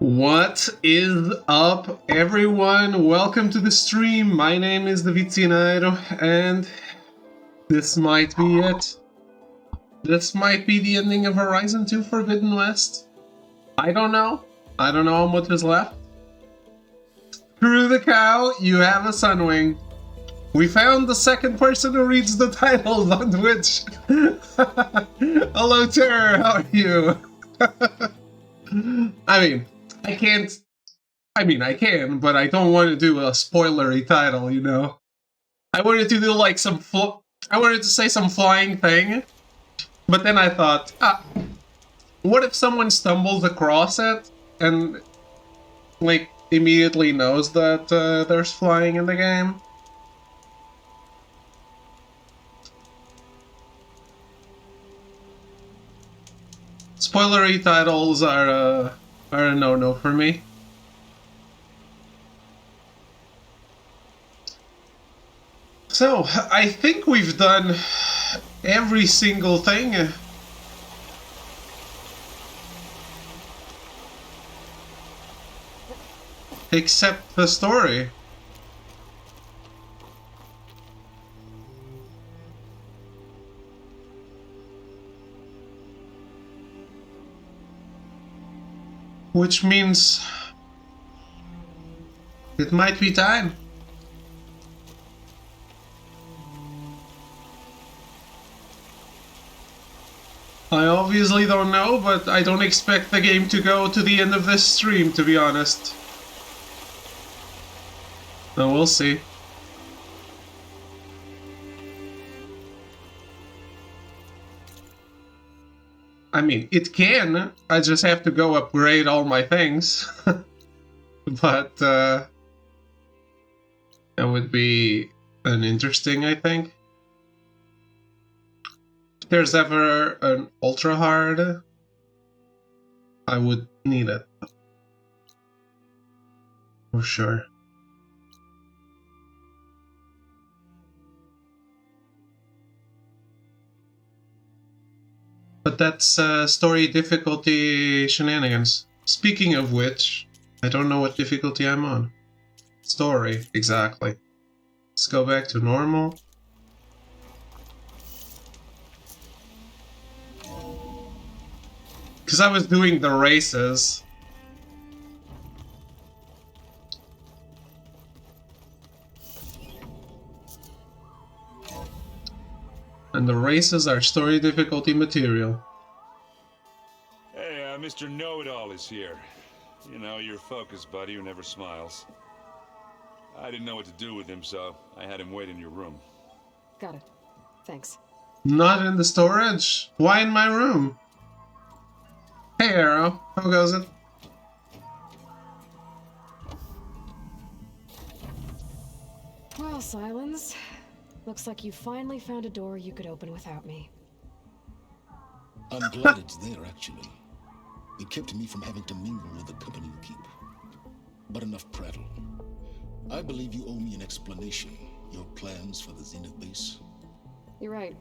What is up, everyone? Welcome to the stream. My name is David Sinairo, and this might be it. This might be the ending of Horizon 2 Forbidden West. I don't know. I don't know how much is left. Screw the cow, you have a Sunwing. We found the second person who reads the titles on Twitch. Hello, Terror, how are you? I can, but I don't want to do a spoilery title, you know? I wanted to do like I wanted to say some flying thing, but then I thought, what if someone stumbles across it and, like, immediately knows that there's flying in the game? Spoilery titles are a no-no for me. So, I think we've done every single thing. Except the story. Which means it might be time. I obviously don't know, but I don't expect the game to go to the end of this stream, to be honest. So we'll see. I mean, it can. I just have to go upgrade all my things. But that would be an interesting, I think. If there's ever an ultra hard, I would need it. For sure. But that's story difficulty shenanigans. Speaking of which, I don't know what difficulty I'm on. Story, exactly. Let's go back to normal. Because I was doing the races. And the races are story difficulty material. Hey, Mr. Know-It-All is here. You know, your focus buddy who never smiles. I didn't know what to do with him, so I had him wait in your room. Got it. Thanks. Not in the storage? Why in my room? Hey Arrow, how goes it? Well, Silence. Looks like you finally found a door you could open without me. I'm glad it's there, actually. It kept me from having to mingle with the company you keep. But enough prattle. I believe you owe me an explanation. Your plans for the Zenith base. You're right.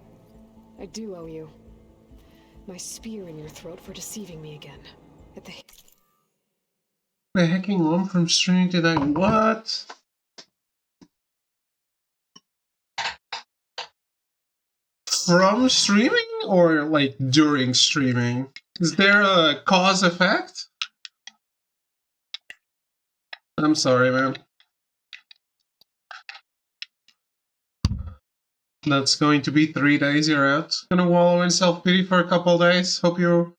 I do owe you. My spear in your throat for deceiving me again. At The hacking home from streaming today. What? From streaming or like during streaming? Is there a cause effect? I'm sorry, man. That's going to be 3 days you're out. Gonna wallow in self-pity for a couple days. Hope you're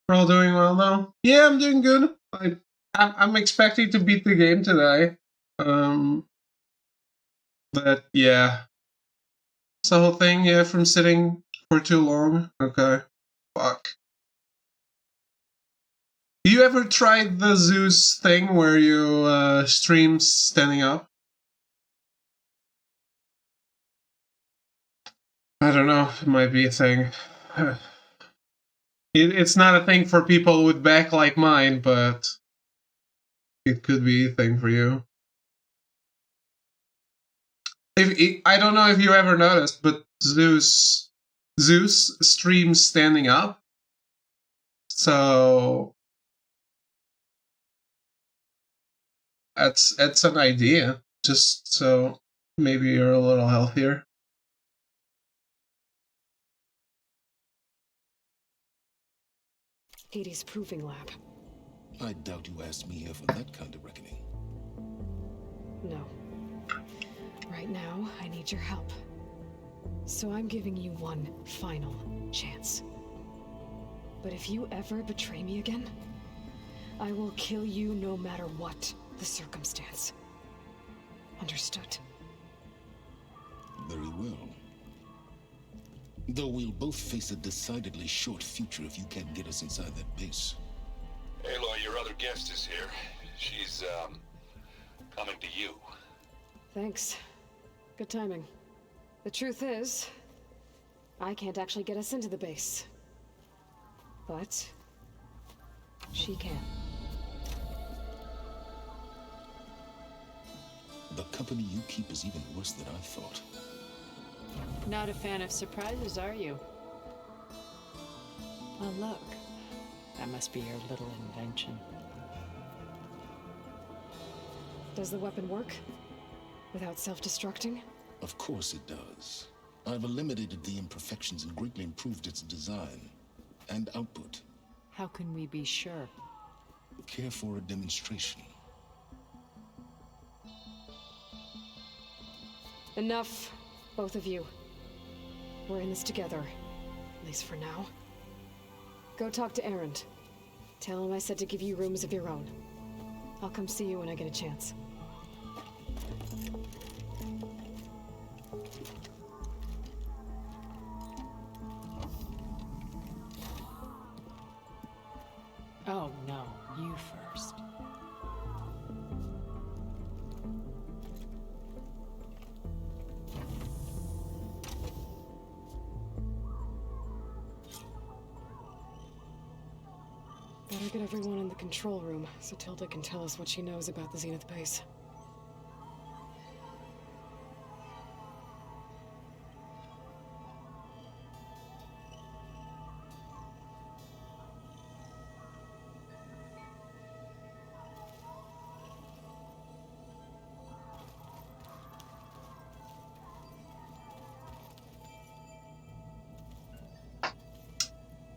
all doing well though. Yeah, I'm doing good. I'm expecting to beat the game today. But yeah. It's the whole thing, yeah, from sitting for too long. Okay. Fuck. You ever tried the Zeus thing where you stream standing up? I don't know, it might be a thing. It's not a thing for people with back like mine, but it could be a thing for you. I don't know if you ever noticed, but Zeus streams standing up. So That's an idea. Just so maybe you're a little healthier. Hades' proving lab. I doubt you asked me here for that kind of reckoning. No. Right now, I need your help. So I'm giving you one final chance. But if you ever betray me again, I will kill you no matter what the circumstance. Understood? Very well. Though we'll both face a decidedly short future if you can't get us inside that base. Aloy, your other guest is here. She's, coming to you. Thanks. Good timing. The truth is, I can't actually get us into the base. But she can. The company you keep is even worse than I thought. Not a fan of surprises, are you? Oh, look. That must be your little invention. Does the weapon work? Without self-destructing? Of course it does. I've eliminated the imperfections and greatly improved its design and output. How can we be sure? Care for a demonstration? Enough, both of you. We're in this together, at least for now. Go talk to Erend. Tell him I said to give you rooms of your own. I'll come see you when I get a chance. Oh, no. You first. Better get everyone in the control room so Tilda can tell us what she knows about the Zenith base.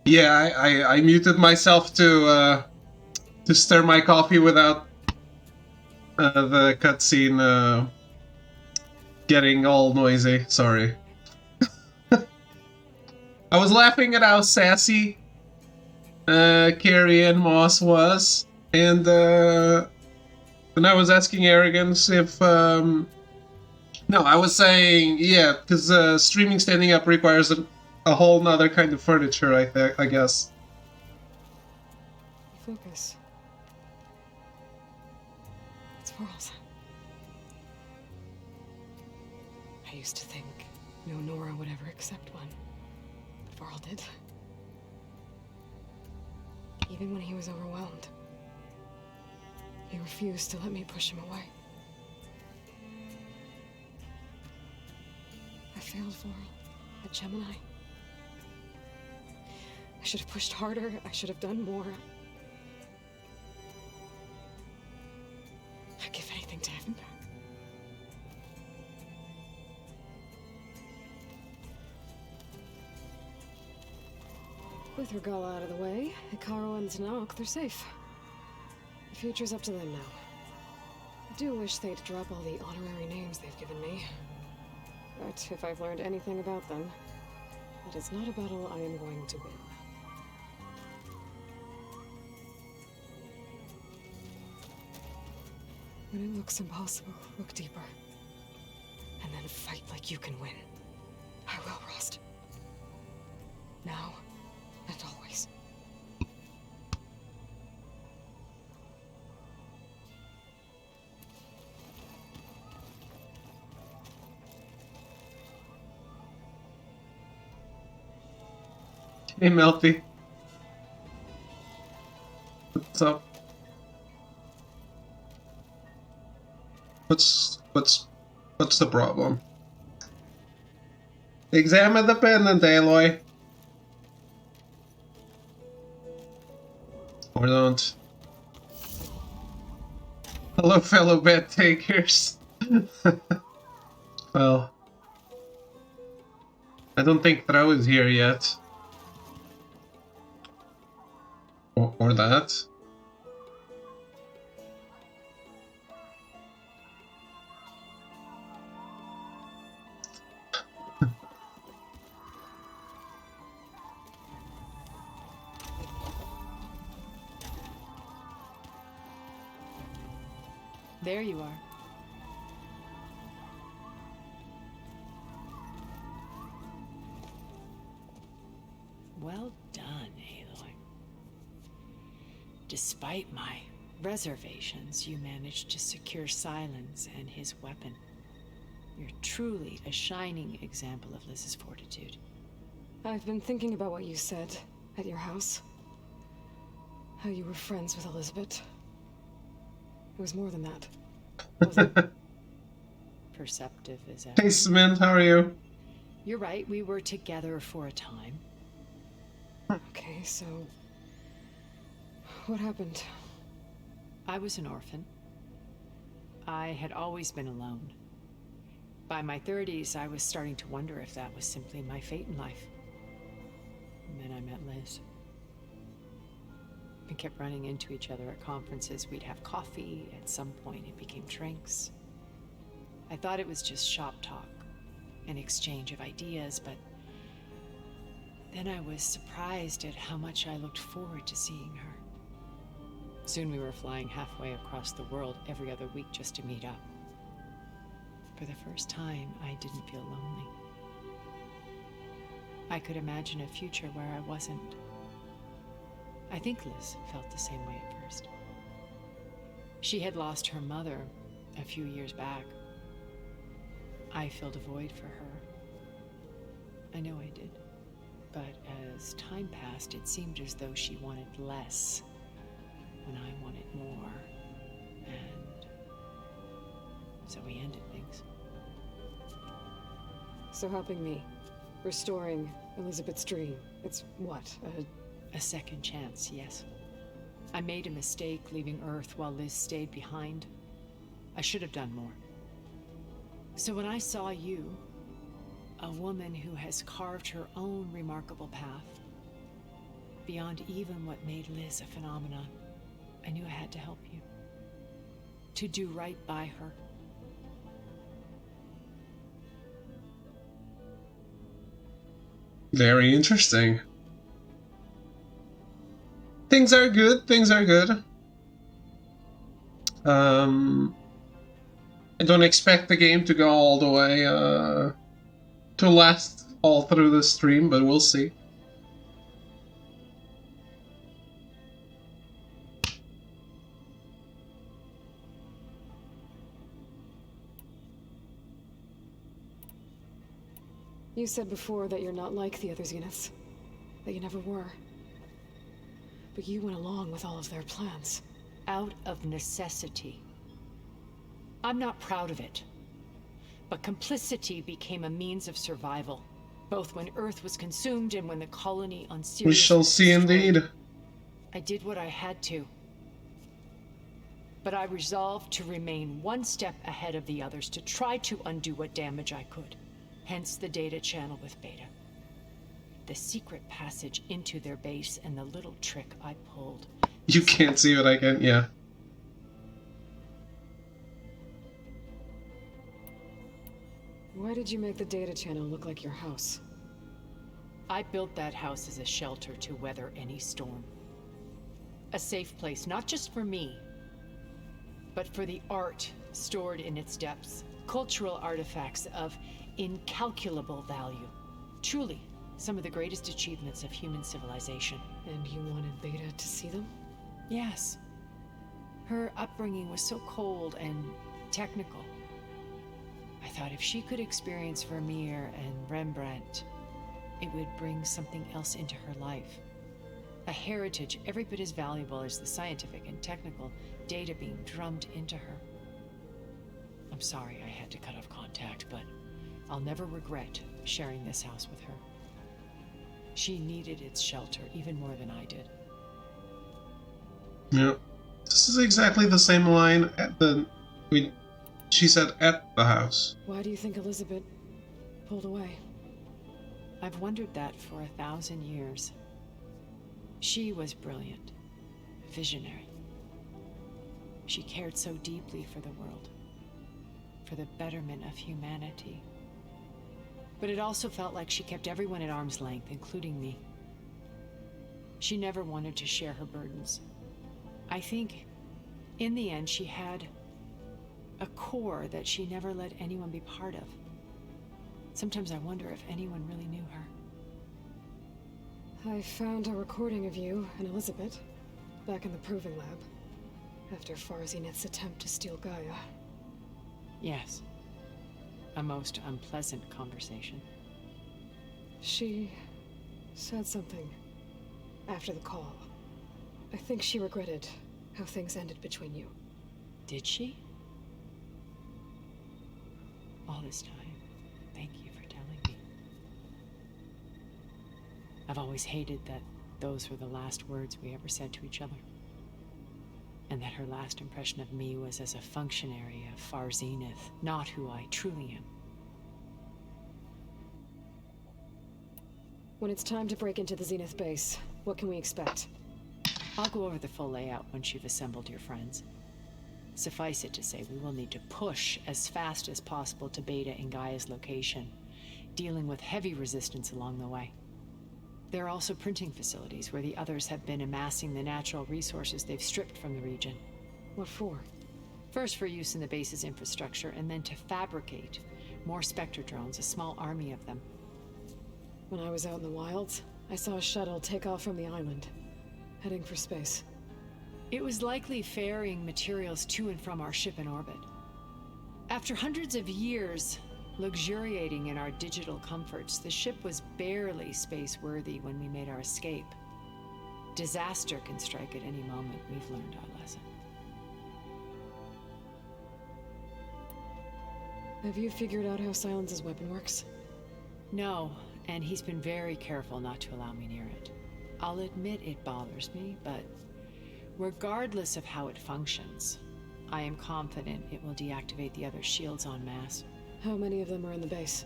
Yeah, I muted myself to stir my coffee without the cutscene getting all noisy. Sorry. I was laughing at how sassy Carrie and Moss was, and I was asking Arrogance if no, I was saying yeah, because streaming standing up requires a whole nother kind of furniture, I guess. Focus. It's Varl's. I used to think no Nora would ever accept one. But Varl did. Even when he was overwhelmed. He refused to let me push him away. I failed Varl at Gemini. I should have pushed harder. I should have done more. I'd give anything to have him back. With Regal out of the way, Hekarro and Tenakth, they're safe. The future's up to them now. I do wish they'd drop all the honorary names they've given me. But if I've learned anything about them, it is not a battle I am going to win. When it looks impossible, look deeper. And then fight like you can win. I will, Rost. Now and always. Hey, Melty. What's up? What's the problem? Examine the pendant, Aloy. Or don't. Hello, fellow bed takers. Well, I don't think Throw is here yet. Or that. There you are. Well done, Aloy. Despite my reservations, you managed to secure Silence and his weapon. You're truly a shining example of Liz's fortitude. I've been thinking about what you said at your house. How you were friends with Elizabeth. It was more than that, wasn't it? Perceptive as Hey, ever. Cement, how are you? You're right, we were together for a time. Okay, so... what happened? I was an orphan. I had always been alone. By my 30s, I was starting to wonder if that was simply my fate in life. And then I met Liz. We kept running into each other at conferences. We'd have coffee. At some point, it became drinks. I thought it was just shop talk, an exchange of ideas, but then I was surprised at how much I looked forward to seeing her. Soon we were flying halfway across the world every other week just to meet up. For the first time, I didn't feel lonely. I could imagine a future where I wasn't. I think Liz felt the same way at first. She had lost her mother a few years back. I filled a void for her. I know I did. But as time passed, it seemed as though she wanted less when I wanted more. And so we ended things. So helping me, restoring Elizabeth's dream, it's what, A second chance, yes. I made a mistake leaving Earth while Liz stayed behind. I should have done more. So when I saw you, a woman who has carved her own remarkable path, beyond even what made Liz a phenomenon, I knew I had to help you. To do right by her. Very interesting. Things are good, things are good. I don't expect the game to go all the way, to last all through the stream, but we'll see. You said before that you're not like the other Zeniths. That you never were. But you went along with all of their plans. Out of necessity. I'm not proud of it. But complicity became a means of survival, both when Earth was consumed and when the colony on Sirius We shall was see destroyed. indeed. I did what I had to. But I resolved to remain one step ahead of the others to try to undo what damage I could. Hence the data channel with Beta. The secret passage into their base and the little trick I pulled. You can't see what I can, yeah. Why did you make the data channel look like your house? I built that house as a shelter to weather any storm. A safe place, not just for me, but for the art stored in its depths. Cultural artifacts of incalculable value. Truly, some of the greatest achievements of human civilization. And you wanted Beta to see them? Yes. Her upbringing was so cold and technical. I thought if she could experience Vermeer and Rembrandt, it would bring something else into her life. A heritage every bit as valuable as the scientific and technical data being drummed into her. I'm sorry I had to cut off contact, but I'll never regret sharing this house with her. She needed its shelter even more than I did. Yeah. This is exactly the same line she said at the house. Why do you think Elizabeth pulled away? I've wondered that for 1,000 years. She was brilliant, visionary. She cared so deeply for the world, for the betterment of humanity. But it also felt like she kept everyone at arm's length, including me. She never wanted to share her burdens. I think, in the end, she had a core that she never let anyone be part of. Sometimes I wonder if anyone really knew her. I found a recording of you and Elizabeth back in the Proving Lab after Farzineth's attempt to steal Gaia. Yes. A most unpleasant conversation. She said something after the call. I think she regretted how things ended between you. Did she? All this time, thank you for telling me. I've always hated that those were the last words we ever said to each other. And that her last impression of me was as a functionary of Far Zenith, not who I truly am. When it's time to break into the Zenith base, what can we expect? I'll go over the full layout once you've assembled your friends. Suffice it to say, we will need to push as fast as possible to Beta and Gaia's location, dealing with heavy resistance along the way. There are also printing facilities where the others have been amassing the natural resources they've stripped from the region. What for? First for use in the base's infrastructure, and then to fabricate more Spectre drones, a small army of them. When I was out in the wilds, I saw a shuttle take off from the island, heading for space. It was likely ferrying materials to and from our ship in orbit. After hundreds of years luxuriating in our digital comforts, the ship was barely space-worthy when we made our escape. Disaster can strike at any moment. We've learned our lesson. Have you figured out how Silence's weapon works? No, and he's been very careful not to allow me near it. I'll admit it bothers me, but regardless of how it functions, I am confident it will deactivate the other shields en masse. How many of them are in the base?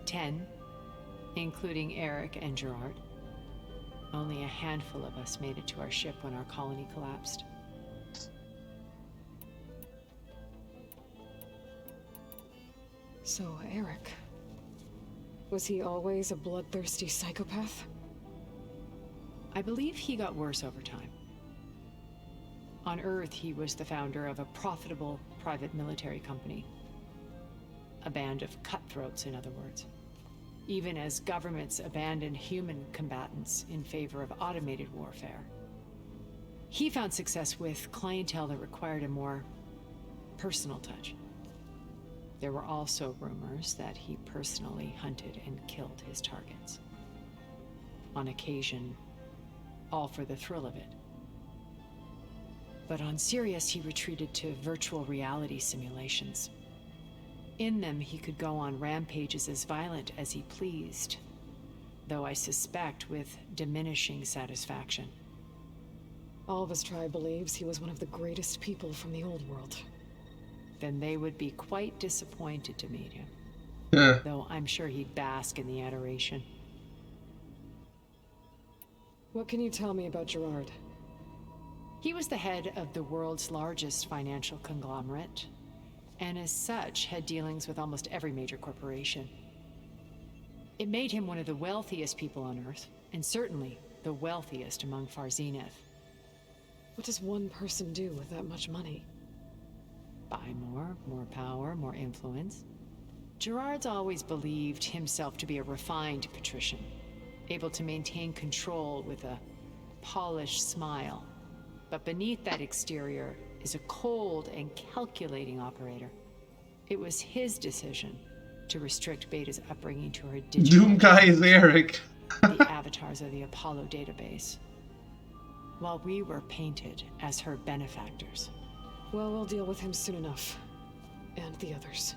10, including Eric and Gerard. Only a handful of us made it to our ship when our colony collapsed. So, Eric. Was he always a bloodthirsty psychopath? I believe he got worse over time. On Earth, he was the founder of a profitable private military company. A band of cutthroats, in other words. Even as governments abandoned human combatants in favor of automated warfare. He found success with clientele that required a more personal touch. There were also rumors that he personally hunted and killed his targets. On occasion, all for the thrill of it. But on Sirius, he retreated to virtual reality simulations. In them, he could go on rampages as violent as he pleased, though I suspect with diminishing satisfaction. All of his tribe believes he was one of the greatest people from the old world. Then they would be quite disappointed to meet him. Yeah. Though I'm sure he'd bask in the adoration. What can you tell me about Gerard? He was the head of the world's largest financial conglomerate, and as such had dealings with almost every major corporation. It made him one of the wealthiest people on Earth, and certainly the wealthiest among Far Zenith. What does one person do with that much money? Buy more power, more influence. Gerard's always believed himself to be a refined patrician, able to maintain control with a polished smile. But beneath that exterior is a cold and calculating operator. It was his decision to restrict Beta's upbringing to her digital Doom guy is Eric. the avatars of the Apollo database, while we were painted as her benefactors. Well, we'll deal with him soon enough. And the others.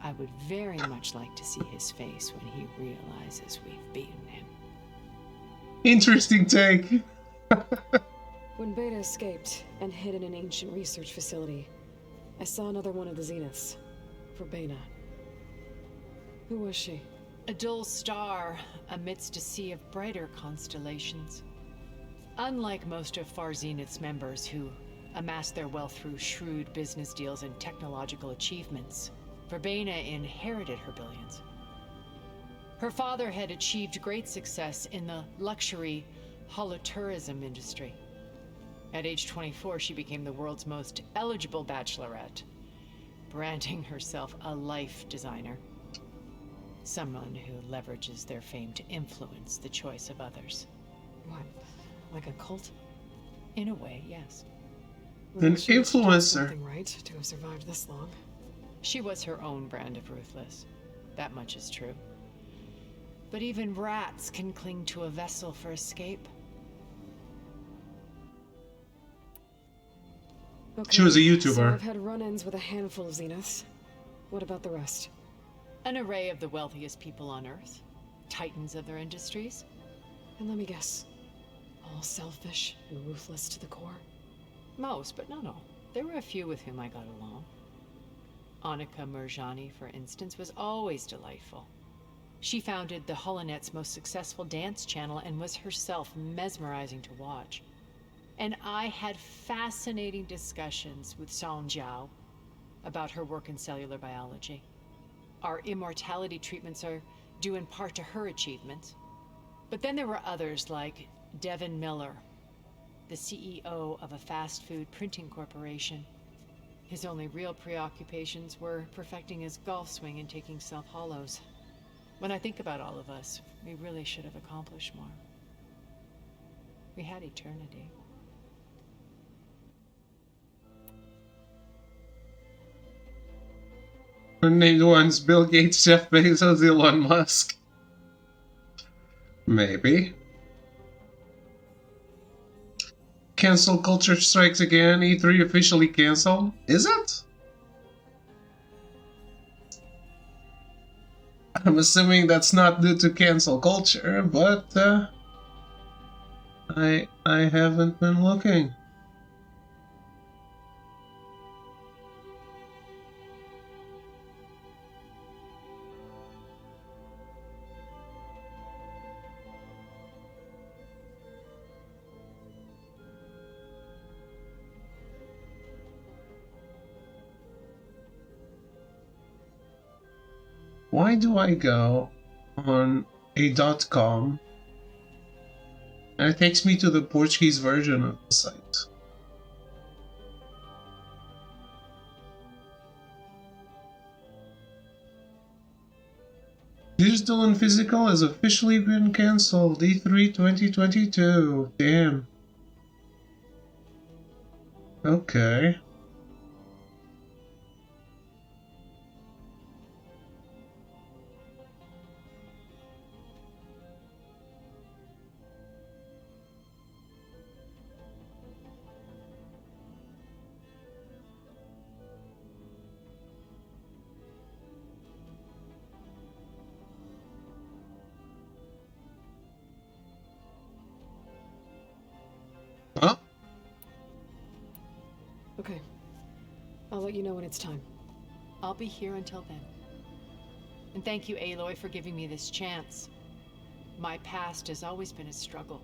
I would very much like to see his face when he realizes we've beaten him. Interesting take. When Beta escaped and hid in an ancient research facility, I saw another one of the Zeniths. Verbena. Who was she? A dull star amidst a sea of brighter constellations. Unlike most of Far Zenith's members who amassed their wealth through shrewd business deals and technological achievements, Verbena inherited her billions. Her father had achieved great success in the luxury holotourism industry. At age 24, she became the world's most eligible bachelorette, branding herself a life designer. Someone who leverages their fame to influence the choice of others. What? Like a cult? In a way, yes. An She must have done influencer. something right to have survived this long. She was her own brand of ruthless. That much is true. But even rats can cling to a vessel for escape. Okay, She was a so YouTuber. I've had run-ins with a handful of Zeniths. What about the rest? An array of the wealthiest people on Earth. Titans of their industries. And let me guess. All selfish and ruthless to the core? Most, but not all. There were a few with whom I got along. Annika Murjani, for instance, was always delightful. She founded the Holonet's most successful dance channel and was herself mesmerizing to watch. And I had fascinating discussions with Song Jiao about her work in cellular biology. Our immortality treatments are due in part to her achievements. But then there were others like Devin Miller, the CEO of a fast food printing corporation. His only real preoccupations were perfecting his golf swing and taking self-hollows. When I think about all of us, we really should have accomplished more. We had eternity. Named ones Bill Gates, Jeff Bezos, Elon Musk. Maybe. Cancel culture strikes again. E3 officially canceled. Is it? I'm assuming that's not due to cancel culture, but I haven't been looking. Why do I go on a .com and it takes me to the Portuguese version of the site? Digital and physical has officially been cancelled. E3 2022. Damn. Okay. Huh? Okay. I'll let you know when it's time. I'll be here until then. And thank you, Aloy, for giving me this chance. My past has always been a struggle.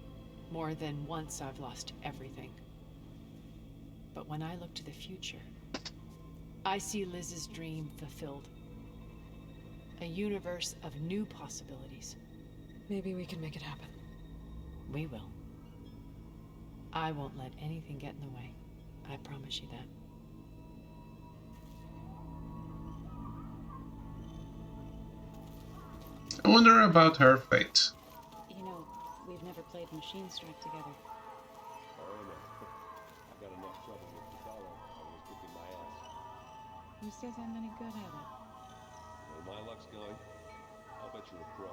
More than once I've lost everything. But when I look to the future, I see Liz's dream fulfilled. A universe of new possibilities. Maybe we can make it happen. We will. I won't let anything get in the way. I promise you that. I wonder about her fate. You know, we've never played Machine Strike together. Oh no. I've got enough trouble with Katana. I was kicking my ass. Who says I'm any good at it? Where my luck's going, I'll bet you're a pro.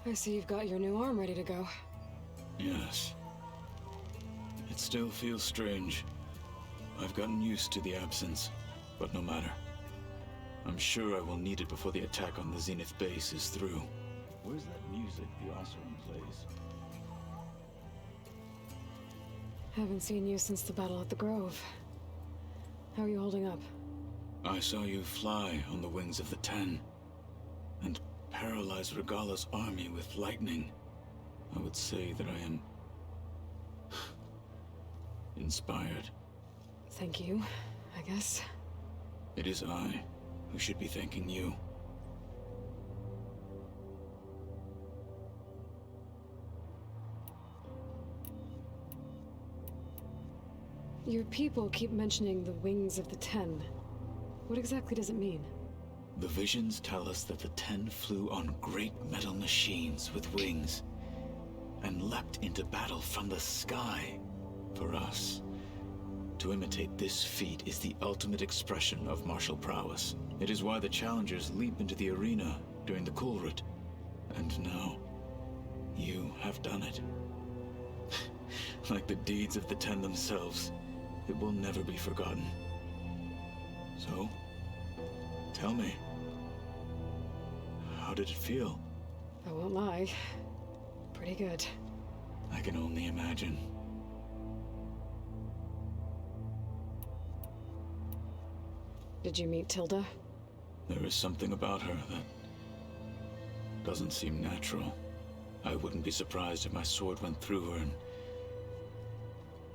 I see you've got your new arm ready to go. Yes. It still feels strange. I've gotten used to the absence, but no matter. I'm sure I will need it before the attack on the Zenith base is through. Where's that music the Oseram plays? Haven't seen you since the battle at the Grove. How are you holding up? I saw you fly on the wings of the Ten, and paralyze Regalla's army with lightning. I would say that I am inspired. Thank you, I guess. It is I who should be thanking you. Your people keep mentioning the wings of the Ten. What exactly does it mean? The visions tell us that the Ten flew on great metal machines with wings, and leapt into battle from the sky. For us, to imitate this feat is the ultimate expression of martial prowess. It is why the challengers leap into the arena during the Kulrut. And now, you have done it. Like the deeds of the Ten themselves, it will never be forgotten. So, tell me, how did it feel? I won't lie. Pretty good. I can only imagine. Did you meet Tilda? There is something about her that doesn't seem natural. I wouldn't be surprised if my sword went through her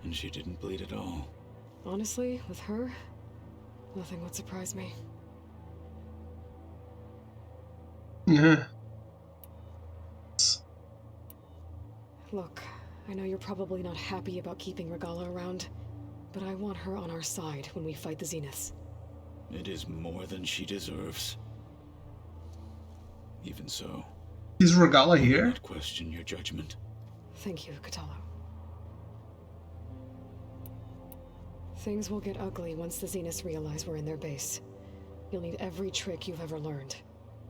and she didn't bleed at all. Honestly, with her, nothing would surprise me. Yeah. Look, I know you're probably not happy about keeping Regalla around, but I want her on our side when we fight the Zeniths. It is more than she deserves. Even so, Is Regalla I do here? not question your judgment. Thank you, Kotallo. Things will get ugly once the Zeniths realize we're in their base. You'll need every trick you've ever learned.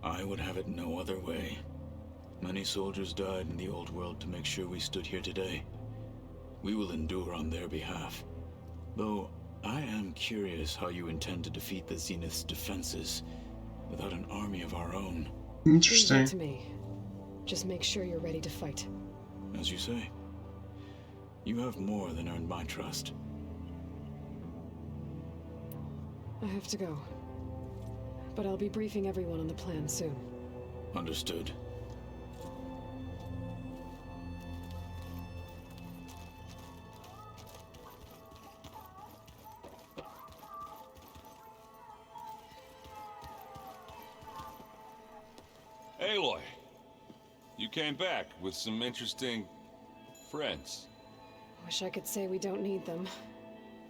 I would have it no other way. Many soldiers died in the old world to make sure we stood here today. We will endure on their behalf. Though, I am curious how you intend to defeat the Zenith's defenses without an army of our own. Leave Interesting. that to me. Just make sure you're ready to fight. As you say, you have more than earned my trust. I have to go. But I'll be briefing everyone on the plan soon. Understood. Aloy, you came back with some interesting friends. Wish I could say we don't need them.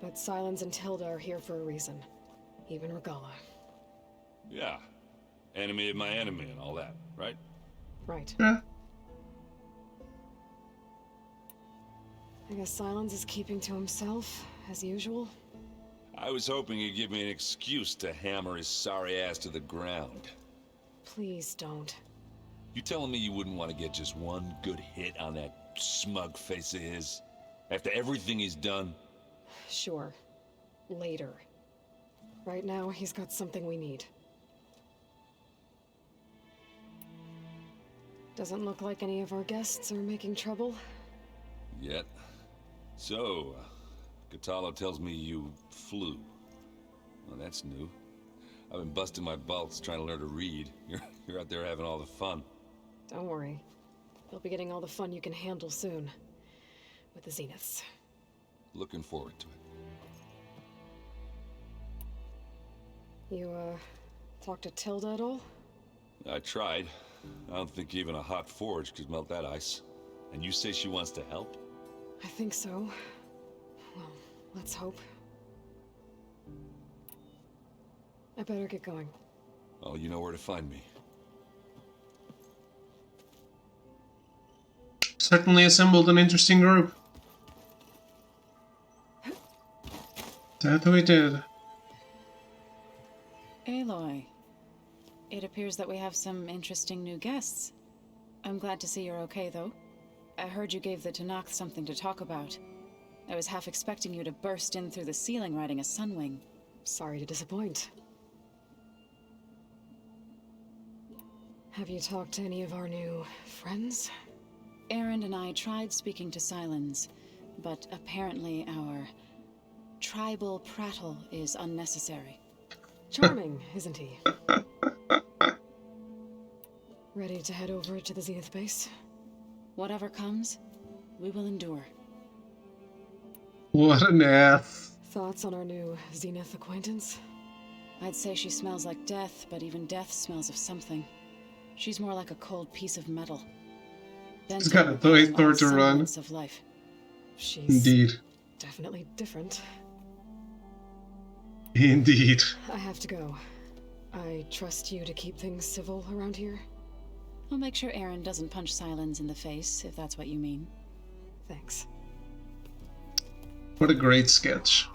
But Sylens and Tilda are here for a reason. Even Regalla. Yeah, enemy of my enemy and all that, right? Right. Yeah. I guess Sylens is keeping to himself, as usual. I was hoping he'd give me an excuse to hammer his sorry ass to the ground. Please don't. You telling me you wouldn't want to get just one good hit on that smug face of his? After everything he's done? Sure. Later. Right now, he's got something we need. Doesn't look like any of our guests are making trouble. Yet. So, Kotallo tells me you flew. Well, that's new. I've been busting my balls trying to learn to read. You're out there having all the fun. Don't worry. You'll be getting all the fun you can handle soon. With the Zeniths. Looking forward to it. You, talked to Tilda at all? I tried. I don't think even a hot forge could melt that ice. And you say she wants to help? I think so. Well, let's hope. I better get going. Oh, you know where to find me. Certainly assembled an interesting group. That we did. Aloy, it appears that we have some interesting new guests. I'm glad to see you're okay, though. I heard you gave the Tenakth something to talk about. I was half expecting you to burst in through the ceiling riding a Sunwing. Sorry to disappoint. Have you talked to any of our new friends? Aaron and I tried speaking to Sylens, but apparently our tribal prattle is unnecessary. Charming, isn't he? Ready to head over to the Zenith base? Whatever comes, we will endure. What an ass. Thoughts on our new Zenith acquaintance? I'd say she smells like death, but even death smells of something. She's more like a cold piece of metal. She's got a toy store to run. Of life. She's Indeed. definitely different. Indeed. I have to go. I trust you to keep things civil around here. I'll make sure Aaron doesn't punch Sylens in the face, if that's what you mean. Thanks. What a great sketch.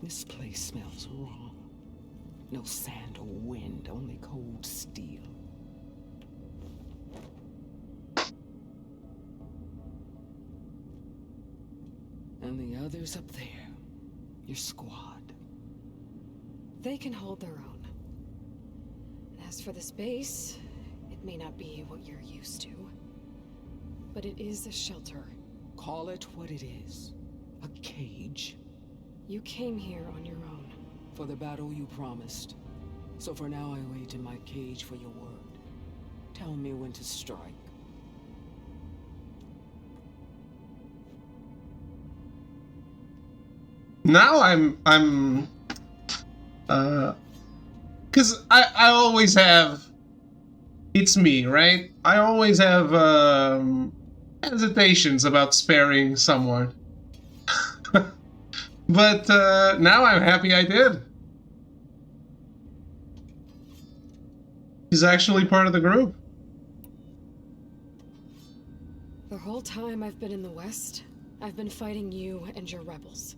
This place smells wrong. No sand or wind, only cold steel. And the others up there, your squad. They can hold their own. As for this base, it may not be what you're used to, but it is a shelter. Call it what it is. A cage. You came here on your own. For the battle you promised. So for now I wait in my cage for your word. Tell me when to strike. Now cause I always have, it's me, right? I always have hesitations about sparing someone. But now I'm happy I did. He's actually part of the group. The whole time I've been in the West, I've been fighting you and your rebels.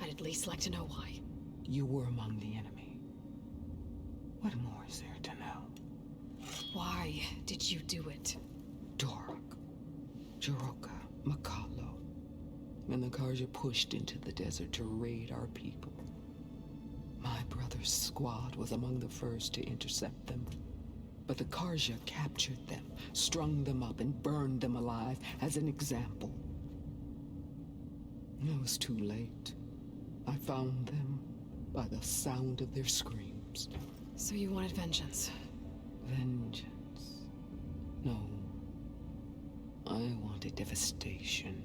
I'd at least like to know why. You were among the enemy. What more is there to know? Why did you do it? Dork, Jiroka, Makalo, and the Karja pushed into the desert to raid our people. My brother's squad was among the first to intercept them. But the Karja captured them, strung them up, and burned them alive as an example. It was too late. I found them by the sound of their screams. So you wanted vengeance? Vengeance? No. I wanted devastation.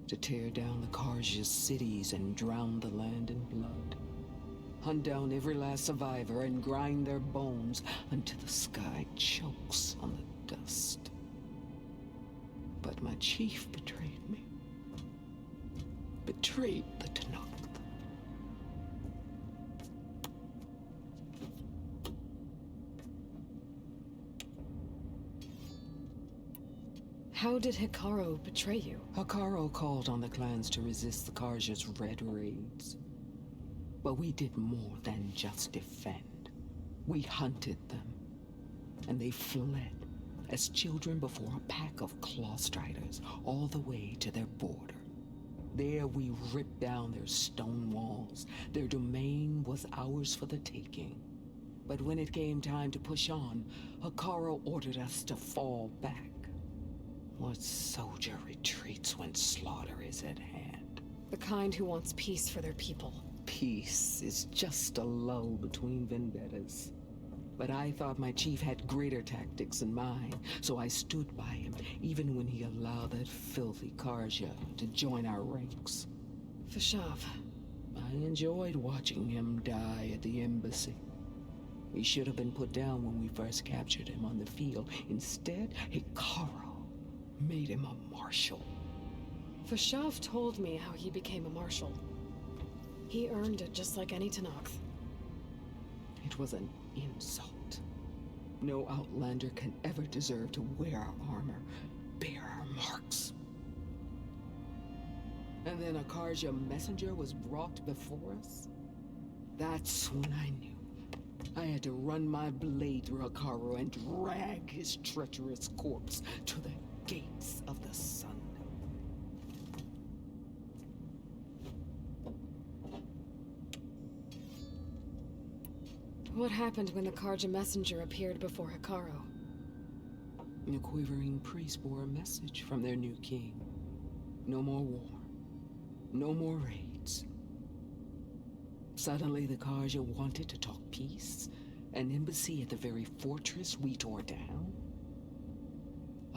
To tear down the Karja's cities and drown the land in blood. Hunt down every last survivor and grind their bones until the sky chokes on the dust. But my chief betrayed me. Betrayed the Tenakth. How did Hikaru betray you? Hikaru called on the clans to resist the Karja's red raids. But we did more than just defend. We hunted them. And they fled as children before a pack of claw striders all the way to their border. There we ripped down their stone walls. Their domain was ours for the taking. But when it came time to push on, Hikaru ordered us to fall back. What soldier retreats when slaughter is at hand? The kind who wants peace for their people. Peace is just a lull between vendettas. But I thought my chief had greater tactics in mind, so I stood by him, even when he allowed that filthy Karja to join our ranks. Fashav. I enjoyed watching him die at the embassy. He should have been put down when we first captured him on the field. Instead, Hikaru made him a marshal. Fashav told me how he became a marshal. He earned it just like any Tenakth. It was an insult. No Outlander can ever deserve to wear our armor, bear our marks. And then a Karja messenger was brought before us? That's when I knew. I had to run my blade through Hekarro and drag his treacherous corpse to the gates of the sun. What happened when the Karja messenger appeared before Hekarro? The quivering priests bore a message from their new king. No more war. No more raids. Suddenly the Karja wanted to talk peace. An embassy at the very fortress we tore down.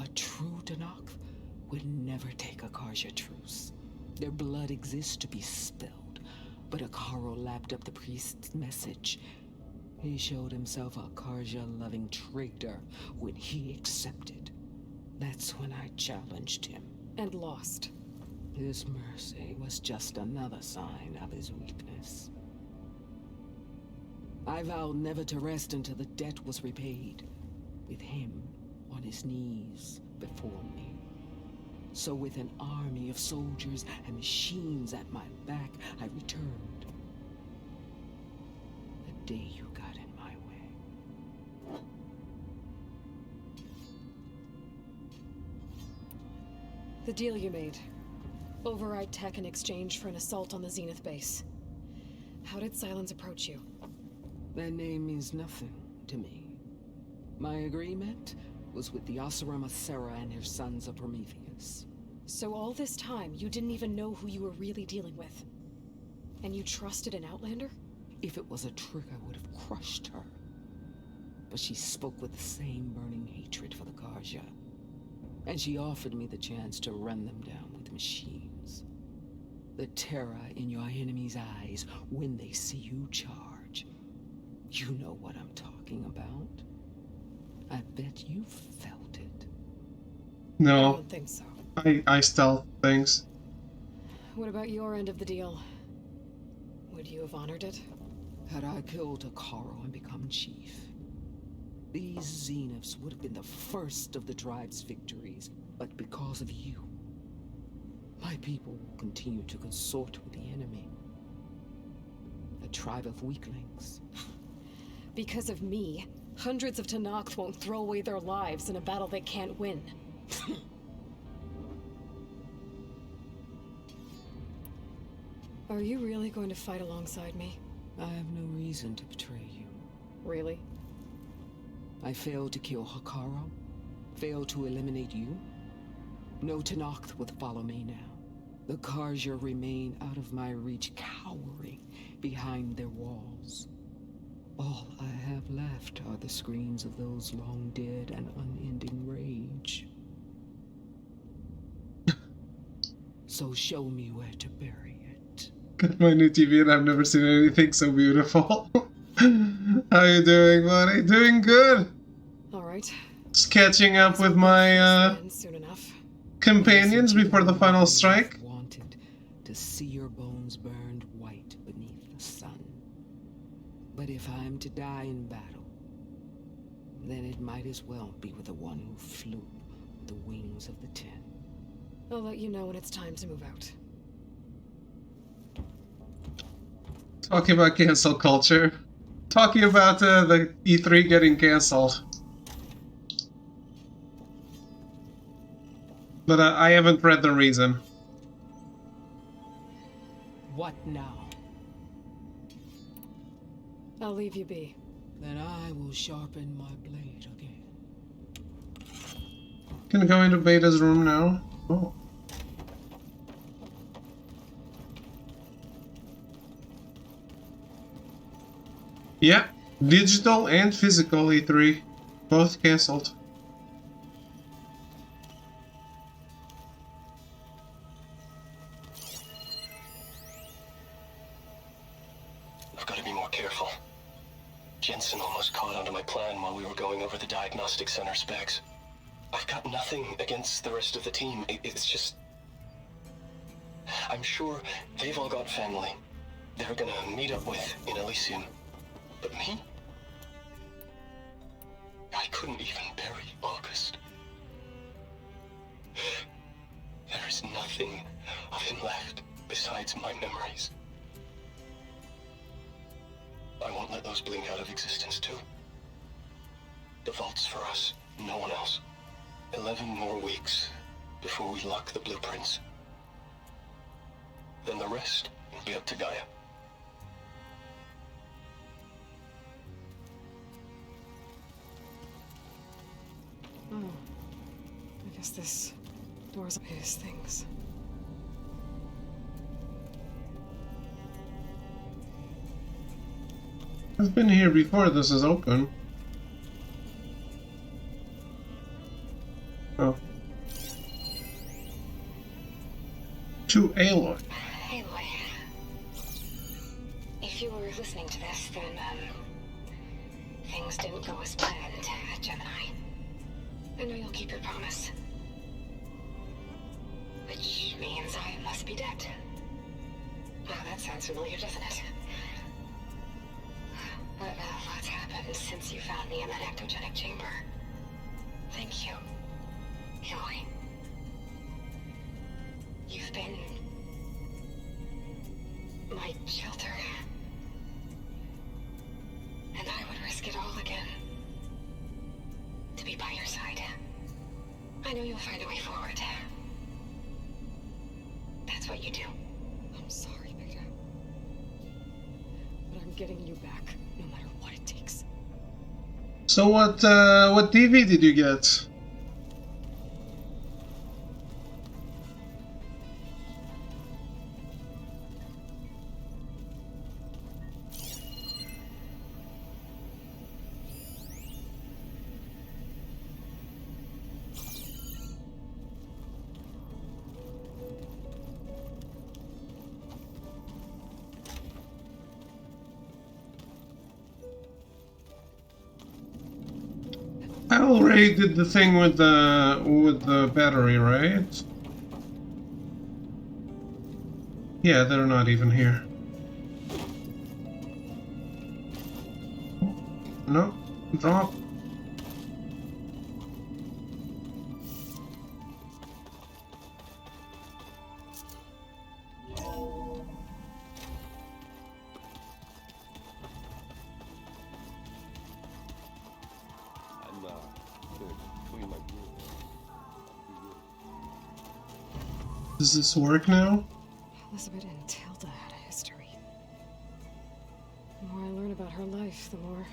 A true Tenakth would never take a Karja truce. Their blood exists to be spilled. But Hekarro lapped up the priest's message. He showed himself a Karja-loving traitor when he accepted. That's when I challenged him. And lost. His mercy was just another sign of his weakness. I vowed never to rest until the debt was repaid, with him on his knees before me. So with an army of soldiers and machines at my back, I returned. The day you got in my way. The deal you made. Override tech in exchange for an assault on the Zenith base. How did Sylens approach you? That name means nothing to me. My agreement was with the Oseram Sera and her sons of Prometheus. So all this time, you didn't even know who you were really dealing with? And you trusted an Outlander? If it was a trick, I would have crushed her. But she spoke with the same burning hatred for the Karja. And she offered me the chance to run them down with machines. The terror in your enemy's eyes when they see you charge. You know what I'm talking about. I bet you felt it. I No, don't think so. I stealth things. What about your end of the deal? Would you have honored it? Had I killed Hekarro and become chief, these Zeniths would have been the first of the tribe's victories. But because of you, my people will continue to consort with the enemy. A tribe of weaklings. Because of me, hundreds of Tenakth won't throw away their lives in a battle they can't win. Are you really going to fight alongside me? I have no reason to betray you. Really? I failed to kill Hekarro, failed to eliminate you. No Tenakth would follow me now. The Karja remain out of my reach, cowering behind their walls. All I have left are the screams of those long dead and unending rage. So show me where to bury it. Got my new TV and I've never seen anything so beautiful. How you doing, buddy? Doing good. All right. Just catching up with my Soon enough. companions before the final strike. Wanted to see your bones burned white beneath the sun. But if I'm to die in battle, then it might as well be with the one who flew with the wings of the Ten. I'll let you know when it's time to move out. Talking about cancel culture. Talking about the E3 getting cancelled. But I haven't read the reason. What now? I'll leave you be. Then I will sharpen my blade again. Can go into Beta's room now. Oh. Yeah, digital and physical E3. Both cancelled. I've got to be more careful. Jensen almost caught onto my plan while we were going over the diagnostic center specs. I've got nothing against the rest of the team. It's just... I'm sure they've all got family they're gonna meet up with in Elysium. But me? I couldn't even bury August. There is nothing of him left besides my memories. I won't let those blink out of existence too. The vault's for us, no one else. 11 more weeks before we lock the blueprints. Then the rest will be up to Gaia. Oh, I guess this door's his things. I've been here before. This is open. Oh. To Aloy. Aloy. If you were listening to this, then, things didn't go as planned at Gemini. I know you'll keep your promise. Which means I must be dead. Now that sounds familiar, doesn't it? But what's happened since you found me in that ectogenic chamber? Thank you, Aloy. You've been my shelter. And I would risk it all again to be by your side. I know you'll find a way forward. That's what you do. I'm sorry, Beta. But I'm getting you back, no matter what it takes. So what TV did you get? I already did the thing with the battery, right? Yeah, they're not even here. No, drop. I'm gonna clean my gear. Does this work now? Elizabeth and Tilda had a history. The more I learn about her life, the more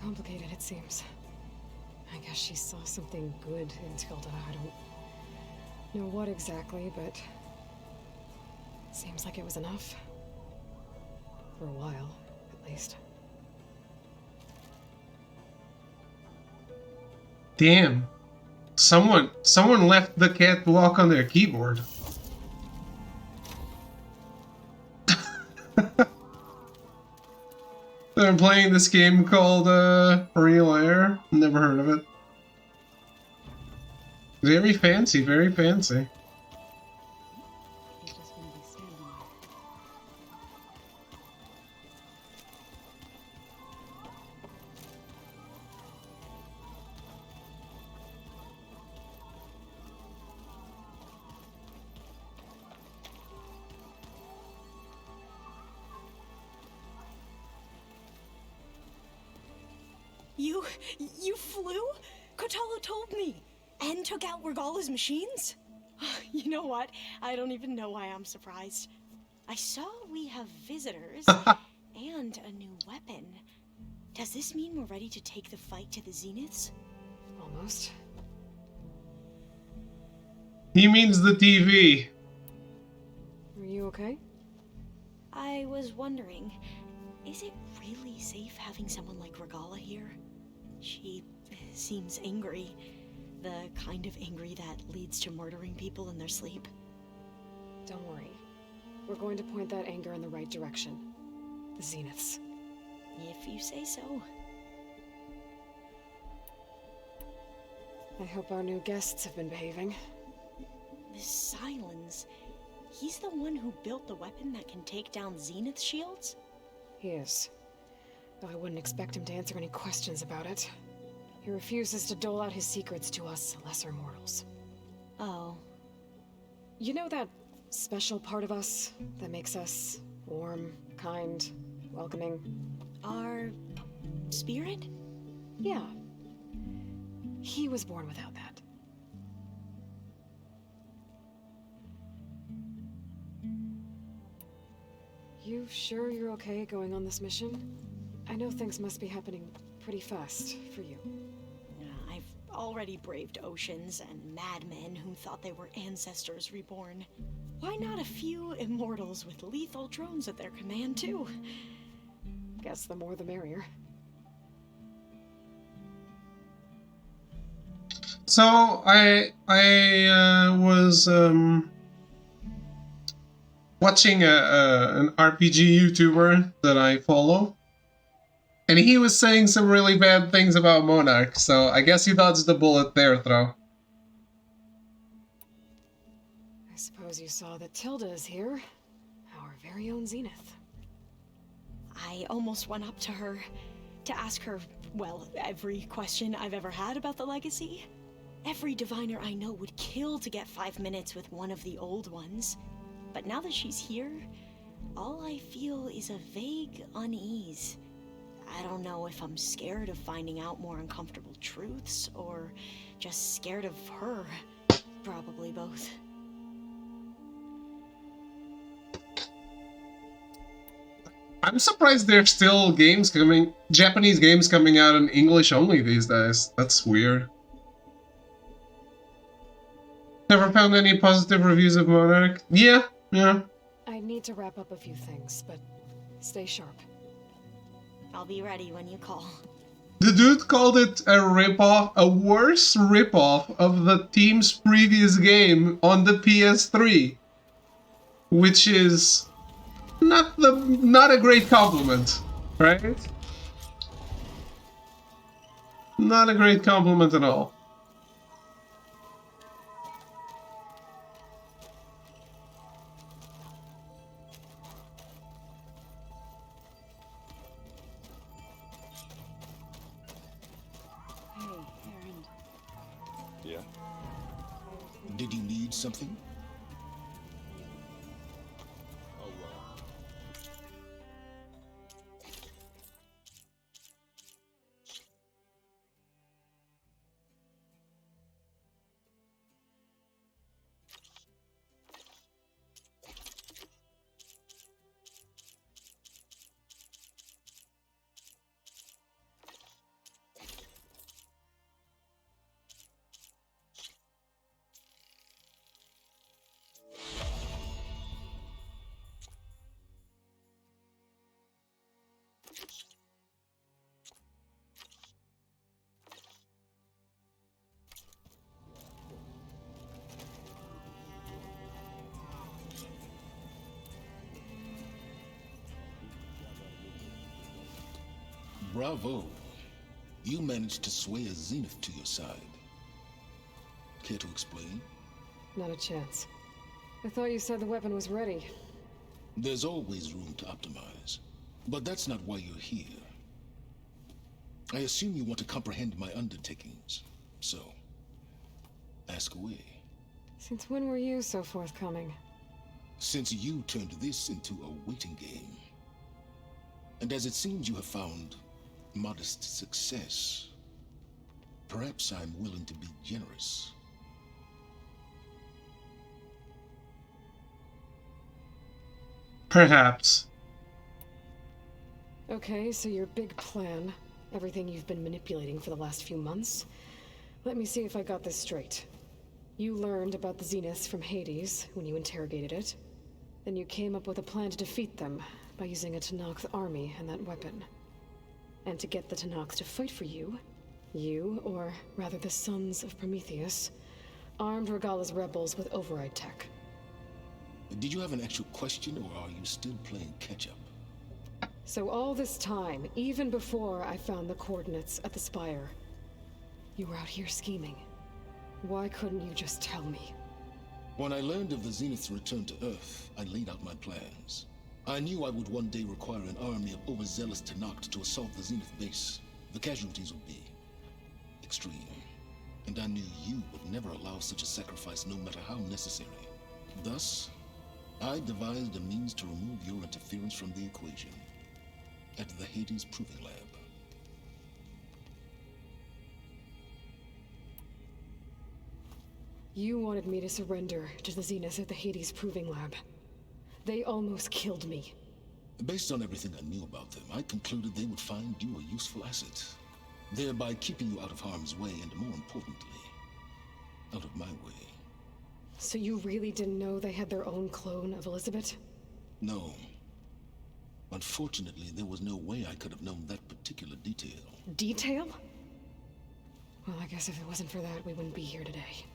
complicated it seems. I guess she saw something good in Tilda. I don't know what exactly, but seems like it was enough. For a while, at least. Damn. Someone left the catwalk on their keyboard. I'm playing this game called Real Air. Never heard of it. Very fancy, very fancy. You flew? Kotallo told me. And took out Regala's machines? You know what? I don't even know why I'm surprised. I saw we have visitors and a new weapon. Does this mean we're ready to take the fight to the Zeniths? Almost. He means the TV. Are you okay? I was wondering, is it really safe having someone like Regala here? She seems angry. The kind of angry that leads to murdering people in their sleep. Don't worry. We're going to point that anger in the right direction. The Zeniths. If you say so. I hope our new guests have been behaving. This Silence, he's the one who built the weapon that can take down Zenith shields? He is. Though I wouldn't expect him to answer any questions about it. He refuses to dole out his secrets to us lesser mortals. Oh. You know that special part of us that makes us warm, kind, welcoming? Our spirit? Yeah. He was born without that. You sure you're okay going on this mission? I know things must be happening pretty fast for you. I've already braved oceans and madmen who thought they were ancestors reborn. Why not a few immortals with lethal drones at their command, too? Guess the more the merrier. So I was watching an RPG YouTuber that I follow, and he was saying some really bad things about Monarch. So I guess he dodged the bullet there, Thro. I suppose you saw that Tilda is here, our very own Zenith. I almost went up to her to ask her, well, every question I've ever had about the legacy. Every diviner I know would kill to get 5 minutes with one of the old ones. But now that she's here, all I feel is a vague unease. I don't know if I'm scared of finding out more uncomfortable truths, or just scared of her. Probably both. I'm surprised there's still Japanese games coming out in English only these days. That's weird. Never found any positive reviews of Monarch? Yeah. I need to wrap up a few things, but stay sharp. I'll be ready when you call. The dude called it a ripoff, a worse ripoff of the team's previous game on the PS3, which is not a great compliment, right? Not a great compliment at all. Yeah? Did you need something? Oh, Bravo. You managed to sway a Zenith to your side. Care to explain? Not a chance. I thought you said the weapon was ready. There's always room to optimize. But that's not why you're here. I assume you want to comprehend my undertakings. So, ask away. Since when were you so forthcoming? Since you turned this into a waiting game. And as it seems you have found modest success, perhaps I'm willing to be generous. Perhaps. Okay, so your big plan, everything you've been manipulating for the last few months. Let me see if I got this straight. You learned about the Zeniths from Hades when you interrogated it. Then you came up with a plan to defeat them by using a Tenakth army and that weapon. And to get the Tenakth to fight for you, or rather the Sons of Prometheus, armed Regalla's rebels with override tech. Did you have an actual question, or are you still playing catch-up? So all this time, even before I found the coordinates at the Spire, you were out here scheming. Why couldn't you just tell me? When I learned of the Zenith's return to Earth, I laid out my plans. I knew I would one day require an army of overzealous Tenakth to assault the Zenith base. The casualties would be extreme. And I knew you would never allow such a sacrifice, no matter how necessary. Thus, I devised a means to remove your interference from the equation at the Hades Proving Lab. You wanted me to surrender to the Zenith at the Hades Proving Lab. They almost killed me. Based on everything I knew about them, I concluded they would find you a useful asset, thereby keeping you out of harm's way and, more importantly, out of my way. So you really didn't know they had their own clone of Elizabeth? No. Unfortunately, there was no way I could have known that particular detail. Detail? Well, I guess if it wasn't for that, we wouldn't be here today.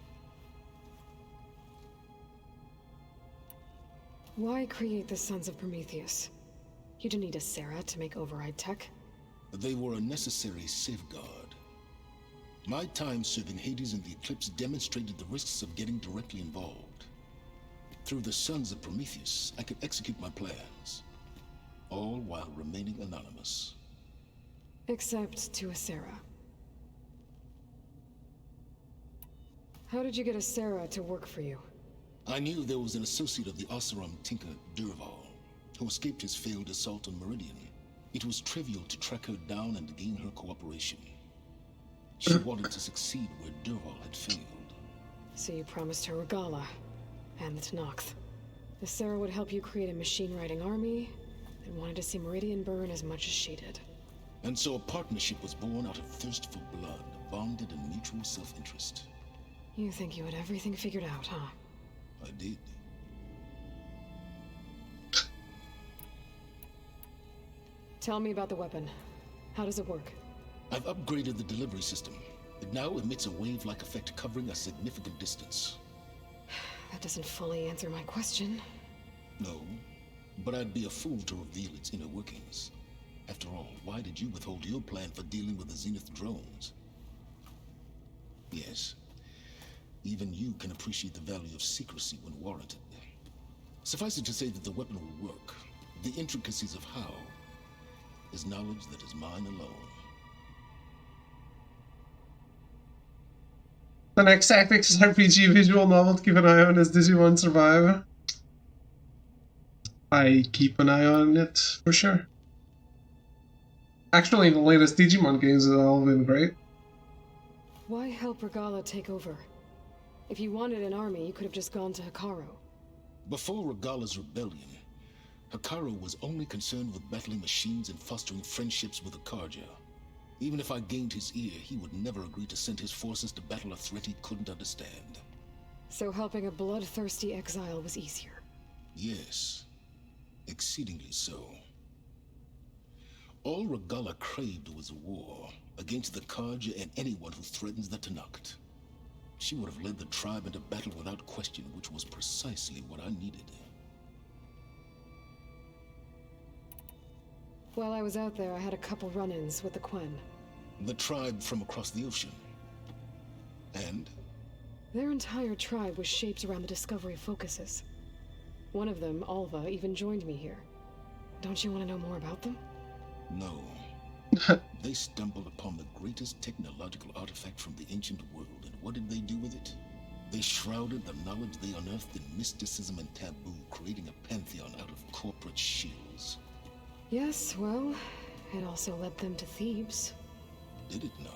Why create the Sons of Prometheus? You didn't need a Sarah to make override tech. They were a necessary safeguard. My time serving Hades in the Eclipse demonstrated the risks of getting directly involved. Through the Sons of Prometheus, I could execute my plans, all while remaining anonymous. Except to a Sarah. How did you get a Sarah to work for you? I knew there was an associate of the Oseram tinker, Dervahl, who escaped his failed assault on Meridian. It was trivial to track her down and gain her cooperation. She wanted to succeed where Dervahl had failed. So you promised her Regalla and the Tenakth. The Sarah would help you create a machine-riding army and wanted to see Meridian burn as much as she did. And so a partnership was born out of thirst for blood, bonded in mutual self-interest. You think you had everything figured out, huh? I did. Tell me about the weapon. How does it work? I've upgraded the delivery system. It now emits a wave-like effect covering a significant distance. That doesn't fully answer my question. No, but I'd be a fool to reveal its inner workings. After all, why did you withhold your plan for dealing with the Zenith drones? Yes, even you can appreciate the value of secrecy when warranted. Suffice it to say that the weapon will work. The intricacies of how is knowledge that is mine alone. The next Tactics RPG visual novel to keep an eye on is Digimon Survive. I keep an eye on it, for sure. Actually, the latest Digimon games have all been great. Why help Regalla take over? If you wanted an army, you could have just gone to Hekarro. Before Regalla's rebellion, Hekarro was only concerned with battling machines and fostering friendships with the Karja. Even if I gained his ear, he would never agree to send his forces to battle a threat he couldn't understand. So helping a bloodthirsty exile was easier? Yes, exceedingly so. All Regalla craved was war against the Karja and anyone who threatens the Tenakth. She would have led the tribe into battle without question, which was precisely what I needed. While I was out there, I had a couple run-ins with the Quen. The tribe from across the ocean. And? Their entire tribe was shaped around the discovery of focuses. One of them, Alva, even joined me here. Don't you want to know more about them? No. They stumbled upon the greatest technological artifact from the ancient world, and what did they do with it? They shrouded the knowledge they unearthed in mysticism and taboo, creating a pantheon out of corporate shields. Yes, well, it also led them to Thebes. Did it now?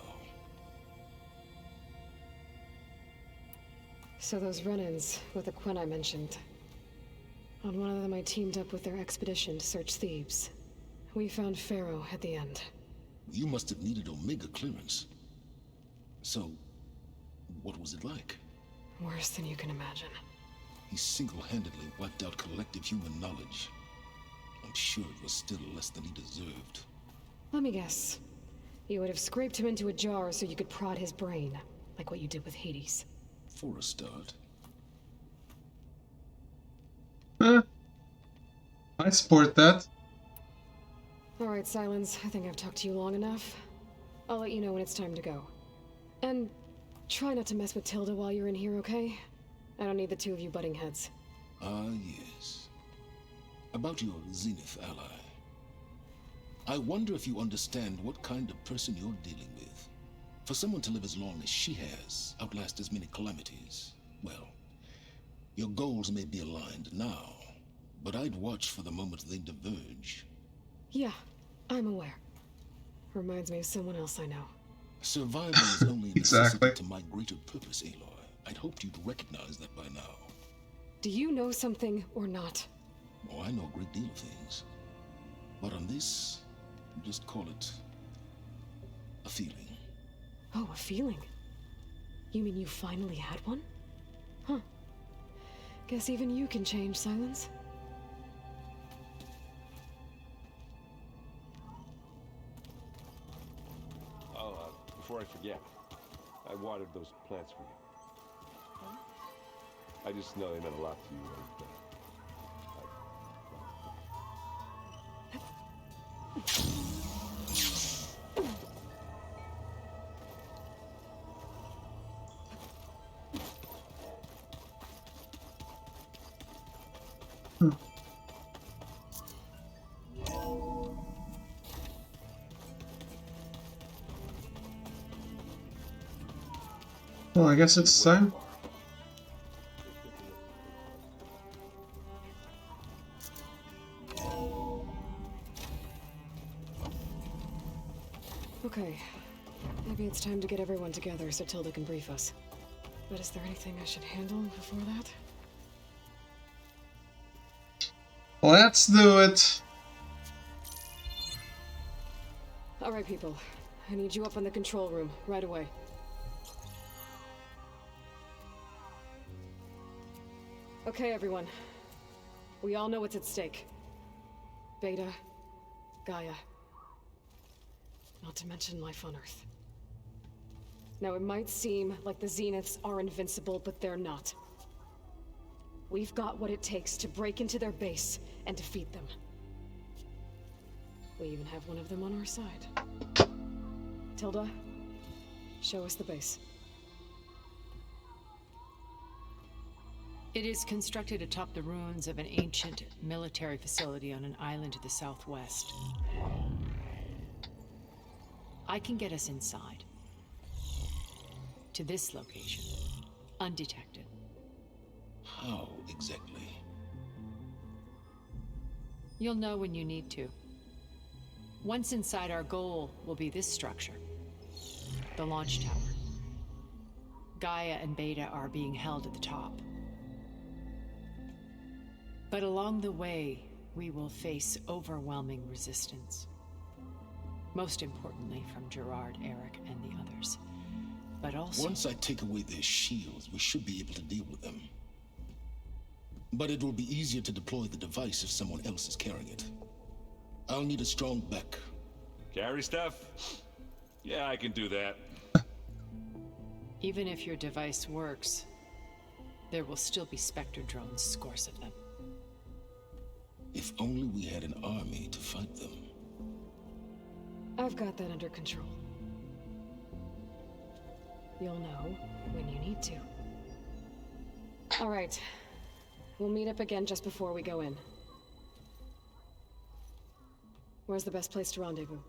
So those run-ins with the Quen I mentioned. On one of them I teamed up with their expedition to search Thebes. We found Pharaoh at the end. You must have needed Omega clearance. So, what was it like? Worse than you can imagine. He single-handedly wiped out collective human knowledge. I'm sure it was still less than he deserved. Let me guess. You would have scraped him into a jar so you could prod his brain, like what you did with Hades. For a start. I support that. Alright, Silence. I think I've talked to you long enough. I'll let you know when it's time to go. And Try not to mess with Tilda while you're in here, okay? I don't need the two of you butting heads. Ah, yes. About your Zenith ally. I wonder if you understand what kind of person you're dealing with. For someone to live as long as she has, outlast as many calamities, well, your goals may be aligned now, but I'd watch for the moment they diverge. Yeah, I'm aware. Reminds me of someone else I know. Survival is only a necessity to my greater purpose, Aloy. I'd hoped you'd recognize that by now. Do you know something or not? Oh, I know a great deal of things. But on this, just call it a feeling. Oh, a feeling? You mean you finally had one? Huh. Guess even you can change, Silence. Oh, before I forget, I watered those plants for you. I just know they meant a lot to you. Well, I guess it's time. Okay. Maybe it's time to get everyone together so Tilda can brief us. But is there anything I should handle before that? Let's do it! Alright, people. I need you up in the control room, right away. Okay, everyone. We all know what's at stake. Beta, Gaia. Not to mention life on Earth. Now, it might seem like the Zeniths are invincible, but they're not. We've got what it takes to break into their base and defeat them. We even have one of them on our side. Tilda, show us the base. It is constructed atop the ruins of an ancient military facility on an island to the southwest. I can get us inside. To this location. Undetected. How exactly? You'll know when you need to. Once inside, our goal will be this structure. The launch tower. Gaia and Beta are being held at the top. But along the way, we will face overwhelming resistance. Most importantly from Gerard, Eric, and the others. But also... Once I take away their shields, we should be able to deal with them. But it will be easier to deploy the device if someone else is carrying it. I'll need a strong back. Carry stuff? Yeah, I can do that. Even if your device works, there will still be Spectre drones, scores of them. If only we had an army to fight them. I've got that under control. You'll know when you need to. All right. We'll meet up again just before we go in. Where's the best place to rendezvous?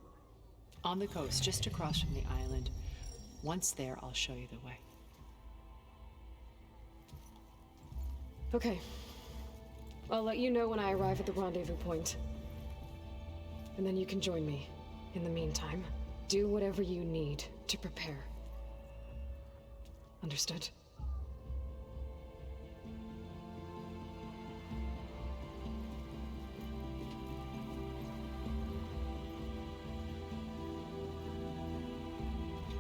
On the coast, just across from the island. Once there, I'll show you the way. Okay. I'll let you know when I arrive at the rendezvous point. And then you can join me. In the meantime, do whatever you need to prepare. Understood?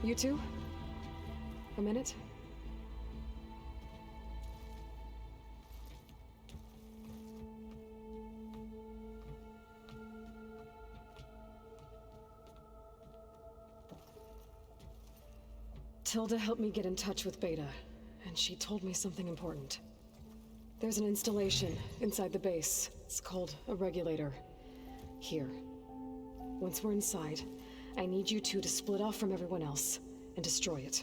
You two? A minute? Tilda helped me get in touch with Beta, and she told me something important. There's an installation inside the base. It's called a regulator. Here. Once we're inside, I need you two to split off from everyone else and destroy it.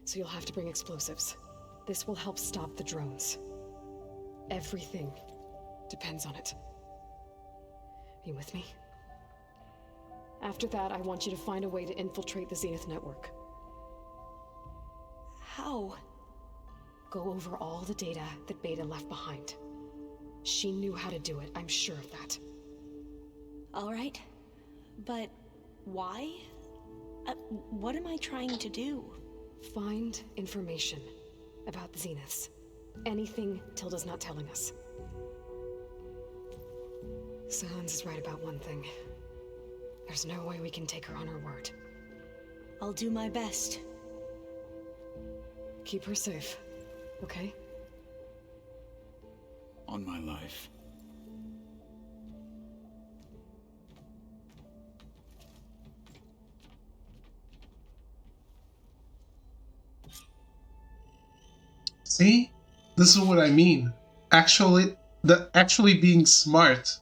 So you'll have to bring explosives. This will help stop the drones. Everything depends on it. Are you with me? After that, I want you to find a way to infiltrate the Zenith network. How? Go over all the data that Beta left behind. She knew how to do it, I'm sure of that. All right. But why? What am I trying to do? Find information about the Zeniths. Anything Tilda's not telling us. Sans is right about one thing. There's no way we can take her on her word. I'll do my best. Keep her safe, okay? On my life. See? This is what I mean. Actually being smart.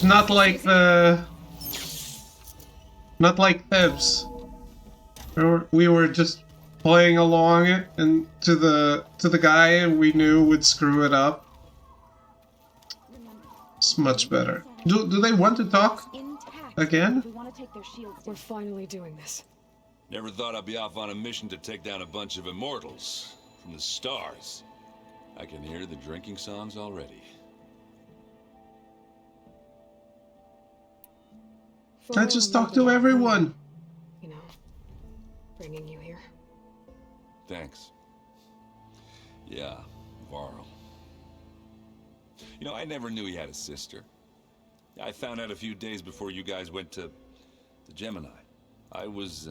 Not like Thebs. We were just playing along it and to the guy we knew would screw it up. It's much better. Do they want to talk again? We're finally doing this. Never thought I'd be off on a mission to take down a bunch of immortals from the stars. I can hear the drinking songs already. I just talked to everyone. You know, bringing you here. Thanks. Yeah, Varl. You know, I never knew he had a sister. I found out a few days before you guys went to Gemini. I was...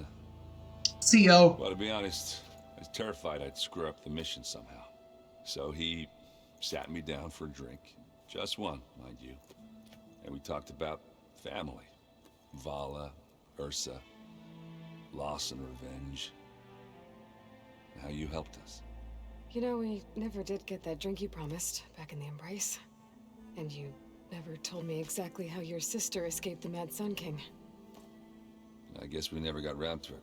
CO. Well, to be honest, I was terrified I'd screw up the mission somehow. So he sat me down for a drink. Just one, mind you. And we talked about family. Vala, Ursa, loss and revenge. How you helped us. You know, we never did get that drink you promised back in the Embrace. And you never told me exactly how your sister escaped the Mad Sun King. I guess we never got round to it.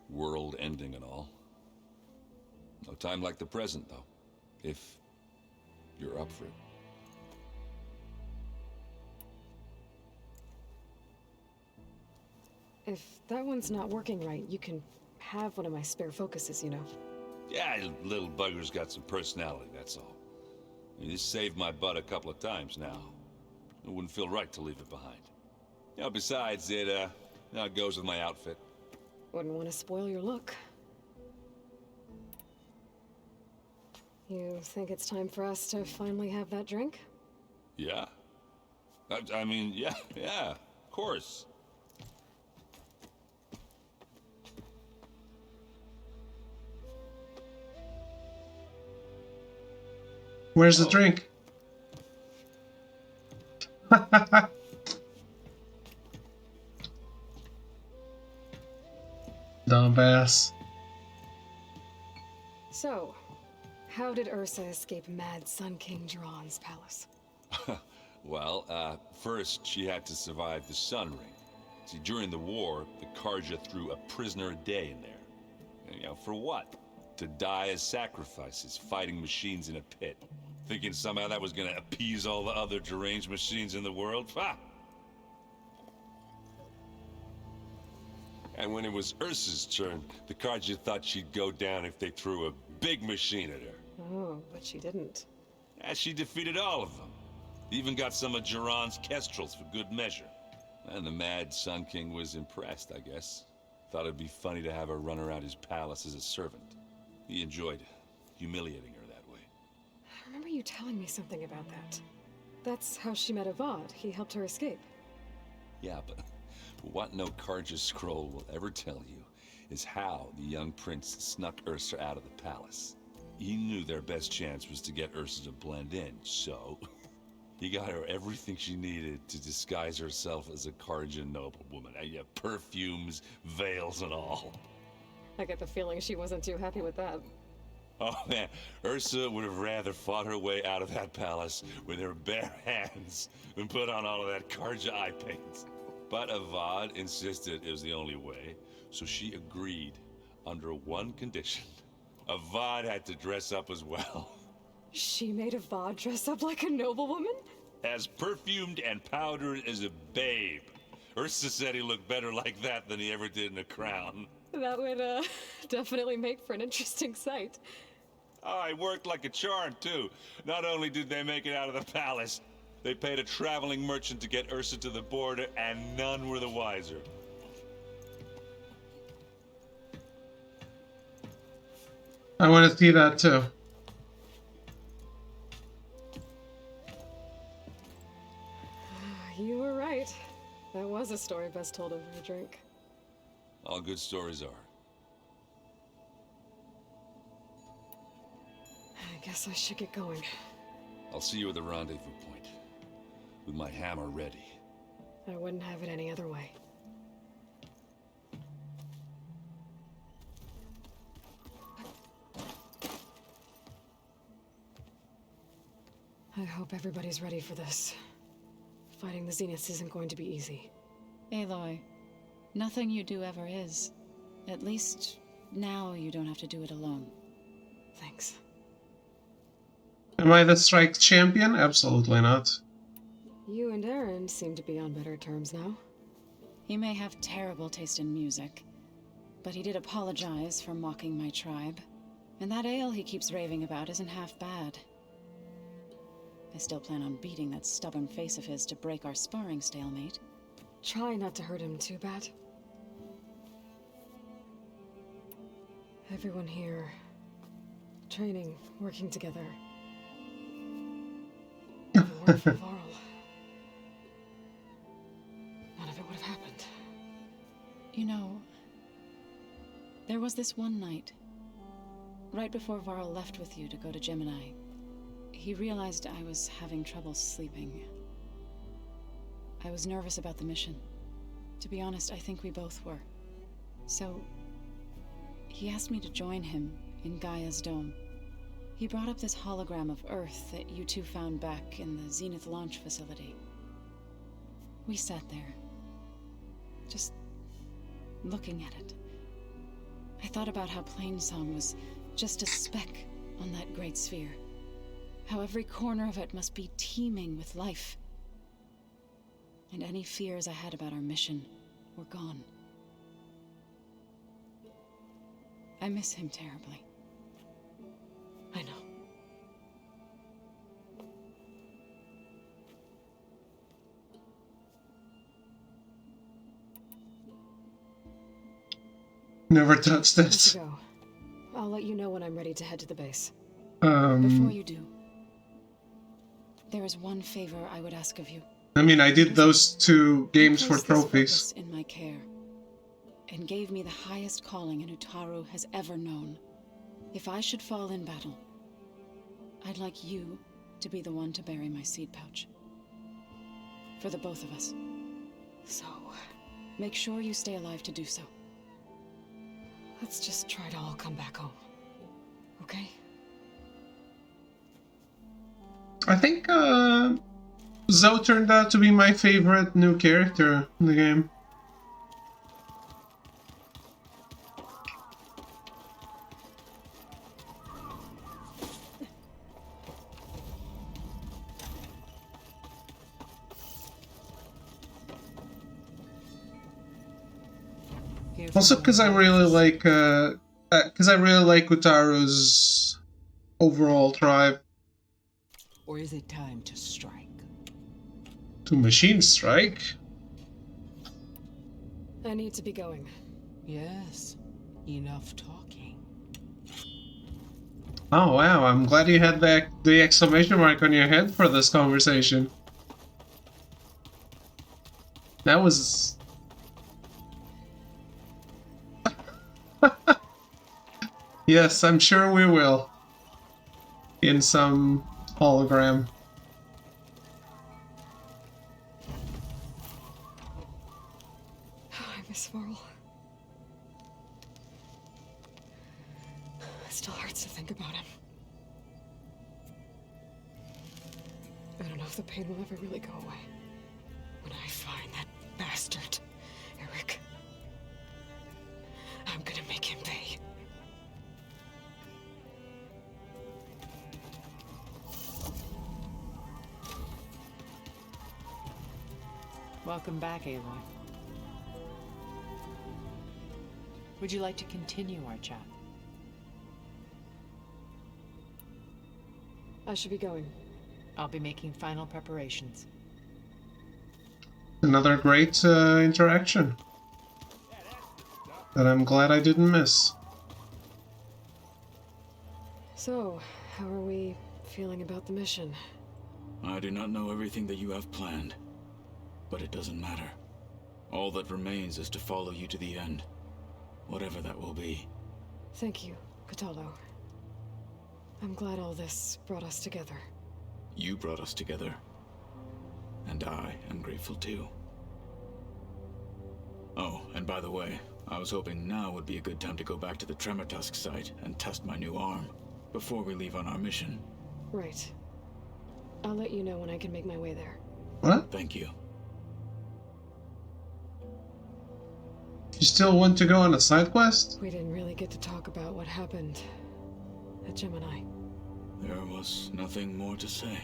World ending and all. No time like the present, though. If you're up for it. If that one's not working right, you can have one of my spare focuses, you know. Yeah, little bugger's got some personality, that's all. I mean, this saved my butt a couple of times now. It wouldn't feel right to leave it behind. You know, besides, it goes with my outfit. Wouldn't want to spoil your look. You think it's time for us to finally have that drink? Yeah. I mean, yeah, of course. Where's the drink? Dumbass. So, how did Ursa escape Mad Sun King Jiran's palace? Well, first she had to survive the Sun Ring. See, during the war, the Carja threw a prisoner a day in there. And, you know, for what? To die as sacrifices, fighting machines in a pit. Thinking somehow that was gonna appease all the other deranged machines in the world? Ha! And when it was Ursa's turn, the Carja thought she'd go down if they threw a big machine at her. Oh, but she didn't. And she defeated all of them. Even got some of Jiran's Kestrels for good measure. And the Mad Sun King was impressed, I guess. Thought it'd be funny to have her run around his palace as a servant. He enjoyed humiliating her that way. I remember you telling me something about that. That's how she met Avad. He helped her escape. Yeah, but what no Carja scroll will ever tell you is how the young prince snuck Ursa out of the palace. He knew their best chance was to get Ursa to blend in, so he got her everything she needed to disguise herself as a Carja noblewoman. Yeah, perfumes, veils, and all. I get the feeling she wasn't too happy with that. Oh man, Ursa would have rather fought her way out of that palace with her bare hands than put on all of that Carja eye paint. But Avad insisted it was the only way, so she agreed under one condition. Avad had to dress up as well. She made Avad dress up like a noblewoman? As perfumed and powdered as a babe. Ursa said he looked better like that than he ever did in a crown. That would, definitely make for an interesting sight. Oh, it worked like a charm, too. Not only did they make it out of the palace, they paid a traveling merchant to get Ursa to the border, and none were the wiser. I want to see that too. You were right. That was a story best told over a drink. All good stories are. I guess I should get going. I'll see you at the rendezvous point, with my hammer ready. I wouldn't have it any other way. I hope everybody's ready for this. Fighting the Zeniths isn't going to be easy. Aloy, nothing you do ever is. At least, now you don't have to do it alone. Thanks. Am I the strike champion? Absolutely not. You and Aaron seem to be on better terms now. He may have terrible taste in music, but he did apologize for mocking my tribe. And that ale he keeps raving about isn't half bad. I still plan on beating that stubborn face of his to break our sparring stalemate. Try not to hurt him too bad. Everyone here, training, working together. If it weren't for Varl, none of it would have happened. You know, there was this one night, right before Varl left with you to go to Gemini. He realized I was having trouble sleeping. I was nervous about the mission. To be honest, I think we both were. So, he asked me to join him in Gaia's dome. He brought up this hologram of Earth that you two found back in the Zenith launch facility. We sat there, just looking at it. I thought about how Plainsong was just a speck on that great sphere. How every corner of it must be teeming with life. And any fears I had about our mission were gone. I miss him terribly. I know. Never touched Let's this. go. I'll let you know when I'm ready to head to the base. Before you do, there is one favor I would ask of you. I mean, I did those 2 games for Placed this trophies. focus in my care, and gave me the highest calling an Utaru has ever known. If I should fall in battle, I'd like you to be the one to bury my seed pouch. For the both of us. So, make sure you stay alive to do so. let's just try to all come back home. Okay? I think Zoe turned out to be my favorite new character in the game. Also, because I really like Utaru's overall tribe. Or is it time to strike? To machine strike? I need to be going. Yes, enough talking. Oh wow, I'm glad you had the exclamation mark on your head for this conversation. That was... Yes, I'm sure we will. In some hologram. I miss Varl. It still hurts to think about him. I don't know if the pain will ever really go away. When I find that bastard. bastard, Eric. I'm gonna make him pay. Welcome back, Aloy. Would you like to continue our chat? I should be going. I'll be making final preparations. Another great interaction that I'm glad I didn't miss. So, how are we feeling about the mission? I do not know everything that you have planned, but it doesn't matter. All that remains is to follow you to the end, whatever that will be. Thank you, Kotallo. I'm glad all this brought us together. You brought us together, and I am grateful too. Oh, and by the way, I was hoping now would be a good time to go back to the Tremortusk site and test my new arm, before we leave on our mission. Right. I'll let you know when I can make my way there. What? Thank you. You still want to go on a side quest? We didn't really get to talk about what happened at Gemini. There was nothing more to say.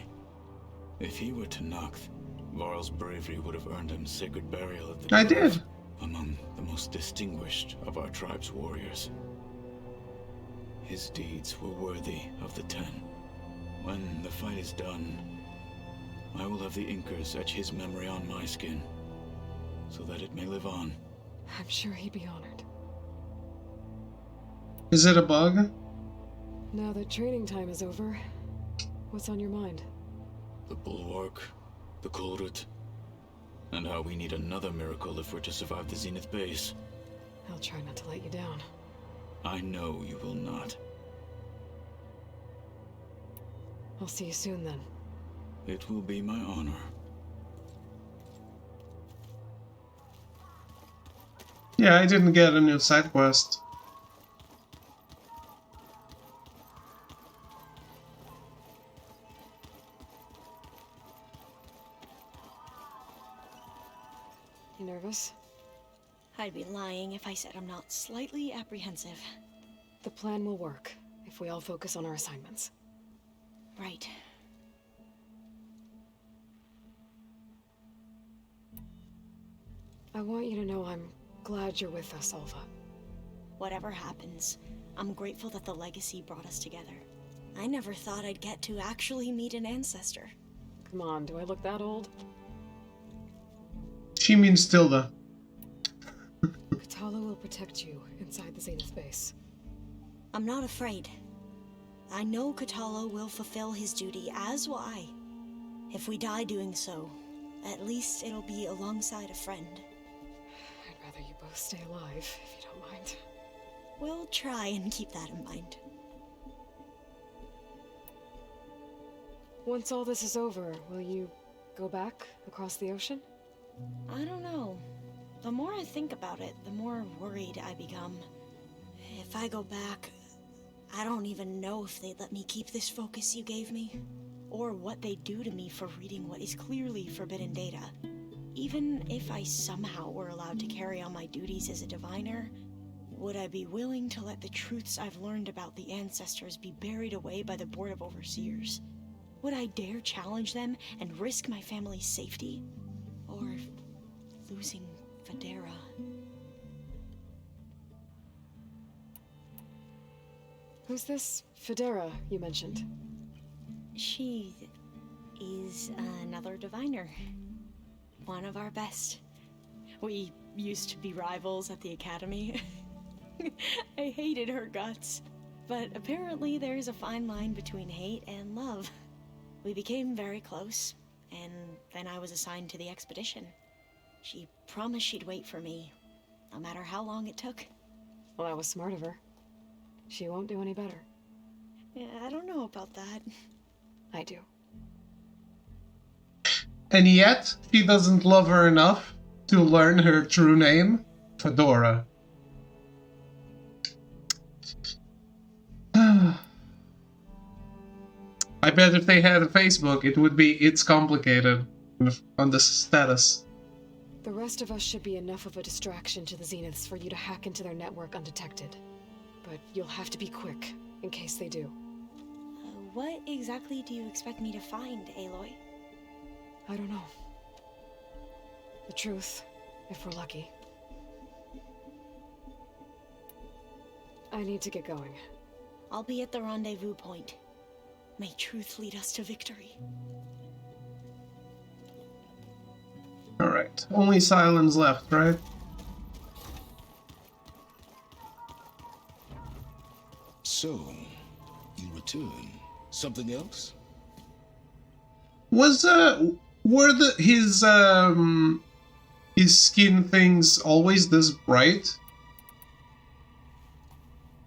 If he were to Noct, Varl's bravery would have earned him sacred burial at the I Grove, did. among the most distinguished of our tribe's warriors. His deeds were worthy of the Ten. When the fight is done, I will have the Inkers etch his memory on my skin, so that it may live on. I'm sure he'd be honored. Is it a bug? Now that training time is over, what's on your mind? The Bulwark, the Kulrut, and how we need another miracle if we're to survive the Zenith base. I'll try not to let you down. I know you will not. I'll see you soon then. It will be my honor. Yeah, I didn't get a new side quest. You nervous? I'd be lying if I said I'm not slightly apprehensive. The plan will work if we all focus on our assignments. Right. I want you to know I'm glad you're with us, Alva. Whatever happens, I'm grateful that the legacy brought us together. I never thought I'd get to actually meet an ancestor. Come on, do I look that old? She means Tilda. Kotallo will protect you inside the Zenith base. I'm not afraid. I know Kotallo will fulfill his duty, as will I. If we die doing so, at least it'll be alongside a friend. I'd rather you both stay alive, if you don't mind. We'll try and keep that in mind. Once all this is over, will you go back across the ocean? I don't know. The more I think about it, the more worried I become. If I go back, I don't even know if they'd let me keep this focus you gave me, or what they'd do to me for reading what is clearly forbidden data. Even if I somehow were allowed to carry on my duties as a diviner, would I be willing to let the truths I've learned about the ancestors be buried away by the Board of Overseers? Would I dare challenge them and risk my family's safety? Or losing Federa? Who's this Federa you mentioned? She is another diviner. One of our best. We used to be rivals at the academy. I hated her guts. But apparently there's a fine line between hate and love. We became very close, and then I was assigned to the expedition. She promised she'd wait for me, no matter how long it took. Well, that was smart of her. She won't do any better. Yeah, I don't know about that. I do. And yet, she doesn't love her enough to learn her true name, Fedora. I bet if they had a Facebook, it would be "It's complicated" on the status. The rest of us should be enough of a distraction to the Zeniths for you to hack into their network undetected. But you'll have to be quick, in case they do. What exactly do you expect me to find, Aloy? I don't know. The truth, if we're lucky. I need to get going. I'll be at the rendezvous point. May truth lead us to victory. Alright, only Silence left, right? So, you return. Something else? Was, were his skin things always this bright?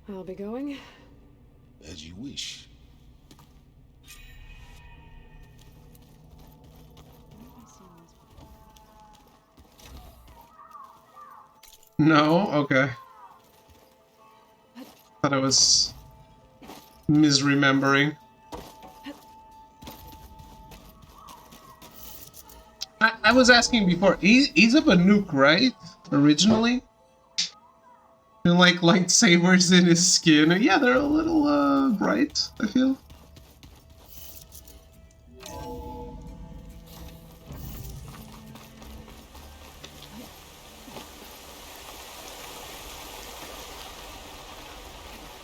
I'll be going. As you wish. No? Okay. Thought I was misremembering. I was asking before, he's a Banuk, right? Originally? And like lightsabers in his skin. Yeah, they're a little bright, I feel.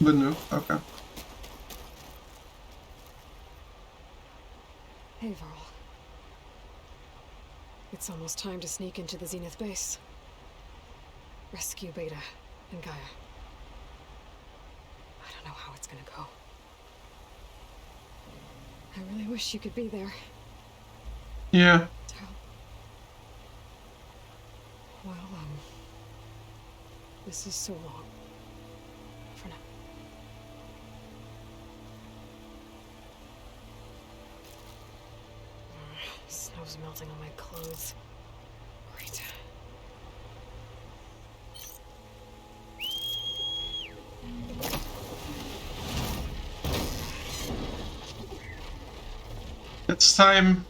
Banuk, okay. Hey, Varl. It's almost time to sneak into the Zenith base. Rescue Beta and Gaia. I don't know how it's gonna go. I really wish you could be there. Yeah. Well, this is so long. For now. Snow's melting on my clothes. Great. It's time.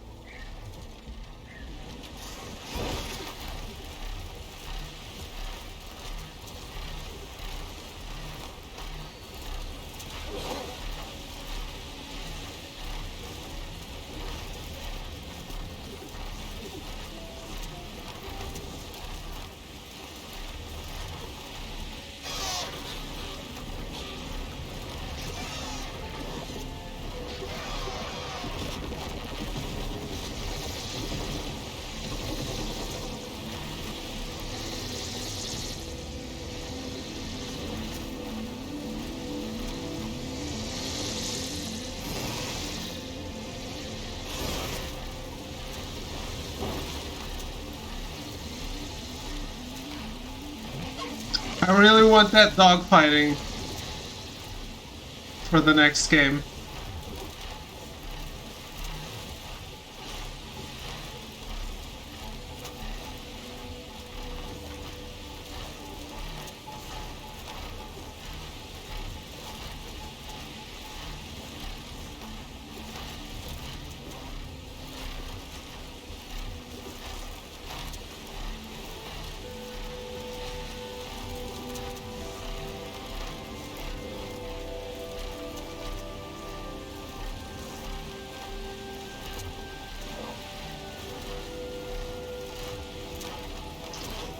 I really want that dogfighting for the next game.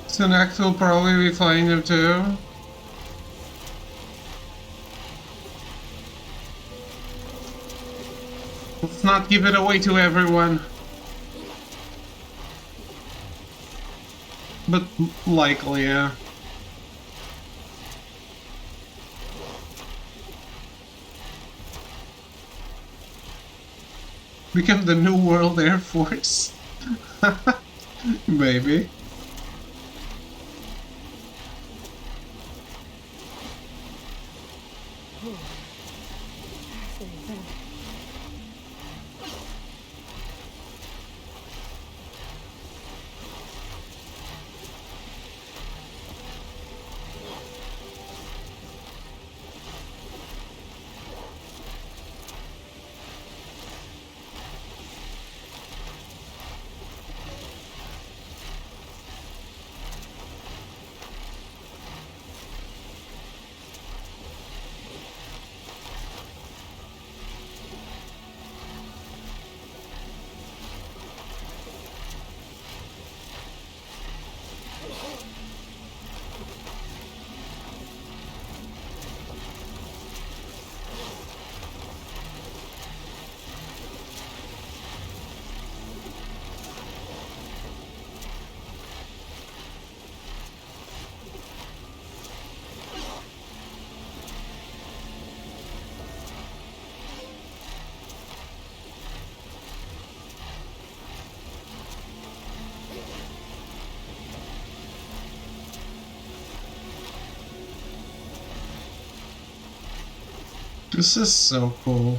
So next will probably be flying them too. Let's not give it away to everyone. But likely, yeah. Become the New World Air Force? Maybe. This is so cool.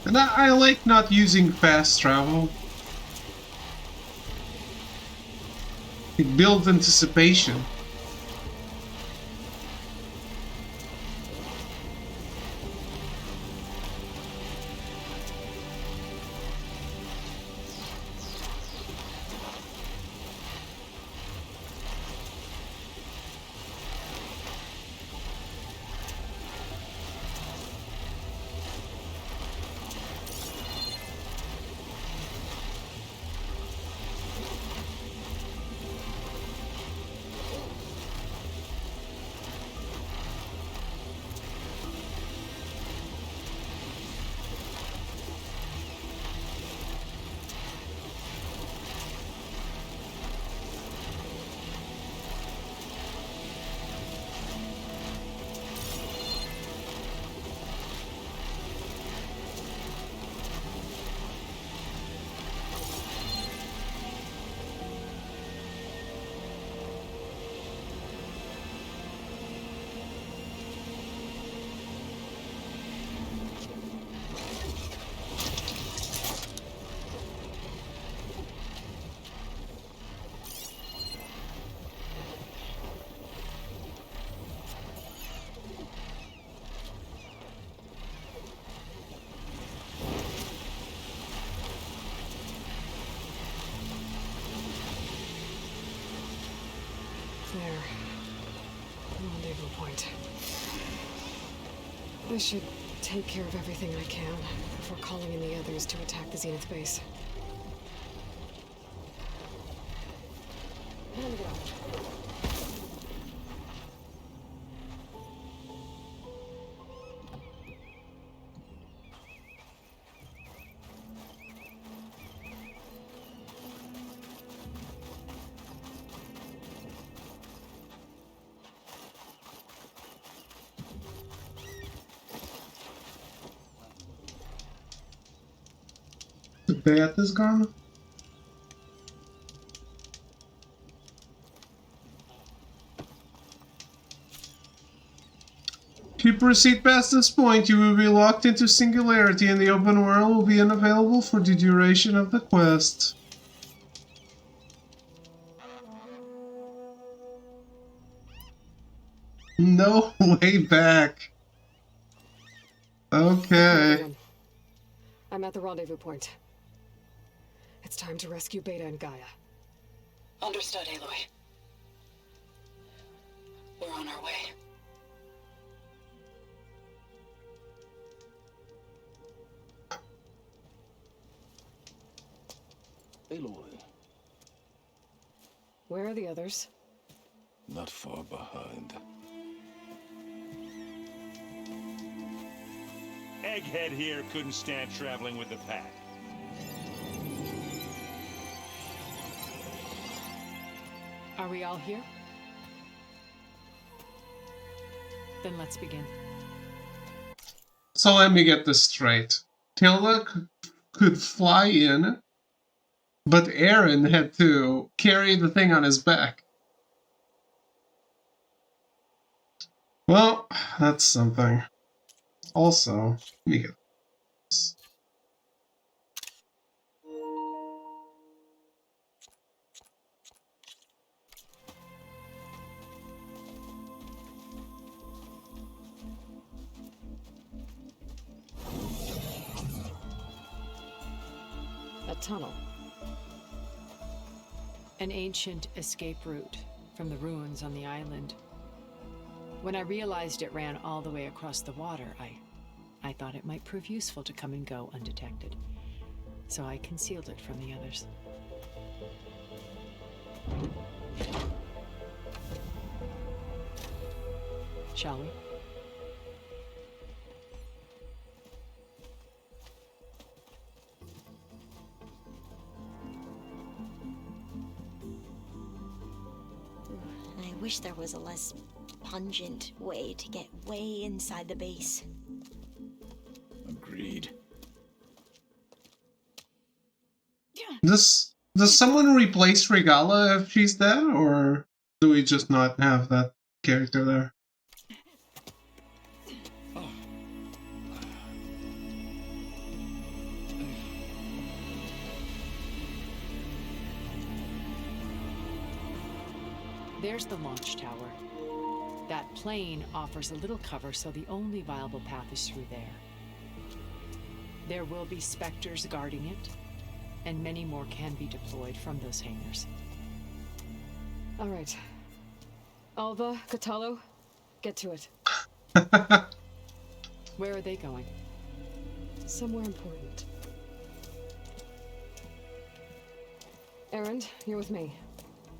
And I like not using fast travel. It builds anticipation. There. Rendezvous point. I should take care of everything I can before calling in the others to attack the Zenith base. And go. The bath is gone? If you proceed past this point, you will be locked into Singularity and the open world will be unavailable for the duration of the quest. No way back. Okay. I'm at the rendezvous point. It's time to rescue Beta and Gaia. Understood, Aloy. We're on our way. Aloy, Where are the others? not far behind. Egghead here couldn't stand traveling with the pack. Are we all here? Then let's begin. So let me get this straight. Tilda could fly in, but Eren had to carry the thing on his back. Well, that's something. Also, let me get this. A tunnel. An ancient escape route from the ruins on the island. When I realized it ran all the way across the water, I thought it might prove useful to come and go undetected. So I concealed it from the others. Shall we? wish there was a less pungent way to get way inside the base. Agreed. Does someone replace Regala if she's dead, or do we just not have that character there? There's the launch tower. That plane offers a little cover, so the only viable path is through there. There will be Spectres guarding it, and many more can be deployed from those hangars. All right. Alva, Kotallo, get to it. Where are they going? Somewhere important. Erend, you're with me.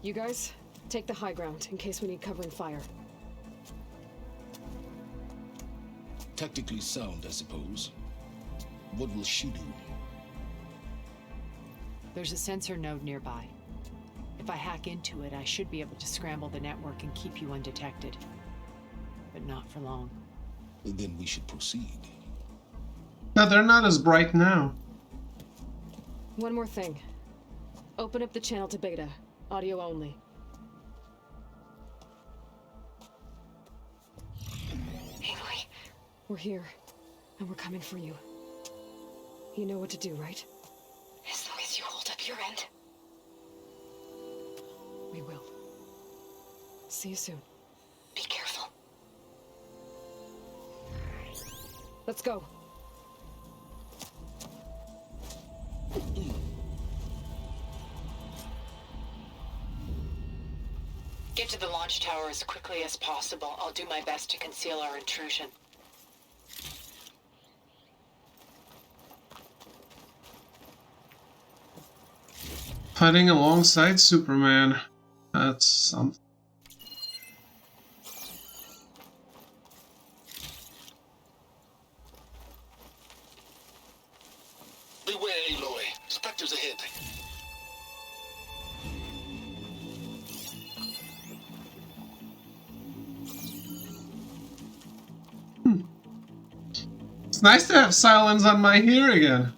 You guys, take the high ground in case we need cover and fire. Tactically sound, I suppose. What will she do? There's a sensor node nearby. If I hack into it, I should be able to scramble the network and keep you undetected. But not for long. Then we should proceed. No, they're not as bright now. One more thing. Open up the channel to beta. Audio only. Aloy. We're here, and we're coming for you. You know what to do, right? As long as you hold up your end. We will. See you soon. Be careful. Let's go. Get to the launch tower as quickly as possible. I'll do my best to conceal our intrusion. Fighting alongside Superman. That's something. Beware, Aloy. Spectres ahead. It's nice to have silence on my ear again.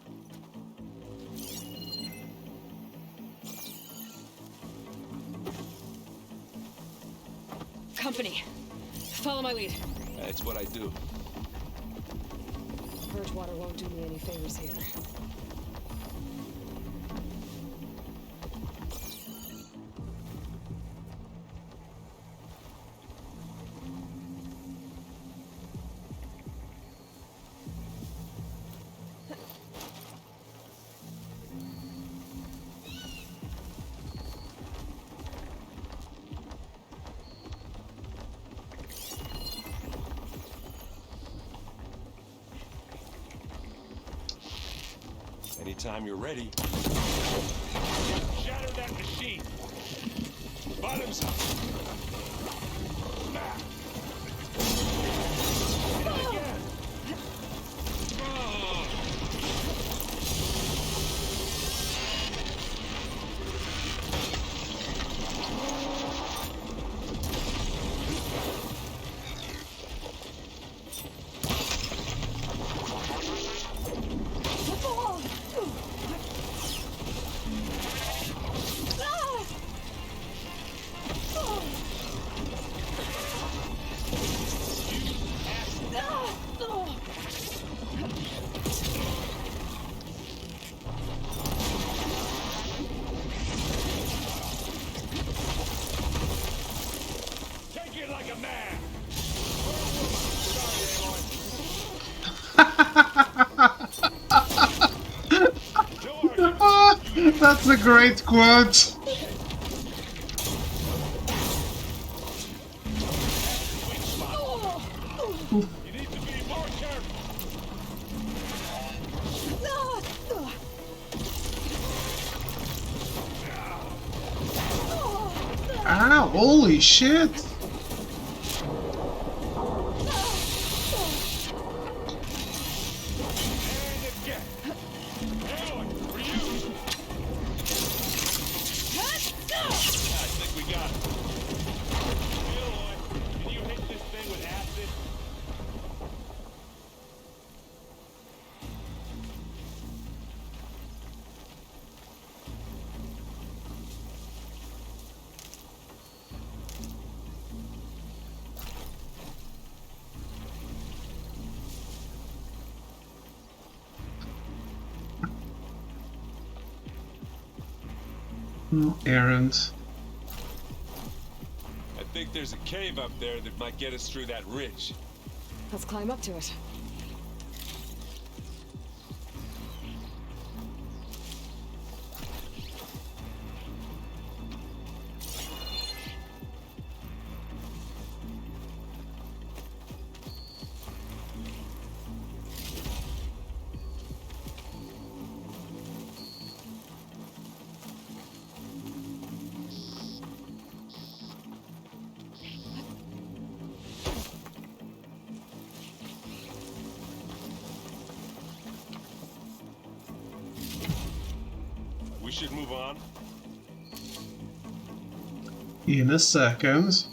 Company, follow my lead. That's what I do. Purgewater won't do me any favors here. Anytime you're ready. Shatter that machine. Bottoms up. Smack. Again. That's a great quote. Ow, holy shit. errand. I think there's a cave up there that might get us through that ridge. Let's climb up to it. We should move on. In a second.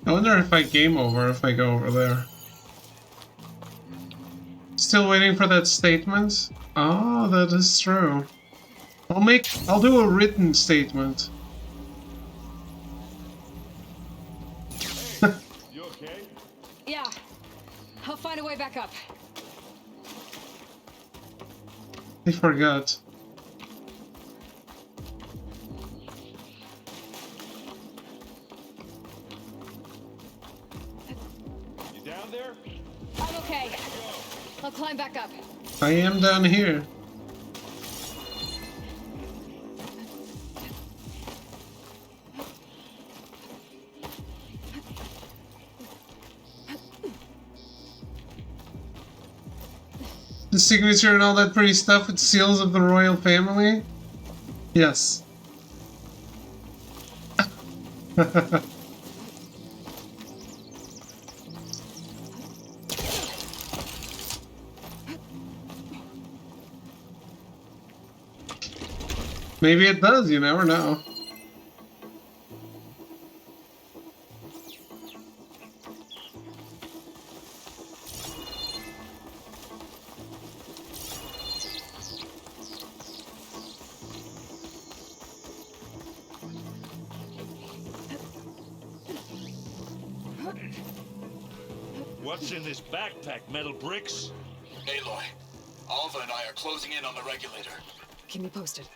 I wonder if I game over if I go over there. Still waiting for that statement? Oh, that is true. I'll do a written statement. You okay? Yeah. I'll find a way back up. I forgot. You down there? I'm okay. I'll climb back up. I am down here. The signature and all that pretty stuff with seals of the royal family? Yes. Maybe it does, you never know. What's in this backpack, metal bricks? Aloy, Alva and I are closing in on the regulator. Keep me posted.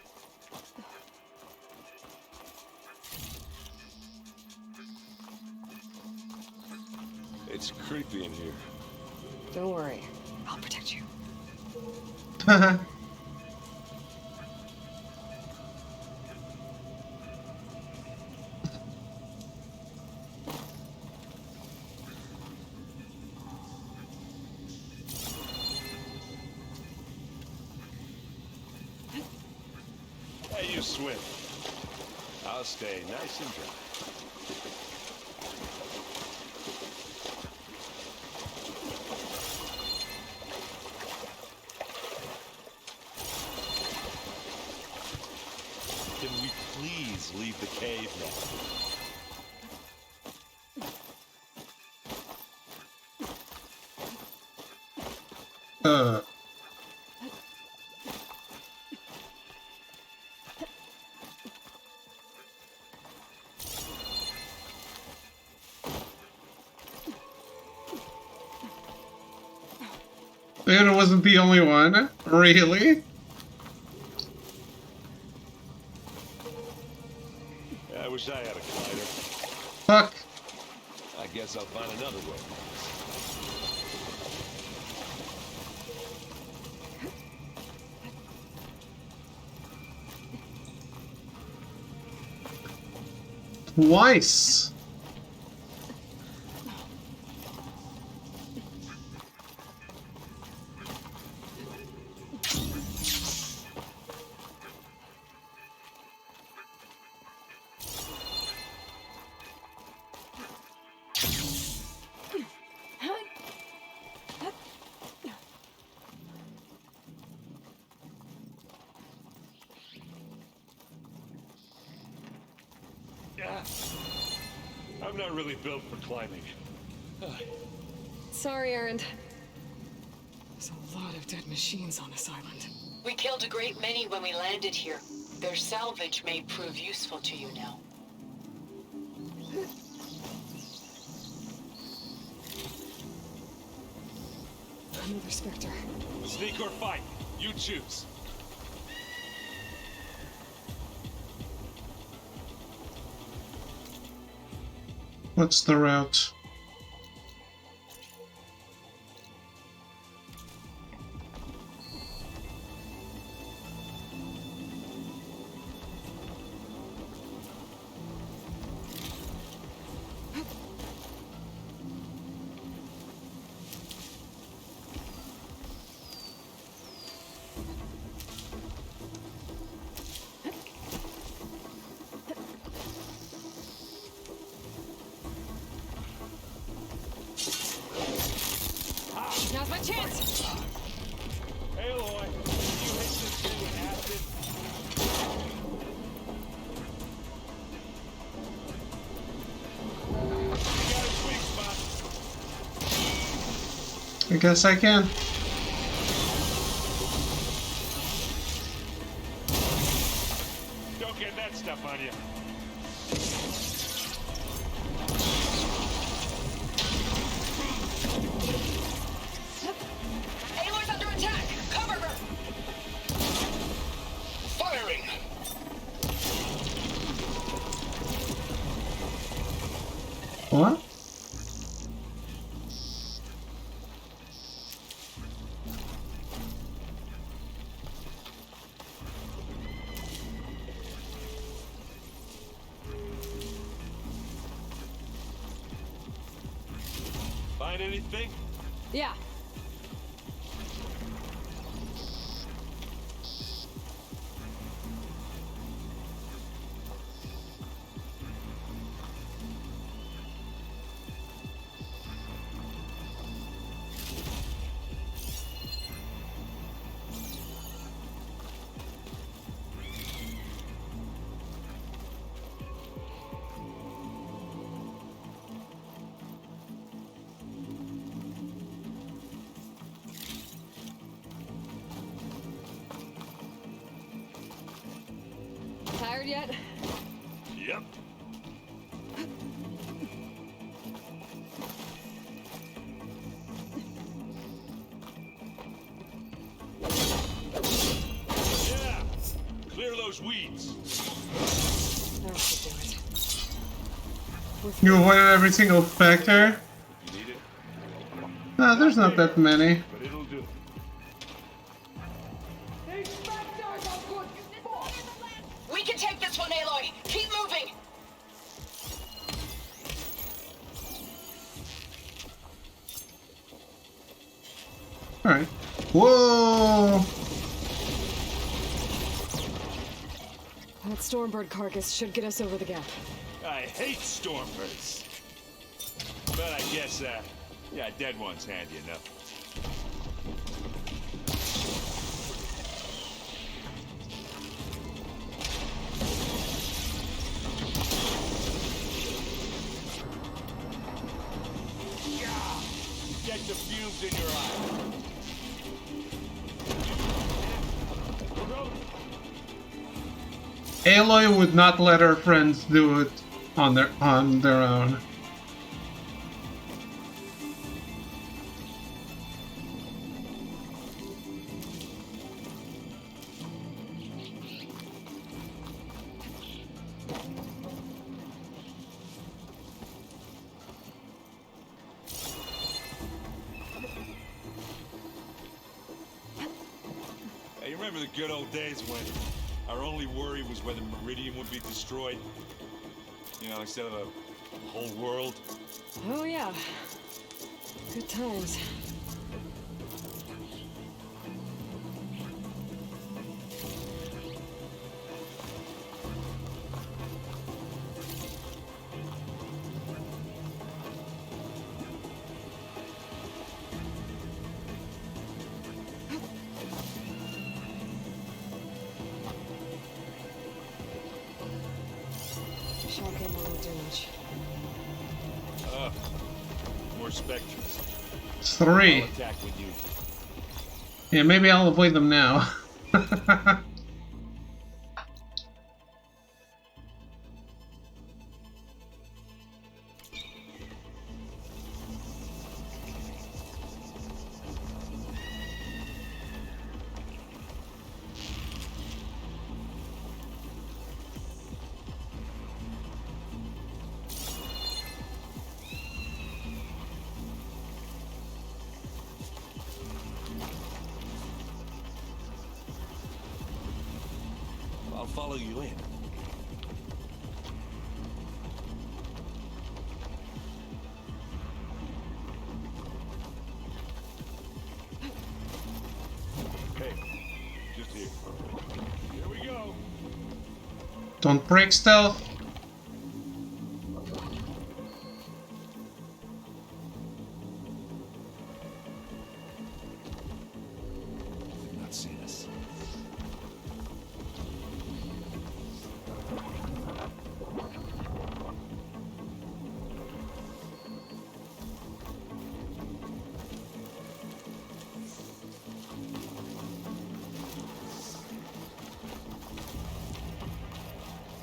It's creepy in here. Don't worry. I'll protect you. Hey, you swim. I'll stay nice and dry. Can we please leave the cave now? It wasn't the only one? Really? I wish I had a glider. Fuck. I guess I'll find another way. Twice. I'm not really built for climbing. Sorry, Erend. There's a lot of dead machines on this island. We killed a great many when we landed here. Their salvage may prove useful to you now. Another Spectre. Sneak or fight, you choose. What's the route? Now's my chance! Aloy, you hit this thing with acid? You got a sweet spot. I guess I can. Don't get that stuff on you. Aloy's under attack! Cover her! Firing! What? Find anything? Yeah. Tired yet? Yep. Yeah. Clear those weeds. That should do it. You avoided every single factor? You need it, No, there's not that many. but it'll do. We can take this one, Aloy! Keep moving! Alright. Whoa! That Stormbird carcass should get us over the gap. I hate Stormbirds. But I guess, yeah, dead one's handy enough. Get the fumes in your eye. Aloy would not let her friends do it on their own. Hey, you remember the good old days when our only worry was whether Meridian would be destroyed? You know, instead of a whole world? Oh yeah. Good times. Shotgun won't do much. More Spectres. 3. I'll attack when you... Yeah, maybe I'll avoid them now. I'll follow you in. Hey, just here. Here we go. Don't break stealth. They've not seen us.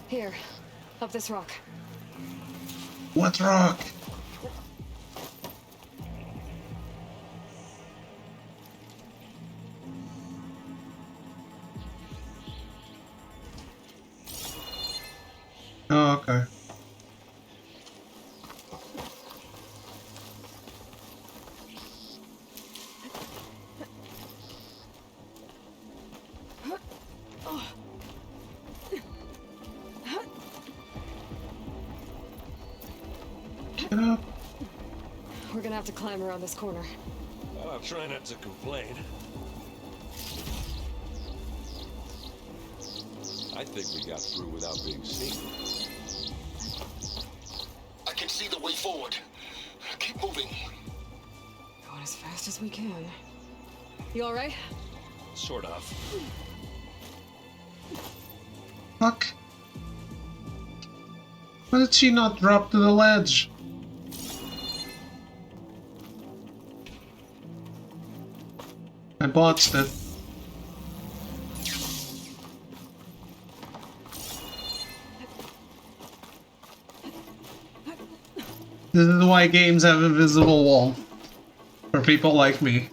Here, up this rock. What rock? Oh, okay. Get up. We're gonna have to climb around this corner. Well, I'll try not to complain. I think we got through without being seen. I can see the way forward. Keep moving. Going as fast as we can. You alright? Sort of. Fuck. Why did she not drop to the ledge? I botched it. This is why games have a visible wall. For people like me.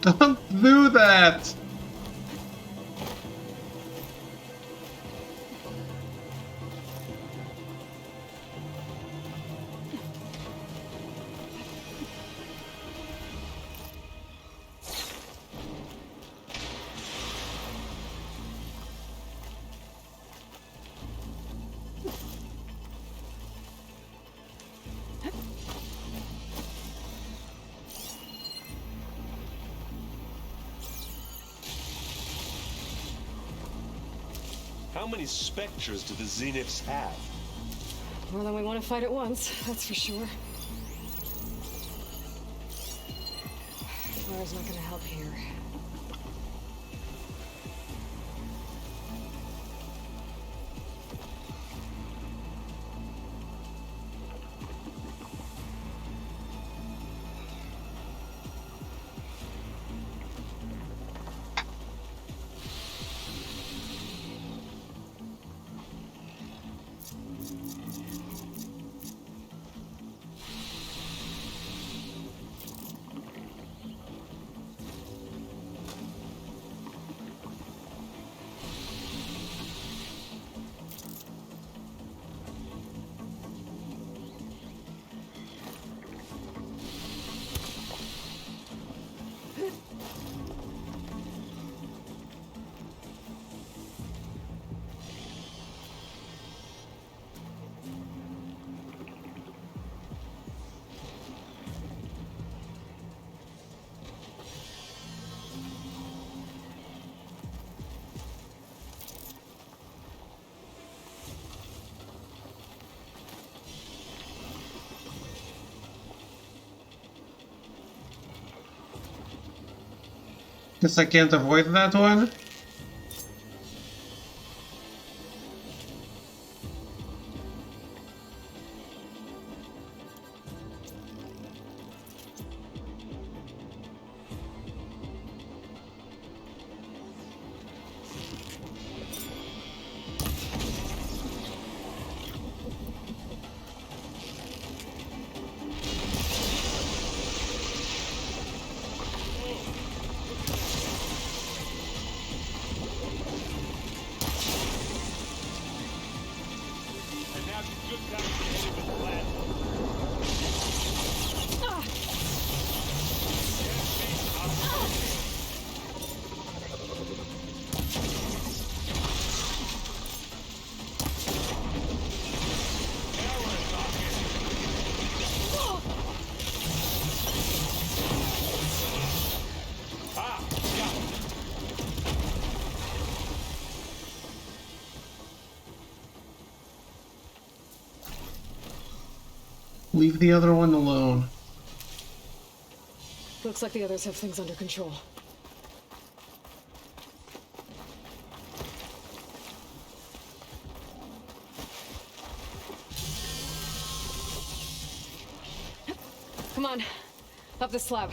Don't do that! How many Spectres do the Zeniths have? More than we want to fight at once, that's for sure. Fire's not gonna help here. Guess I can't avoid that one. Leave the other one alone. Looks like the others have things under control. Come on, up the slab.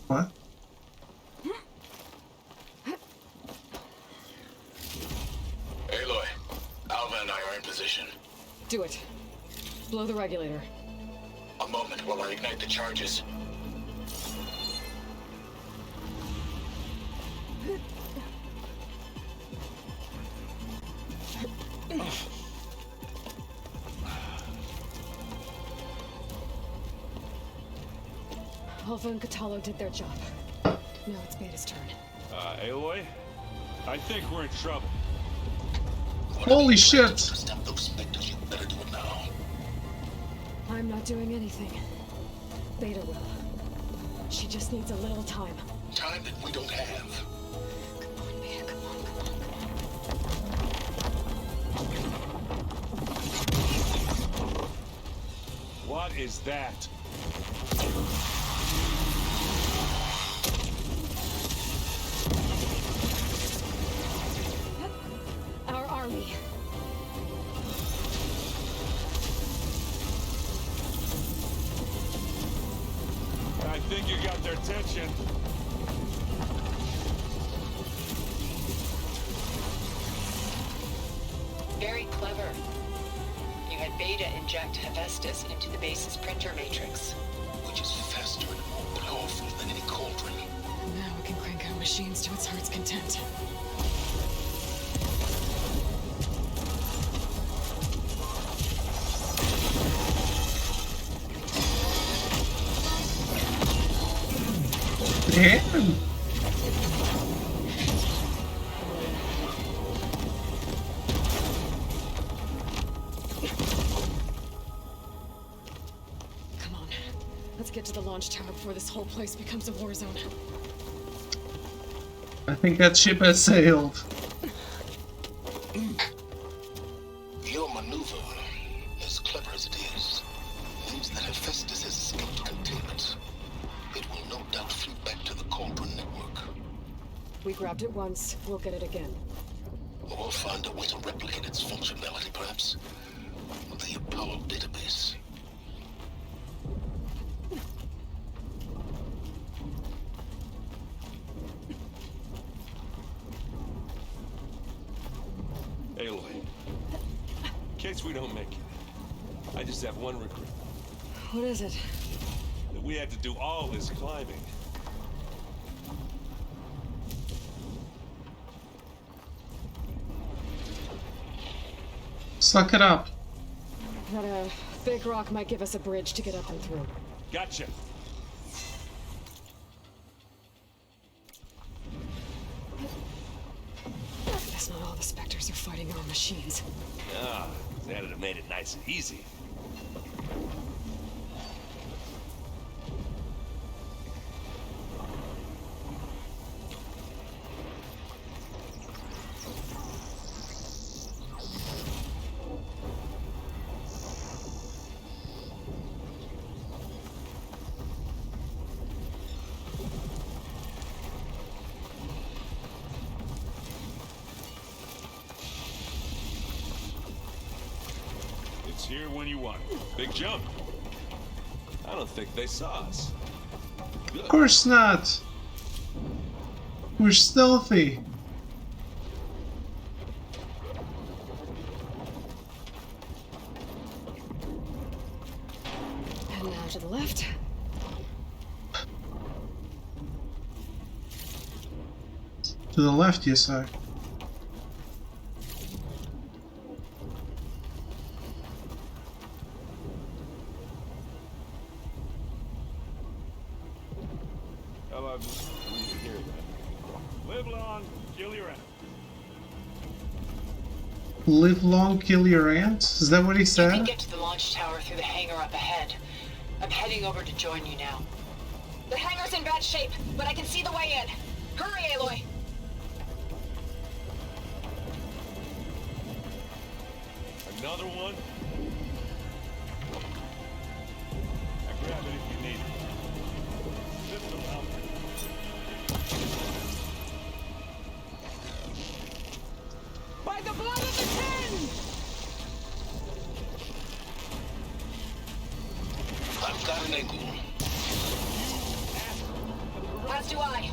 What? Aloy, Alva and I are in position. Do it. Blow the regulator. A moment while I ignite the charges. Alva and Kotallo did their job. Now it's Beta's turn. Aloy? I think we're in trouble. Holy shit! Stop those specters, you better do it now. I'm not doing anything. Beta will. She just needs a little time. Time that we don't have. Come on, Beta, come on, come on, come on. What is that? Our army. I think you got their attention. Very clever. You had Beta inject Hephaestus into the base's printer matrix. Which is faster and more powerful than any cauldron. Now we can crank our machines to its heart's content. Damn! Come on. Let's get to the launch tower before this whole place becomes a war zone. I think that ship has sailed. Your maneuver, as clever as it is, means that Hephaestus has escaped containment. It will no doubt flee back to the Cauldron network. We grabbed it once, we'll get it again. Or we'll find a way to replicate its functionality, perhaps, with the Apollo database. Aloy, in case we don't make it, I just have one regret. What is it? That we had to do all this climbing. Suck it up. That big rock might give us a bridge to get up and through. Gotcha. Guess not all the Spectres are fighting our machines. Ah, that'd have made it nice and easy. It's here when you want it. Big jump. I don't think they saw us. Good. Of course not. We're stealthy. to the left. To the left, you say? Hello, just need to hear that. Live long, kill your enemy. Live long, kill your aunt? Is that what he You can said? get to the launch tower through the hangar up ahead. I'm heading over to join you now. The hangar's in bad shape, but I can see the way in. Hurry, Aloy! Another one? I grab it if you need it. Zip them out. By the blood of the Ten! I've got an angle. As do I.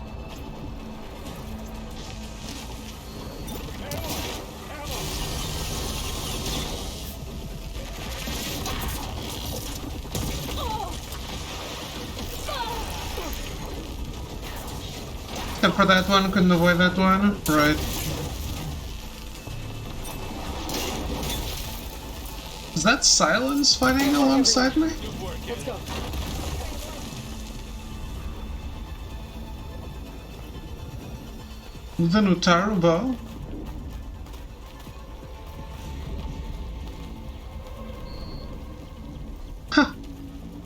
Except for that one, couldn't avoid that one. Right. Is that Silence fighting alongside me? Let's go. With an Utaru bow? Huh.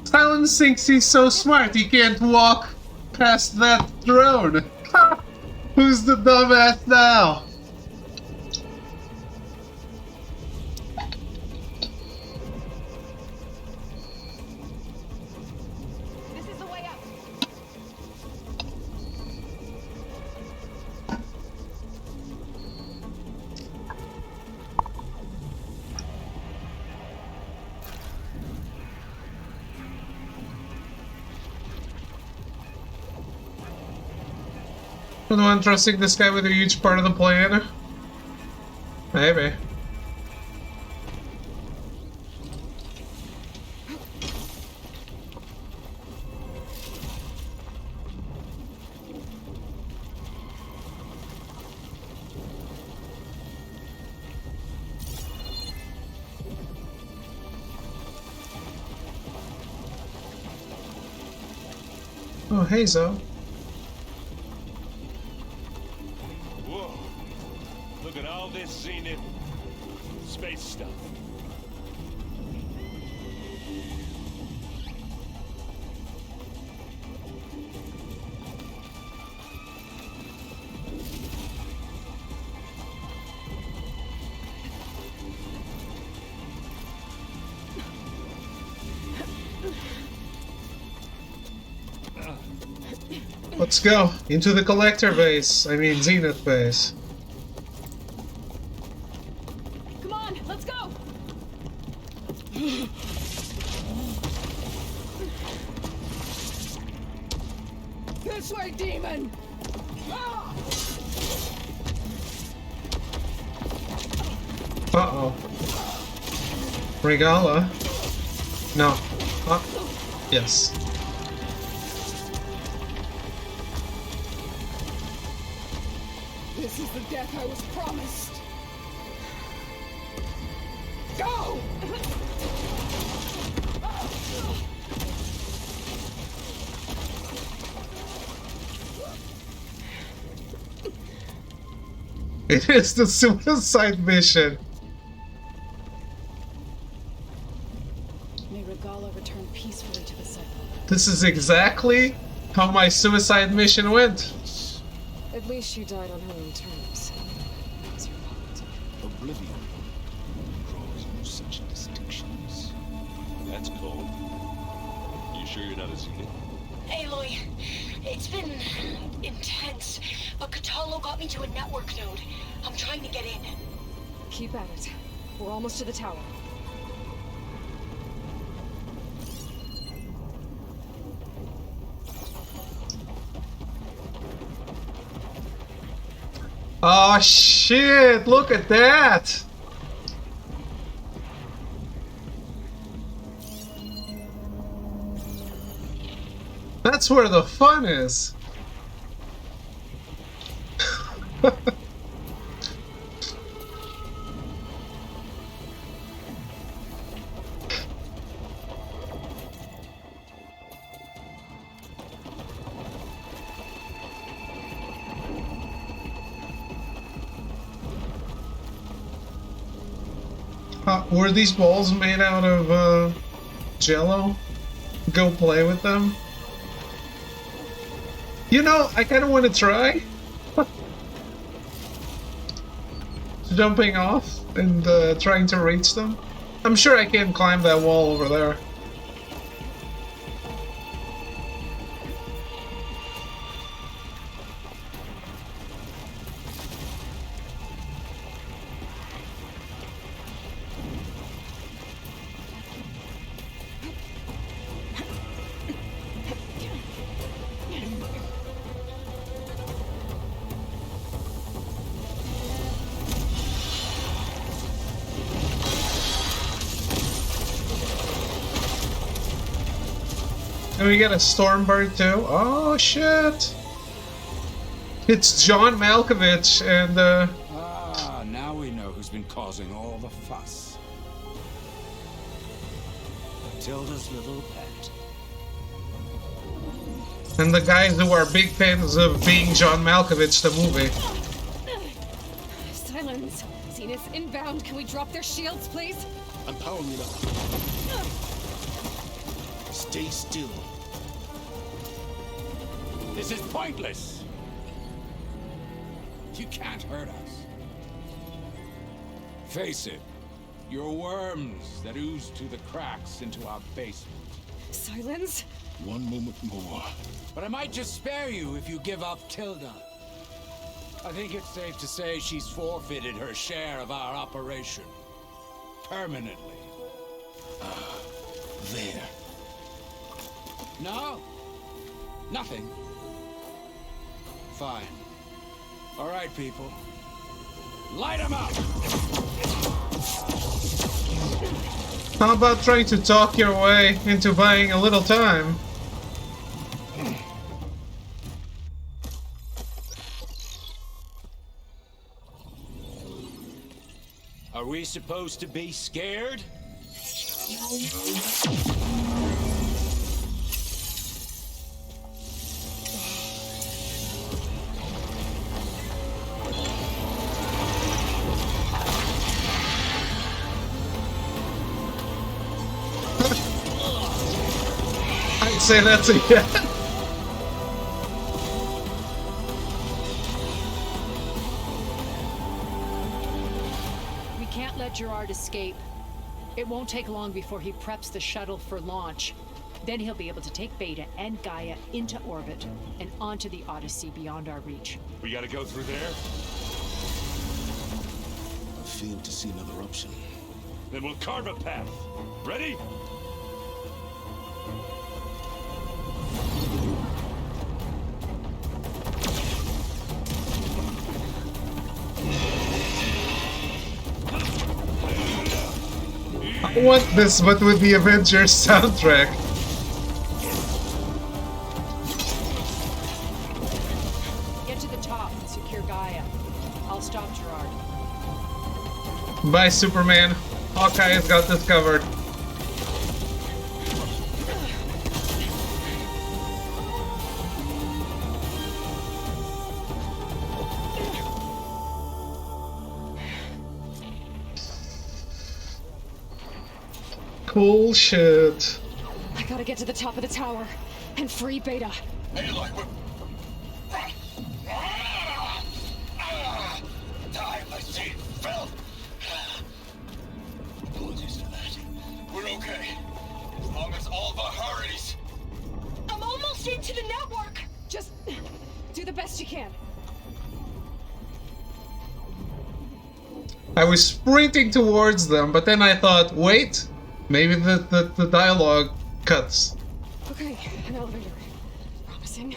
Silence thinks he's so smart he can't walk past that drone. Who's the dumbass now? This is the way up. The one trusting this guy with a huge part of the plan? Maybe. Oh, hey, Zo. Whoa. Look at all this Zenith space stuff. Let's go into the collector base. I mean, Zenith base. Come on, let's go! This way, demon! Uh-oh. Regala? No. Yes. This is the death I was promised. Go! It is the suicide mission. May Regala return peacefully to the cycle. This is exactly how my suicide mission went. At least she died on her own terms. That was her fault. Oblivion draws no such distinctions. That's cold. You sure you're not a Zenith? Aloy, it's been intense, but Kotallo got me to a network node. I'm trying to get in. Keep at it. We're almost to the tower. Oh shit, look at that! That's where the fun is. Were these balls made out of Jello? Go play with them? You know, I kind of want to try. Jumping off and trying to reach them. I'm sure I can climb that wall over there. And we get a Stormbird too. Oh shit! It's John Malkovich and Ah, now we know who's been causing all the fuss. Tilda's little pet. and the guys who are big fans of being John Malkovich, the movie. Silence. Zenith inbound. Can we drop their shields, please? I'm powering it up. Stay still. This is pointless. You can't hurt us. Face it, you're worms that ooze through the cracks into our basement. Silence? One moment more. But I might just spare you if you give up Tilda. I think it's safe to say she's forfeited her share of our operation. Permanently. There. No. Nothing. Fine. All right, people. Light 'em up! How about trying to talk your way into buying a little time? Are we supposed to be scared? I'd say that's a yes. We can't let Gerard escape. It won't take long before he preps the shuttle for launch. Then he'll be able to take Beta and Gaia into orbit and onto the Odyssey beyond our reach. We gotta go through there? I fail to see another option. Then we'll carve a path. Ready? I want this, but with the Avengers soundtrack. Get to the top and secure Gaia. I'll stop Gerard. Bye, Superman. Hawkeye has got this covered. Cool shit. I gotta get to the top of the tower and free Beta. Aloy, we're... Die, I see. Fell. Apologies for that. We're okay. As long as Alva hurries. I'm almost into the network! Just do the best you can. I was sprinting towards them, but then I thought, wait, maybe the dialogue cuts. Okay, an elevator. Promising.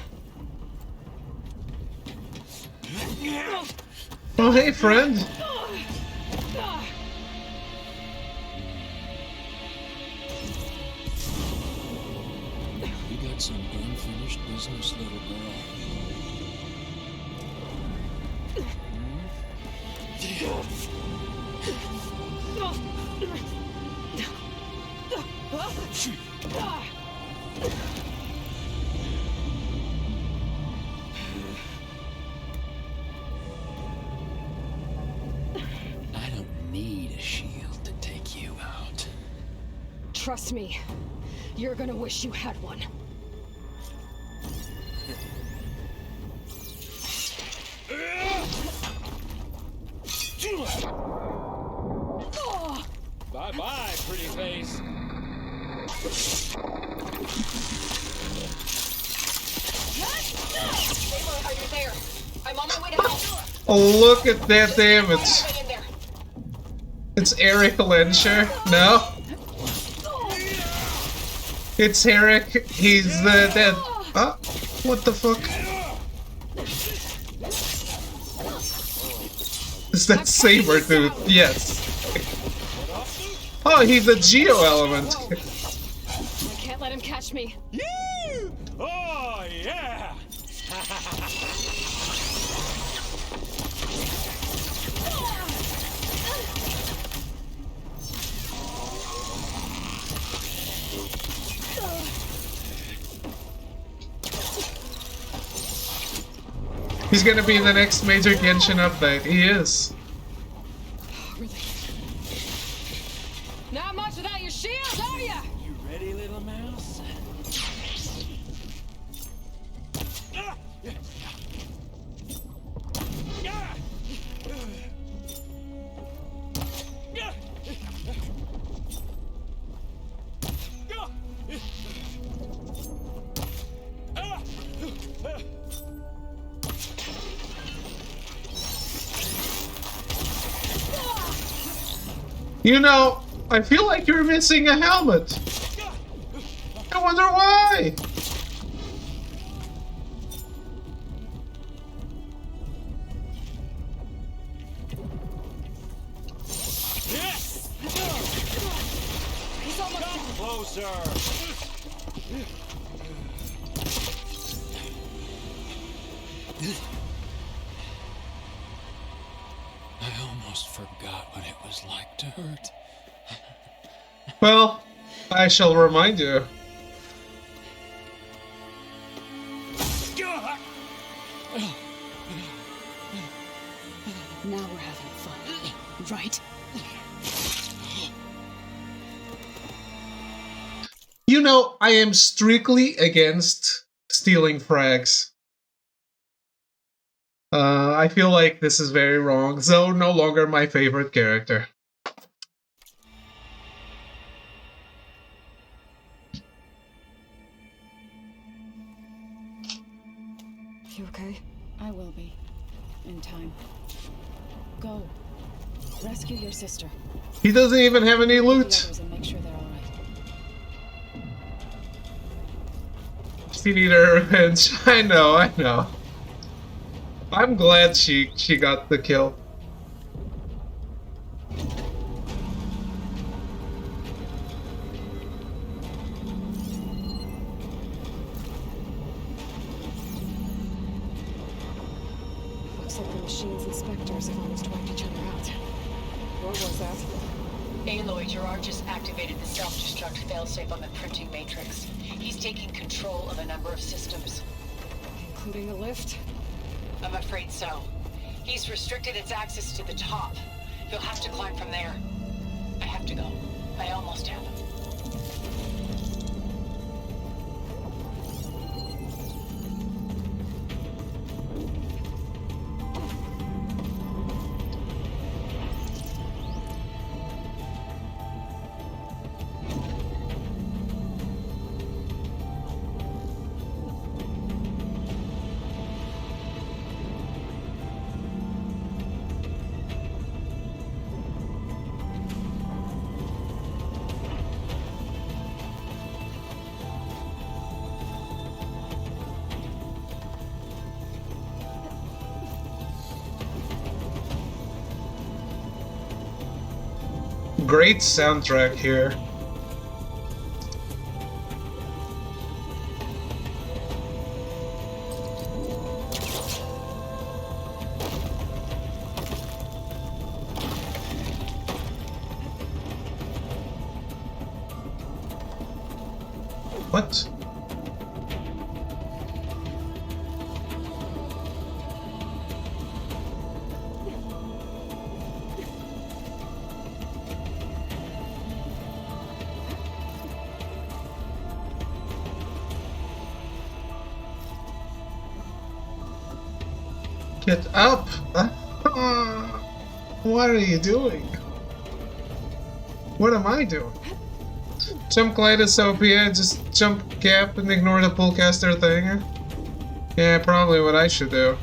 Oh, hey, friend. We got some unfinished business, little girl. I don't need a shield to take you out. Trust me, you're gonna wish you had one. Bye-bye, pretty face. Aloy, are you there? I'm on my way to help. Oh, look at that damage. It's Eric Lensher. No? It's Eric. He's dead. Oh, what the fuck? Is that Sabretooth? Yes. Oh, he's a Geo element. I can't let him catch me. Oh, yeah! He's gonna be in the next major Genshin update. He is. Not much without your shield, are ya? You ready, little mouse? You know, I feel like you're missing a helmet. I wonder why. He's almost Come closer. I almost forgot what it was like to hurt. Well, I shall remind you. Now we're having fun, right? You know, I am strictly against stealing frags. I feel like this is very wrong. Zoe no longer my favorite character. You okay? I will be. In time. Go. Rescue your sister. He doesn't even have any loot. And make sure they're all right. She needed her revenge. I know. I'm glad she got the kill. Looks like the machine's inspectors have almost wiped each other out. What was that? Aloy, Gerard just activated the self-destruct failsafe on the printing matrix. He's taking control of a number of systems. Including the lift? I'm afraid so. He's restricted its access to the top. You'll have to climb from there. I have to go. I almost have. Great soundtrack here. What? Get up! What are you doing? What am I doing? Jump glide is OP, just jump gap and ignore the pullcaster thing. Yeah, probably what I should do.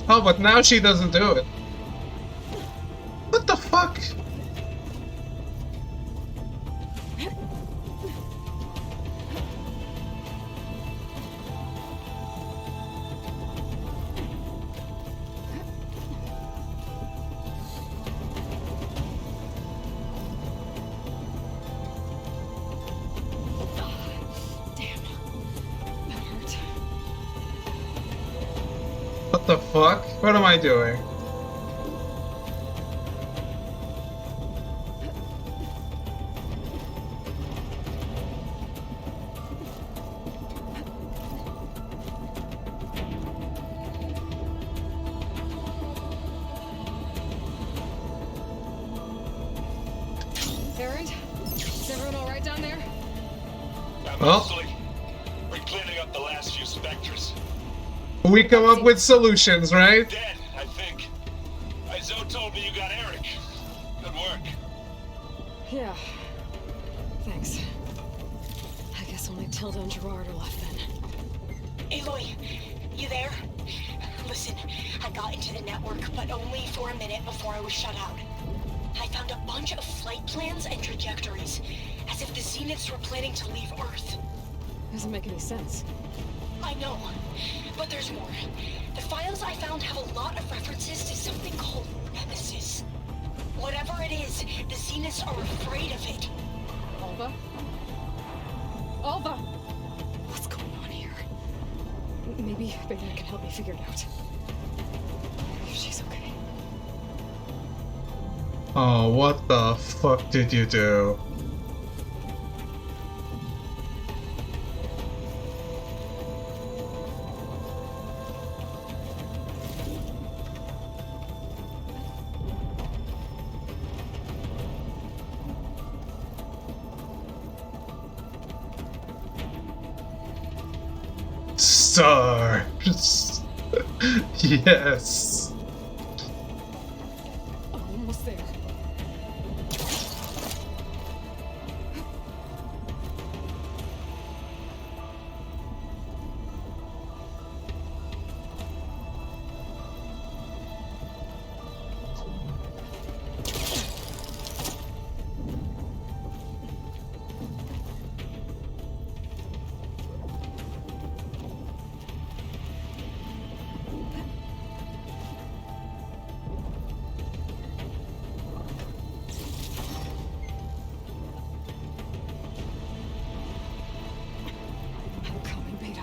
Oh, but now she doesn't do it. What the fuck? What the fuck? What am I doing? Aaron? Is everyone alright down there? Well, We're cleaning up the last few specters. we come up with solutions, right? Dead, I think. Zoe told me you got Eric. Good work. Yeah. Thanks. I guess only Tilda and Gerard are left then. Aloy, you there? Listen, I got into the network, but only for a minute before I was shut out. I found a bunch of flight plans and trajectories, as if the Zeniths were planning to leave Earth. Doesn't make any sense. I know, but there's more. The files I found have a lot of references to something called Nemesis. Whatever it is, the Zeniths are afraid of it. Alva? Alva! What's going on here? Maybe Beta can help me figure it out. If she's okay. Oh, what the fuck did you do? Stars. Yes. Almost there. I'm coming, Beta.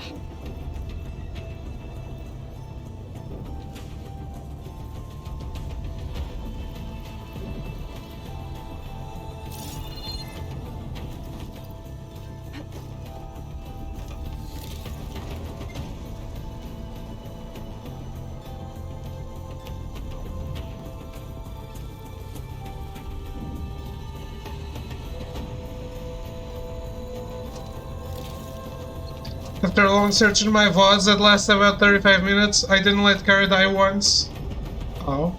After a long search in my VODs that lasted about 35 minutes, I didn't let Kara die once. Oh.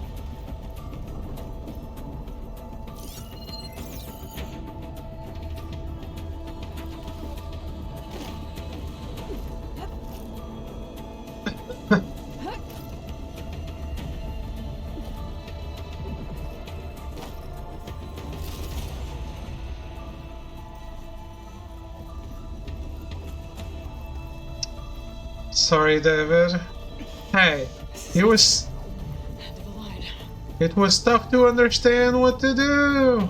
Sorry, David. Hey, it was tough to understand what to do.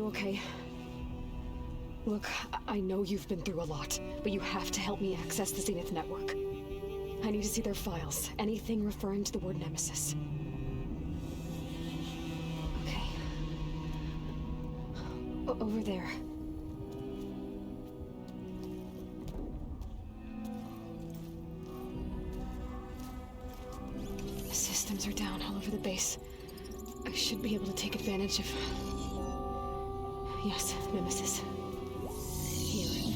okay? Look, I know you've been through a lot, but you have to help me access the Zenith network. I need to see their files, anything referring to the word Nemesis. Okay. Over there. The systems are down all over the base. I should be able to take advantage of... Yes, Nemesis. Here.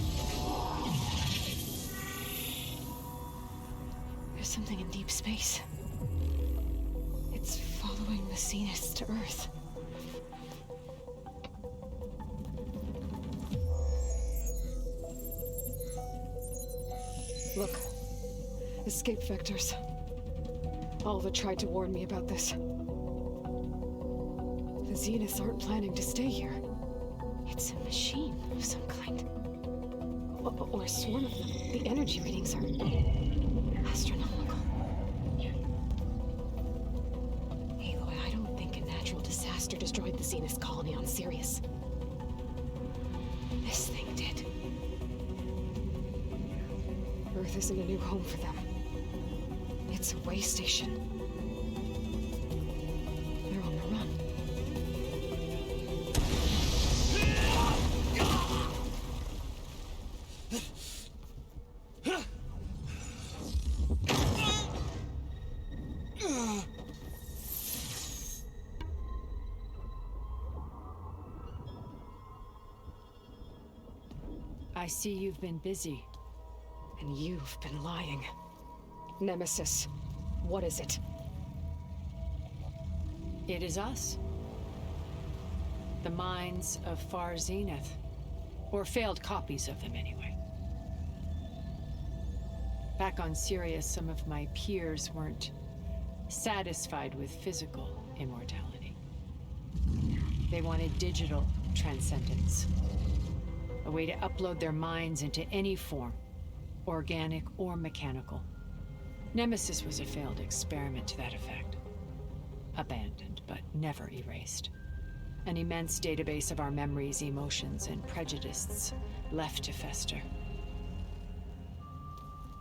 There's something in deep space. It's following the Zeniths to Earth. Look. Escape vectors. Alva tried to warn me about this. The Zeniths aren't planning to stay here. It's a machine of some kind. Or a swarm of them. The energy readings are astronomical. Aloy, I don't think a natural disaster destroyed the Zenith colony on Sirius. This thing did. Earth isn't a new home for them. It's a way station. They're on the run. I see you've been busy. And you've been lying. Nemesis, what is it? It is us. The minds of Far Zenith. Or failed copies of them, anyway. Back on Sirius, some of my peers weren't satisfied with physical immortality. They wanted digital transcendence. A way to upload their minds into any form, organic or mechanical. Nemesis was a failed experiment to that effect. Abandoned, but never erased. An immense database of our memories, emotions, and prejudices left to fester.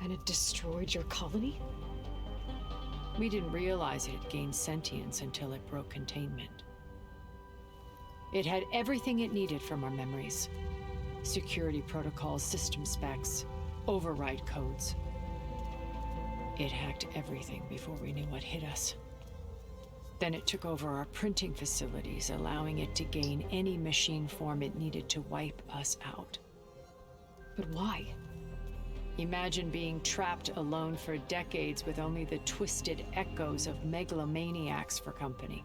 And it destroyed your colony? We didn't realize it had gained sentience until it broke containment. It had everything it needed from our memories. Security protocols, system specs, override codes. It hacked everything before we knew what hit us. Then it took over our printing facilities, allowing it to gain any machine form it needed to wipe us out. But why? Imagine being trapped alone for decades with only the twisted echoes of megalomaniacs for company.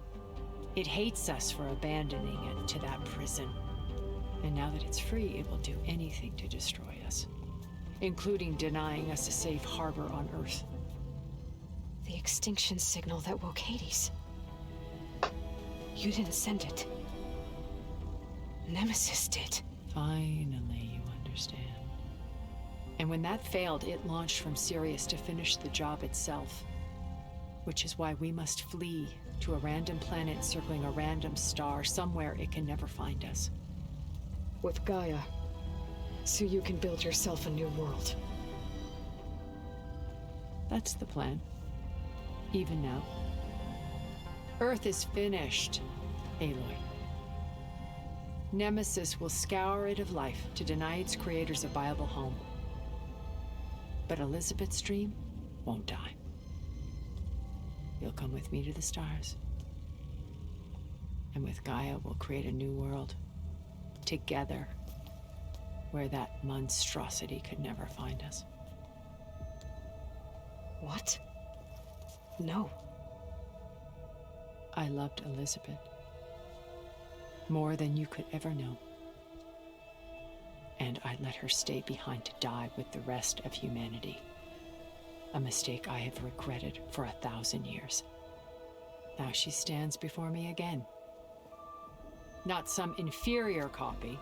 It hates us for abandoning it to that prison. And now that it's free, it will do anything to destroy us, including denying us a safe harbor on Earth. The extinction signal that woke Hades. You didn't send it. Nemesis did. Finally, you understand. And when that failed, it launched from Sirius to finish the job itself. Which is why we must flee to a random planet circling a random star, somewhere it can never find us. With Gaia, so you can build yourself a new world. That's the plan. Even now. Earth is finished, Aloy. Nemesis will scour it of life to deny its creators a viable home. But Elizabeth's dream won't die. You'll come with me to the stars. And with Gaia, we'll create a new world. Together, where that monstrosity could never find us. What? No. I loved Elizabeth. More than you could ever know. And I let her stay behind to die with the rest of humanity. A mistake I have regretted for 1,000 years. Now she stands before me again. Not some inferior copy,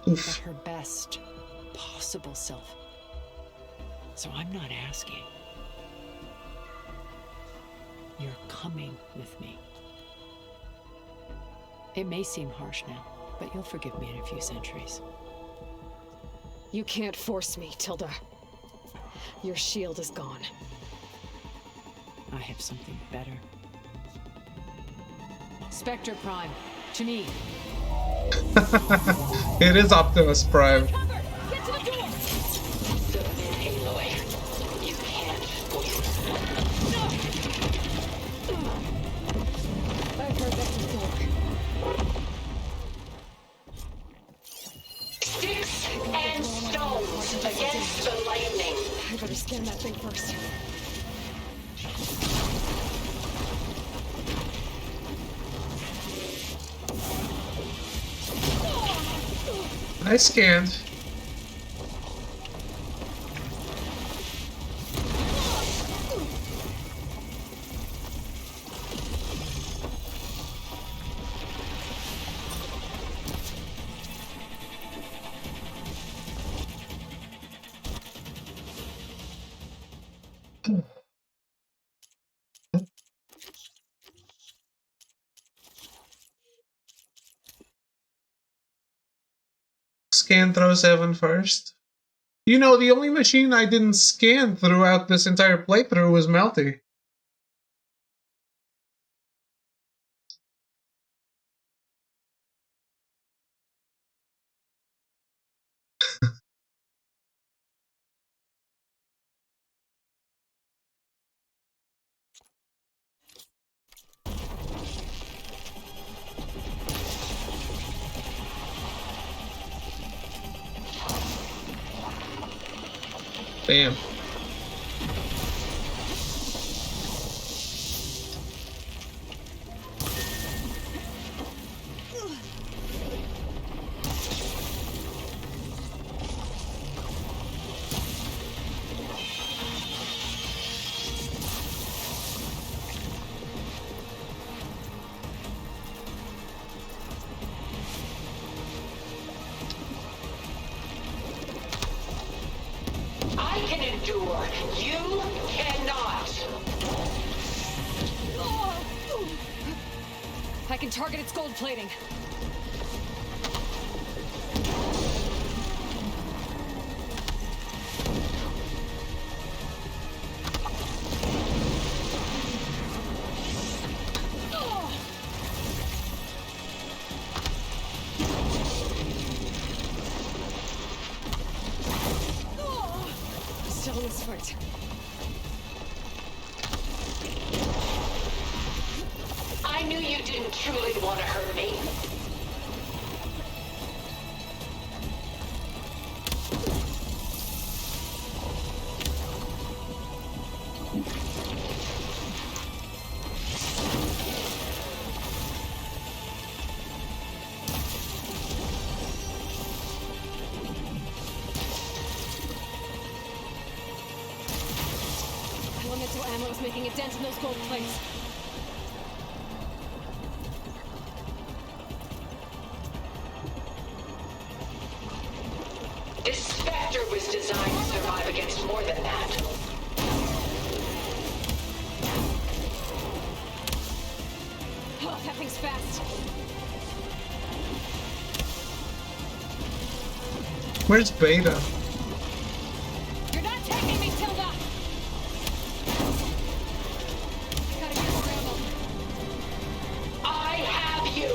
but her best possible self. So I'm not asking. You're coming with me. It may seem harsh now, But you'll forgive me in a few centuries. You can't force me, Tilda. Your shield is gone. I have something better. Spectre Prime, to me. It is Optimus Prime. Get to the door! Submit, Aloy. You can't win. I've heard that before. Sticks and stones against the lightning. I better scan that thing first. I scanned. Scan throw 7 first. You know, the only machine I didn't scan throughout this entire playthrough was Melty. Damn. I can endure. You cannot. I can target its gold plating. Still in this fight. I knew you didn't truly want to hurt me. Elemental ammo is making a dent in those gold plates. This Spectre was designed to survive against more than that. Oh, that thing's fast. Where's Beta? You're not taking me, Tilda! Gotta get more ammo. I have you.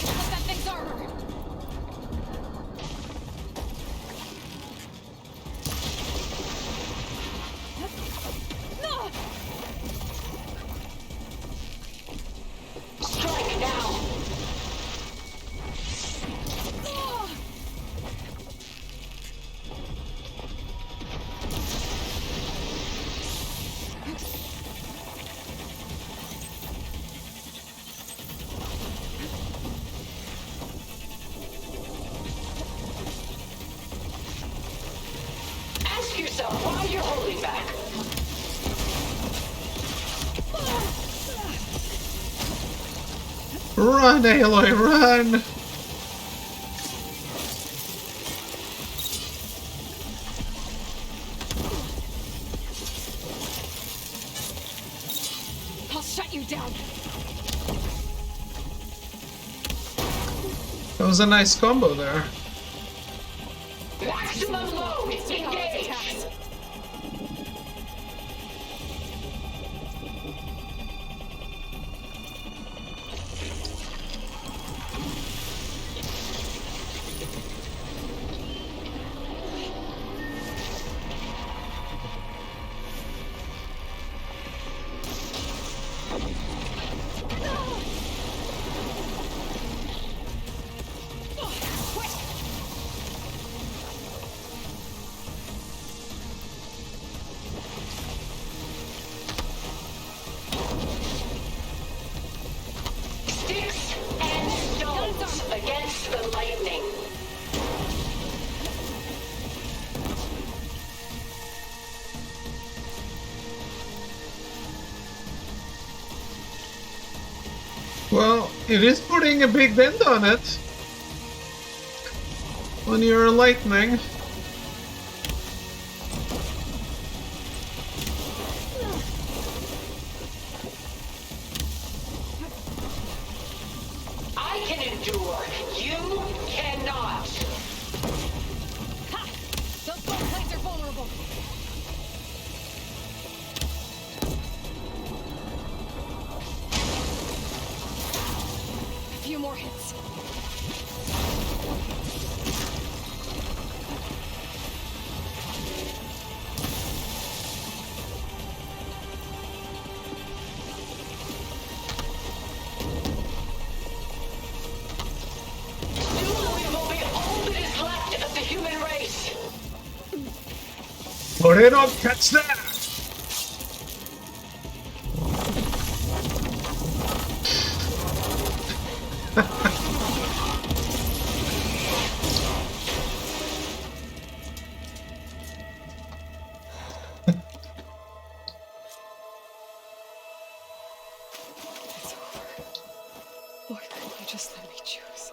What's that thing's armor? Strike now. Ask yourself why you're holding back. Run, Aloy, run! cut you down. That was a nice combo there. Maximum load! Engage! Sticks and stones against the lightning. Well, it is putting a big dent on it. When you're lightning. I can endure. You cannot. Ha! Those gold plates are vulnerable. A few more hits. Soon we will be all that is left of the human race. Put it on, catch that! It's over. Why couldn't you just let me choose?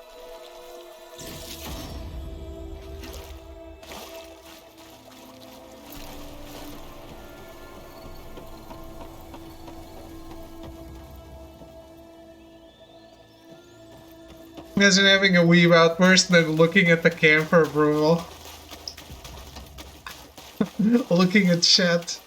Imagine having a weave outburst and then looking at the cam for approval. Looking at chat.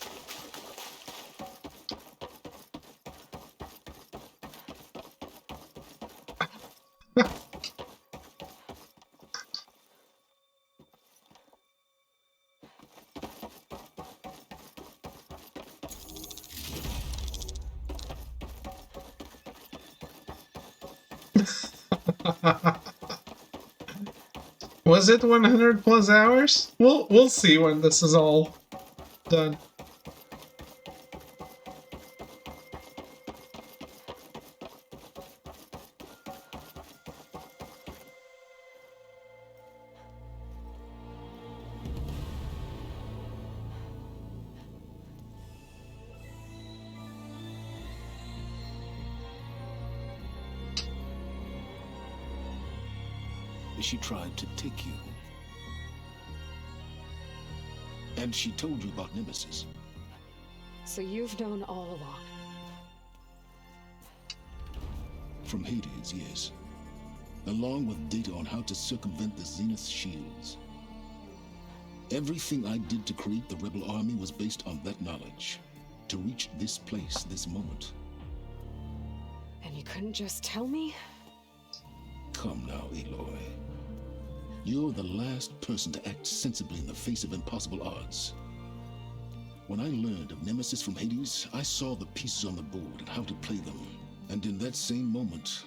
Was it 100 plus hours? We'll see when this is all done. She tried to take you. And she told you about Nemesis. So you've known all along. From Hades, yes. Along with data on how to circumvent the Zenith shields. Everything I did to create the Rebel Army was based on that knowledge. To reach this place, this moment. And you couldn't just tell me? Come now, Aloy. You're the last person to act sensibly in the face of impossible odds. When I learned of Nemesis from Hades, I saw the pieces on the board and how to play them. And in that same moment,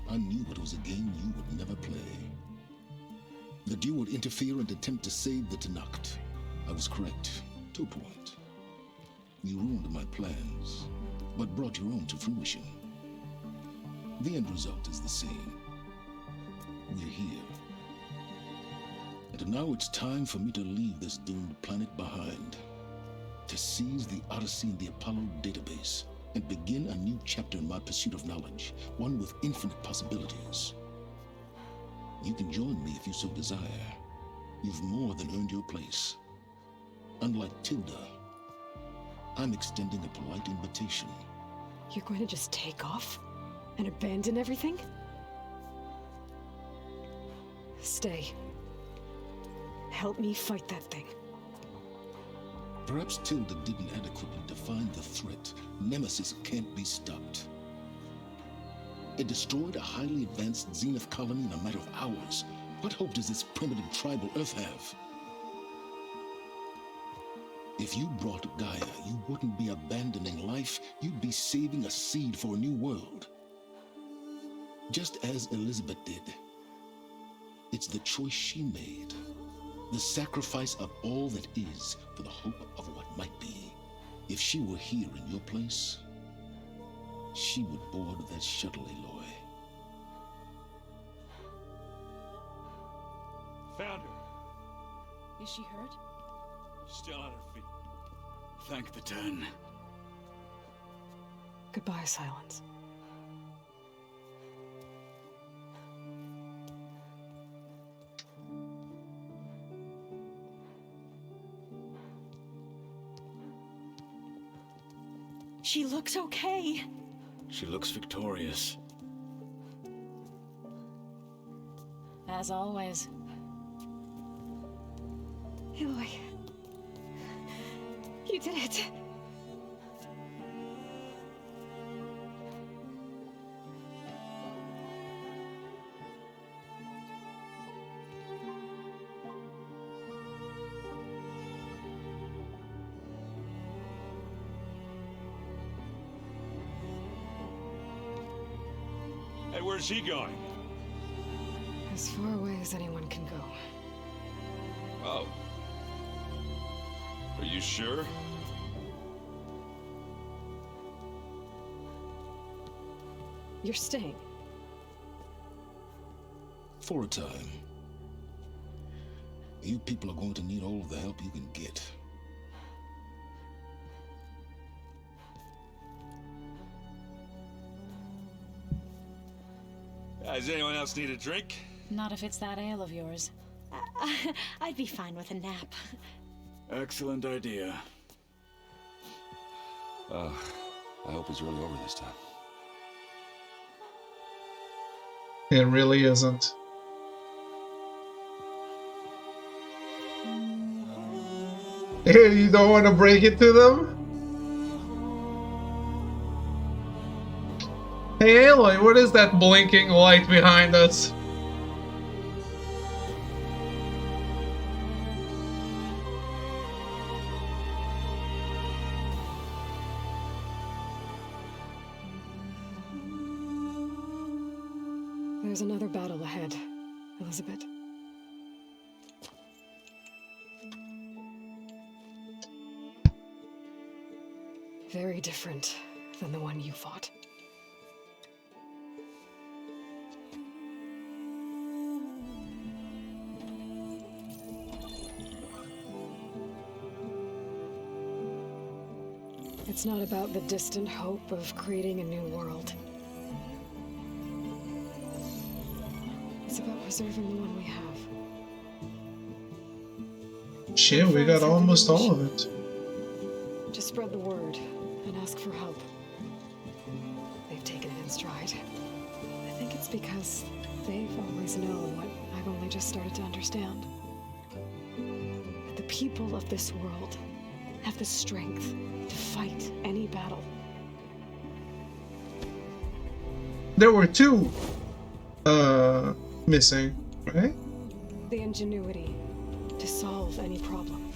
I knew it was a game you would never play. That you would interfere and attempt to save the Tenakth. I was correct, to a point. You ruined my plans, but brought your own to fruition. The end result is the same. We're here. And now it's time for me to leave this doomed planet behind. To seize the Odyssey and the Apollo database, and begin a new chapter in my pursuit of knowledge, one with infinite possibilities. You can join me if you so desire. You've more than earned your place. Unlike Tilda, I'm extending a polite invitation. You're going to just take off? And abandon everything? Stay. Help me fight that thing. Perhaps Tilda didn't adequately define the threat. Nemesis can't be stopped. It destroyed a highly advanced Zenith colony in a matter of hours. What hope does this primitive tribal Earth have? If you brought Gaia, you wouldn't be abandoning life, you'd be saving a seed for a new world. Just as Elizabeth did. It's the choice she made. The sacrifice of all that is for the hope of what might be. If she were here in your place, she would board that shuttle, Aloy. Found her. Is she hurt? Still on her feet. Thank the Ten. Goodbye, Silence. She looks okay. She looks victorious. As always. Aloy. You did it. Hey, where's he going? As far away as anyone can go. Oh. Are you sure? You're staying. For a time. You people are going to need all of the help you can get. Does anyone else need a drink? Not if it's that ale of yours. I'd be fine with a nap. Excellent idea. I hope it's really over this time. It really isn't. Hey, you don't want to break it to them? Hey Aloy, what is that blinking light behind us? There's another battle ahead, Elizabeth. Very different than the one you fought. It's not about the distant hope of creating a new world. It's about preserving the one we have. Shit, we got almost all of it. Just spread the word and ask for help. They've taken it in stride. I think it's because they've always known what I've only just started to understand. That the people of this world have the strength to fight any battle. There were two missing, right? The ingenuity to solve any problem.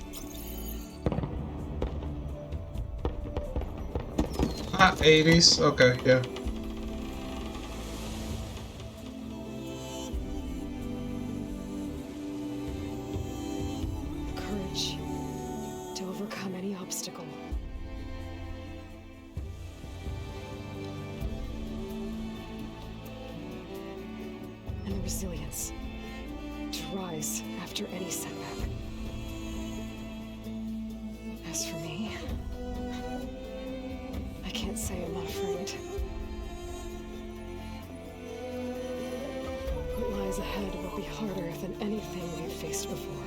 Ah, 80s. Okay, yeah. Courage to overcome any obstacle. And the resilience to rise after any setback. As for me, I can't say I'm not afraid. What lies ahead will be harder than anything we've faced before.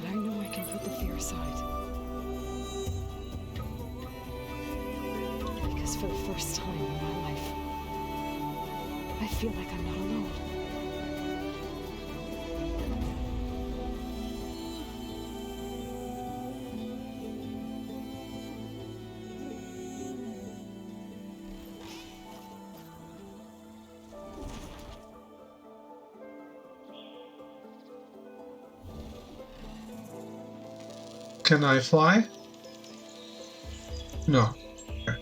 But I know I can put the fear aside. this for the first time in my life. I feel like I'm not alone. Can I fly? No. Okay.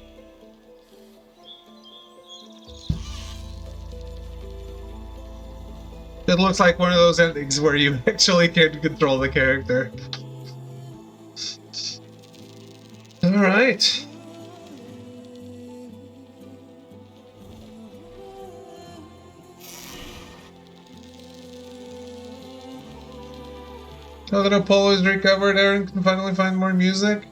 It looks like one of those endings where you actually can control the character. Alright. Now that Apollo is recovered, Aaron can finally find more music.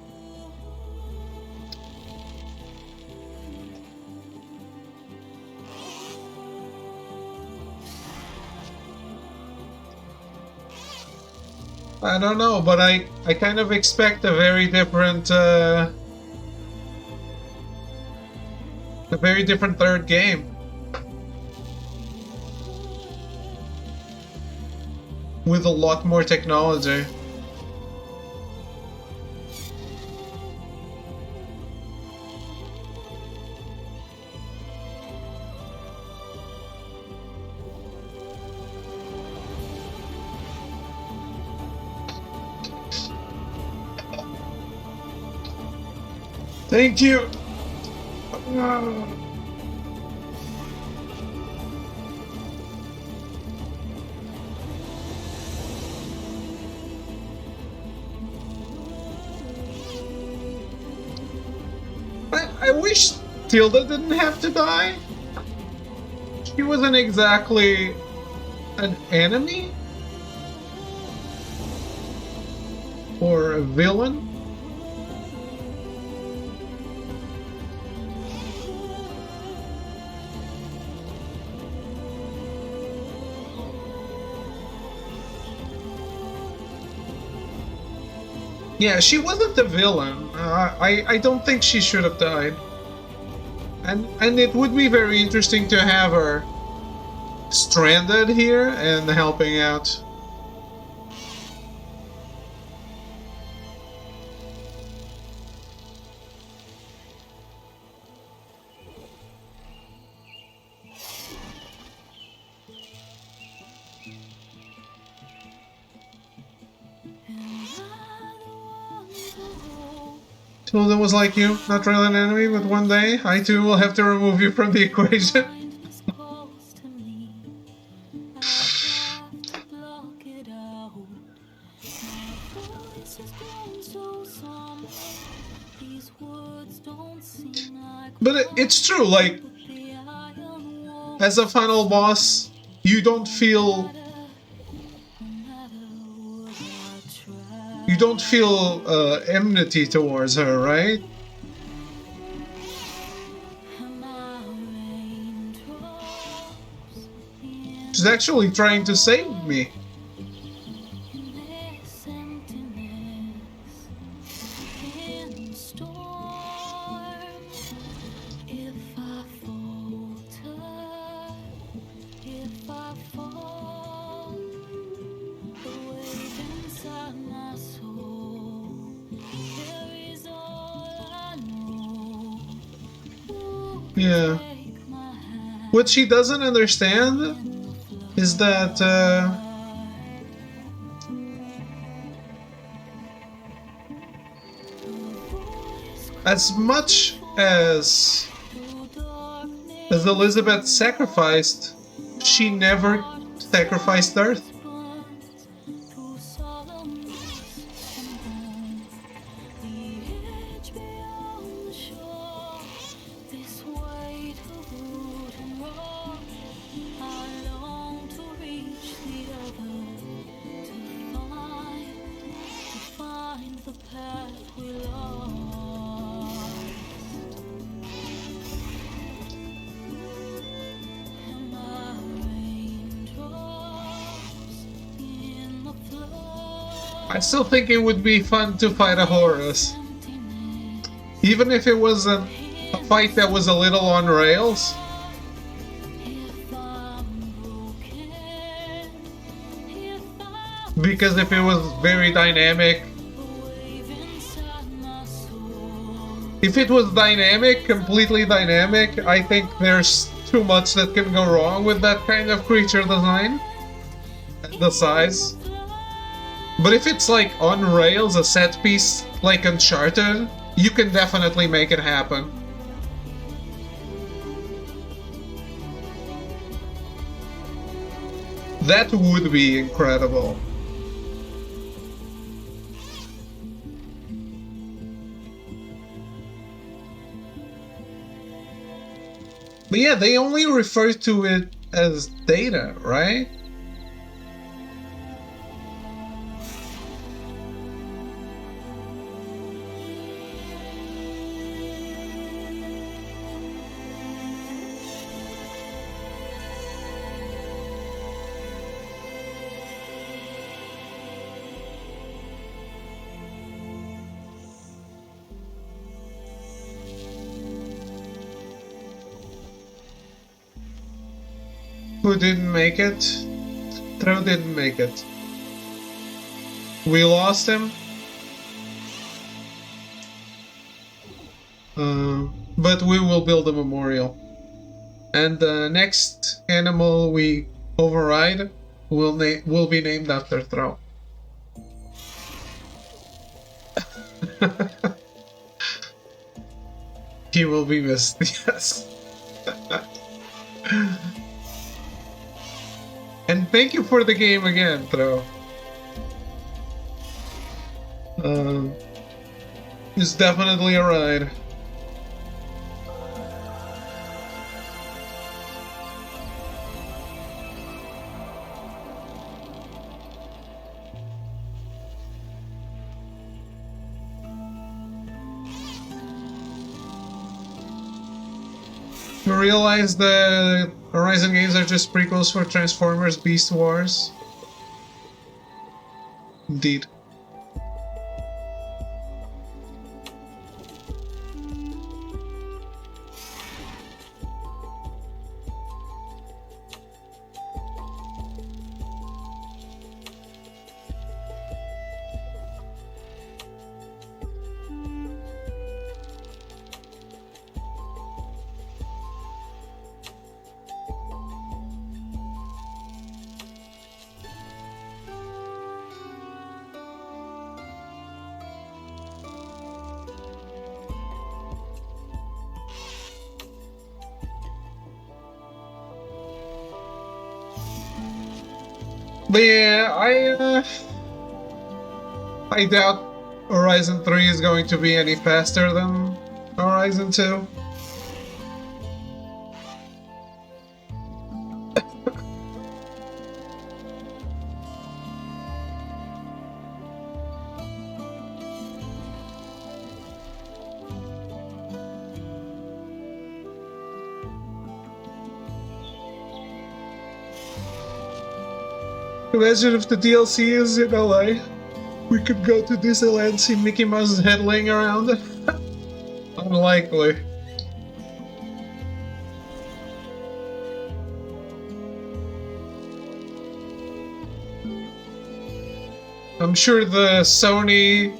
I don't know, but I kind of expect a very different third game. With a lot more technology. Thank you. I wish Tilda didn't have to die. She wasn't exactly an enemy or a villain. Yeah, she wasn't the villain. I don't think she should have died. And it would be very interesting to have her stranded here and helping out. Tilda was like you, not really an enemy, but one day I too will have to remove you from the equation. But it's true, like, as a final boss, you don't feel enmity towards her, right? She's actually trying to save me. Yeah. What she doesn't understand is that as much as Elizabeth sacrificed, she never sacrificed Earth. I still think it would be fun to fight a Horus. Even if it was an a fight that was a little on rails. Because if it was very dynamic, completely dynamic, I think there's too much that can go wrong with that kind of creature design and the size. But if it's like on rails, a set piece like Uncharted, you can definitely make it happen. That would be incredible. But yeah, they only refer to it as data, right? Who didn't make it? Tro didn't make it. We lost him. But we will build a memorial. And the next animal we override will be named after Tro. He will be missed, yes. And thank you for the game again, Tro. It's definitely a ride. You realize the Horizon games are just prequels for Transformers Beast Wars? Indeed. But yeah, I doubt Horizon 3 is going to be any faster than Horizon 2. Imagine if the DLC is in LA. We could go to Disneyland, see Mickey Mouse's head laying around. Unlikely. I'm sure the Sony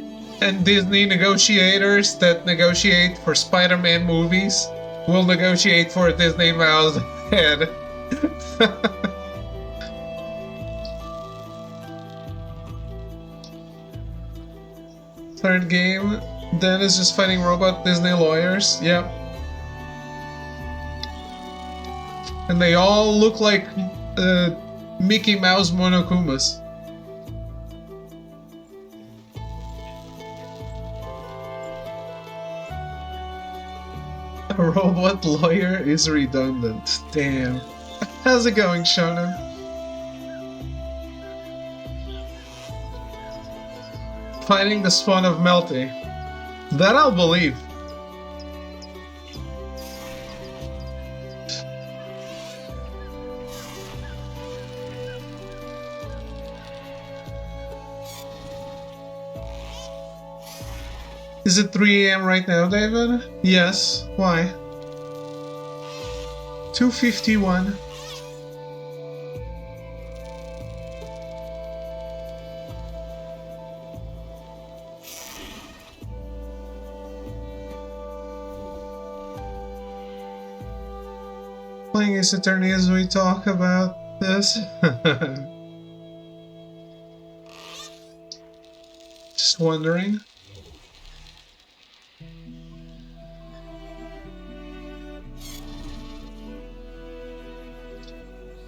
and Disney negotiators that negotiate for Spider-Man movies will negotiate for a Disney Mouse head. Third game, Dan is just fighting robot Disney lawyers. Yep. And they all look like Mickey Mouse Monokumas. A robot lawyer is redundant. Damn. How's it going, Shonen? Fighting the spawn of Melty. That I'll believe. Is it 3 AM right now, David? Yes. Why? 2:51. Playing Ace Attorney as we talk about this. Just wondering.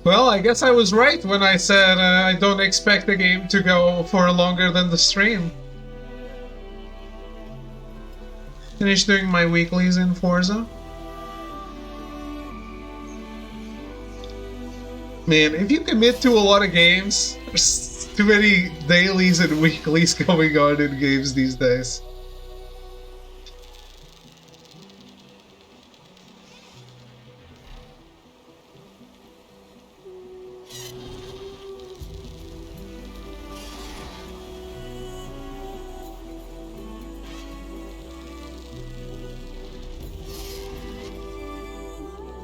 Well, I guess I was right when I said I don't expect the game to go for longer than the stream. Finish doing my weeklies in Forza. Man, if you commit to a lot of games, there's too many dailies and weeklies going on in games these days.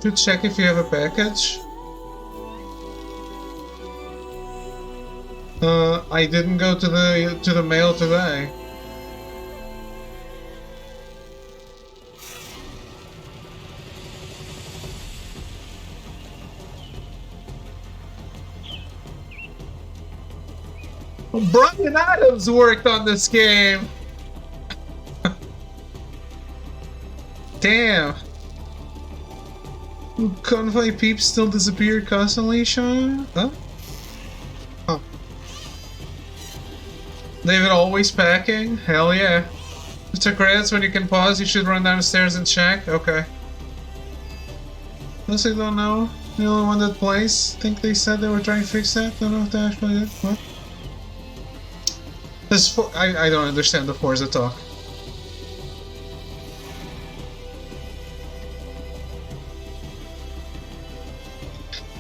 To check if you have a package. I didn't go to the mail today. Brian Adams worked on this game. Damn. Convoy peeps still disappear constantly, Sean? Huh? Oh. David always packing? Hell yeah. Mr. Credits, when you can pause, you should run downstairs and check? Okay. Honestly, don't know. The only one that plays. Think they said they were trying to fix that. Don't know if they actually did. What? This I don't understand the Forza talk.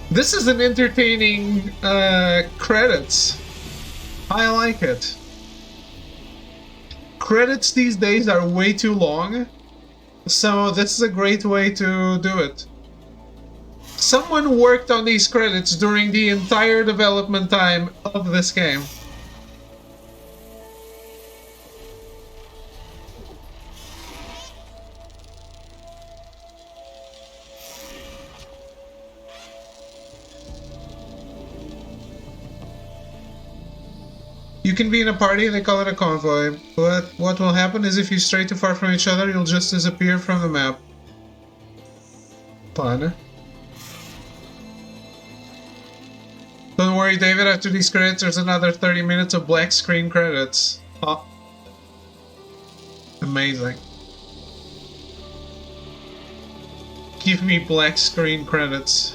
This is an entertaining credits. I like it. Credits these days are way too long, so this is a great way to do it. Someone worked on these credits during the entire development time of this game. You can be in a party, they call it a convoy, but what will happen is if you stray too far from each other, you'll just disappear from the map. Fun. Don't worry, David, after these credits, there's another 30 minutes of black screen credits. Oh. Amazing. Give me black screen credits.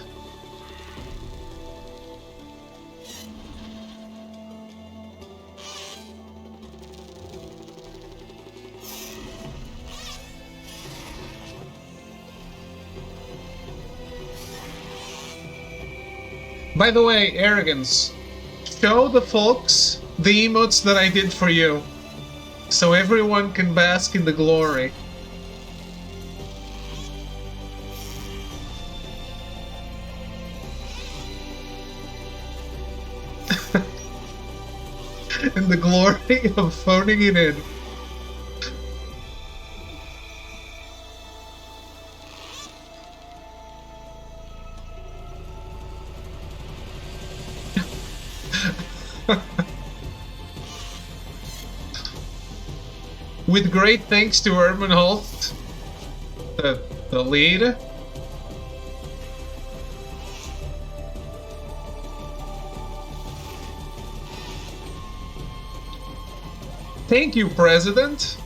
By the way, Arrogance, show the folks the emotes that I did for you, so everyone can bask in the glory. In the glory of phoning it in. With great thanks to Urban Holt, the lead. Thank you, President.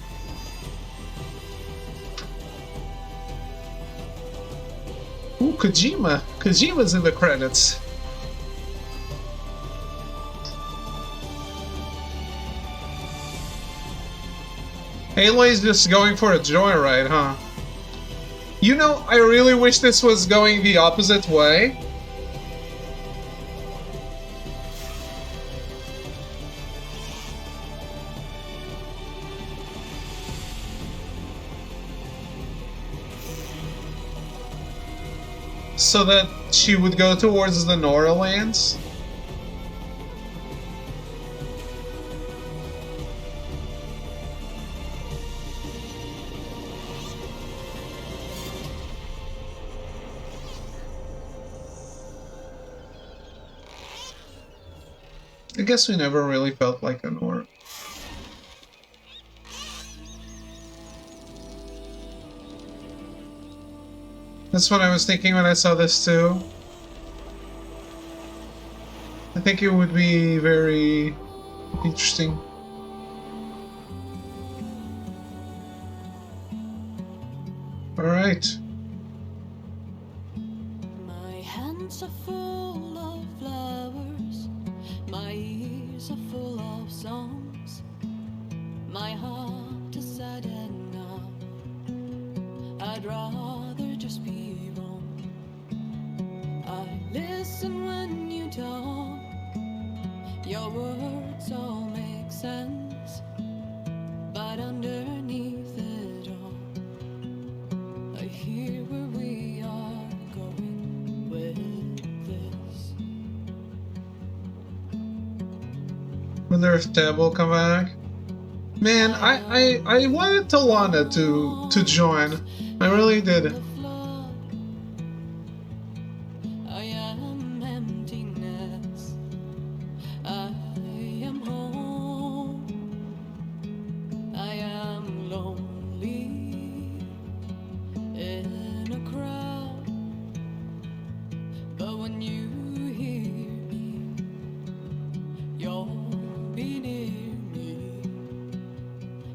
Ooh, Kojima. Kojima's in the credits. Aloy's just going for a joyride, huh? You know, I really wish this was going the opposite way. so that she would go towards the Nora lands. I guess we never really felt like a Nora. That's what I was thinking when I saw this too. I think it would be very interesting. Alright. My hands are full of flowers, my ears are full of songs, my heart is sad enough, I'd rather just be wrong. I listen when you talk, your words all make sense, but underneath it all, I hear where we are going with this. Wonder if Deb will come back. Man, I wanted Talana to join. I really did. I am emptiness, I am home, I am lonely in a crowd, but when you hear me, you'll be near me,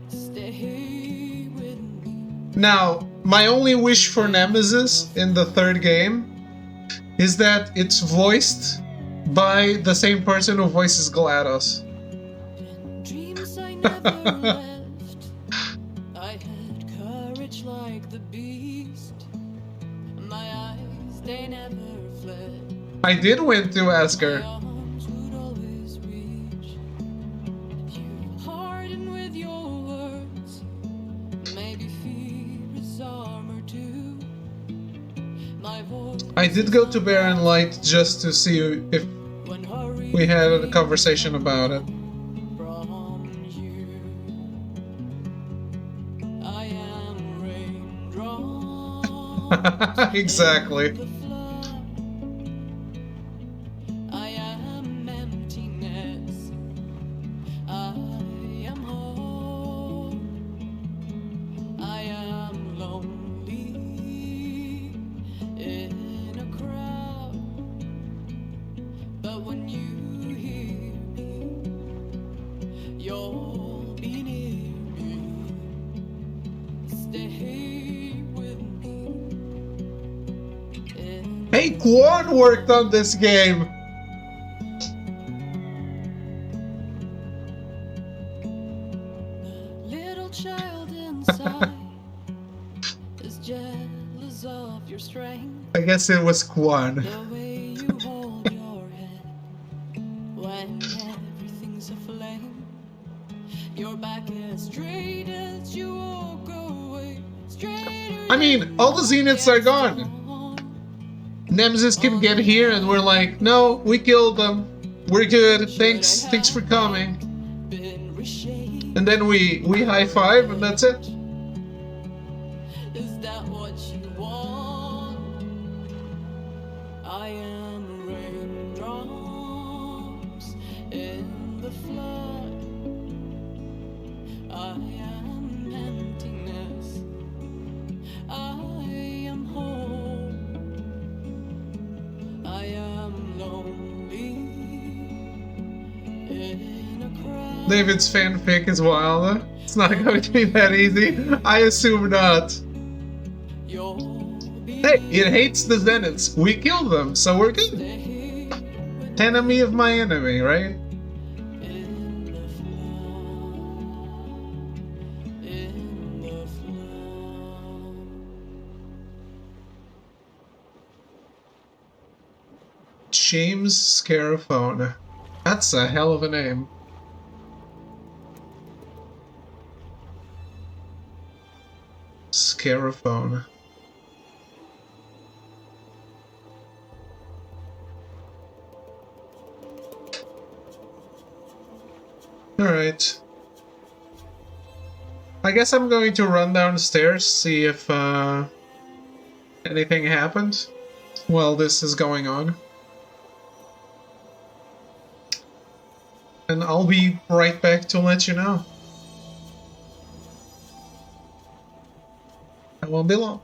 stay with me. Now, my only wish for Nemesis in the third game is that it's voiced by the same person who voices GLaDOS. Dreams I never left, I had courage like the beast, my eyes they never fled, I did win to ask her. arms would always reach. You harden with your words, maybe fear is armor too. My voice I did go to Barren Light just to see if we had a conversation about it. from you, I am raindrops. Exactly. I am emptiness, I am home, I am lonely in a crowd, but when you hear me, you'll be near me, stay with me. Hey, Quan worked on this game! Little child inside is jealous of your strength, I guess it was Quan. the way you hold your head when everything's aflame. Your back as straight as you walk away. Straighter I mean, all the Zeniths are gone. Nemesis can get here and we're like, no, we killed them. We're good. Thanks for coming. And then we high five and that's it. is that what you want? I am raindrops in the flood. I am emptiness. I am home. I am lonely in a crowd. David's fanfic is wild. It's not going to be that easy. I assume not. Hey, it hates the Zeniths. We killed them, so we're good. Enemy of my enemy, right? James Scarafone. That's a hell of a name. Scarafone. Alright. I guess I'm going to run downstairs, see if anything happened while this is going on. And I'll be right back to let you know. I won't be long.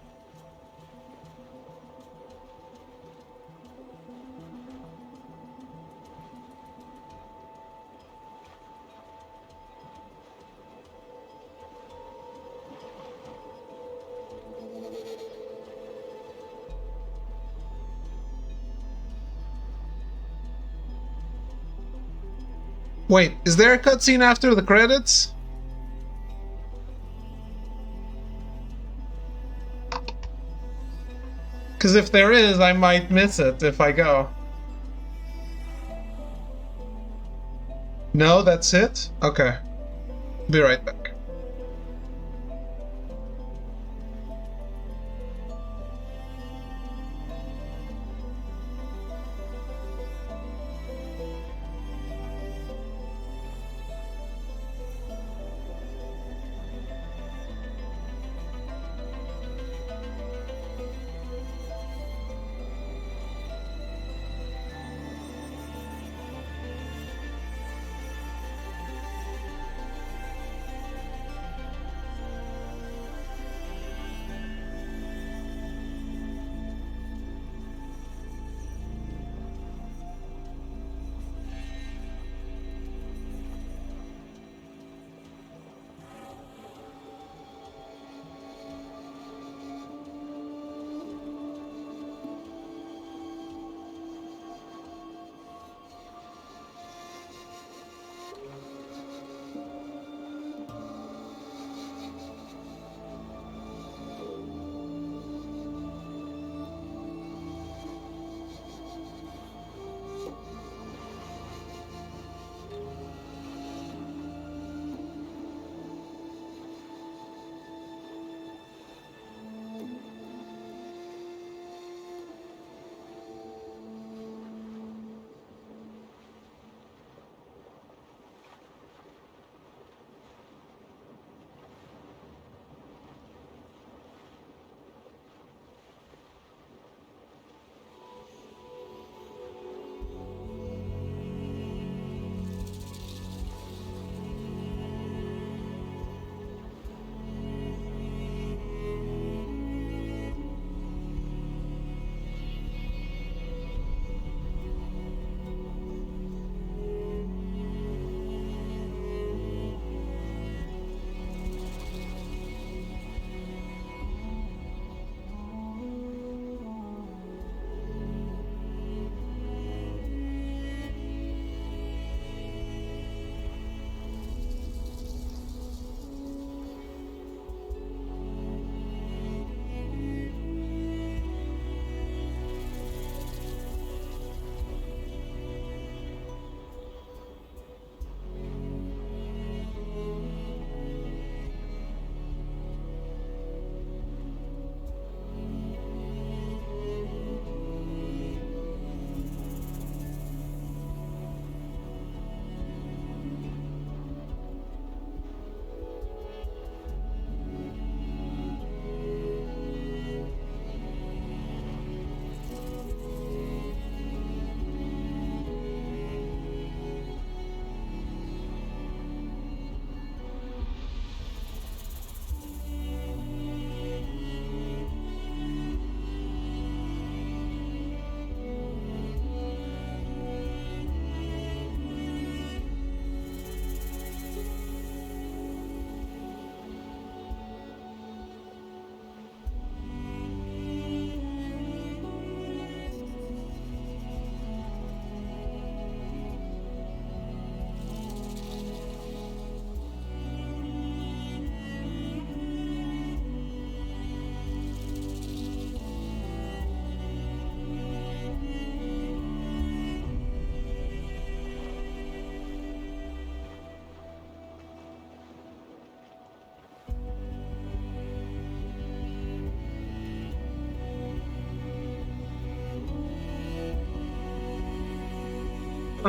Wait, is there a cutscene after the credits? Because if there is, I might miss it if I go. No, that's it? Okay. Be right back.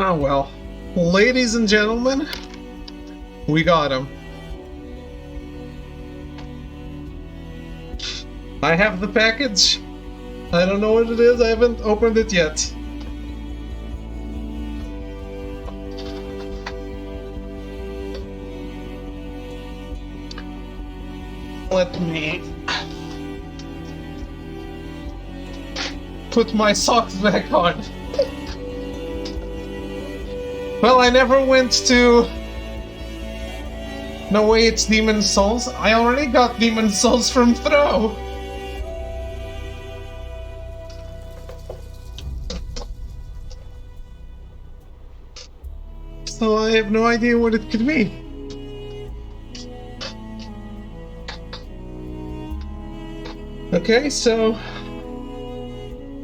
Oh well. Ladies and gentlemen, We got him. I have the package. I don't know what it is. I haven't opened it yet. Let me put my socks back on. Well, I never went to... No way, it's Demon Souls. I already got Demon Souls from Throw. So I have no idea what it could be. Okay, so...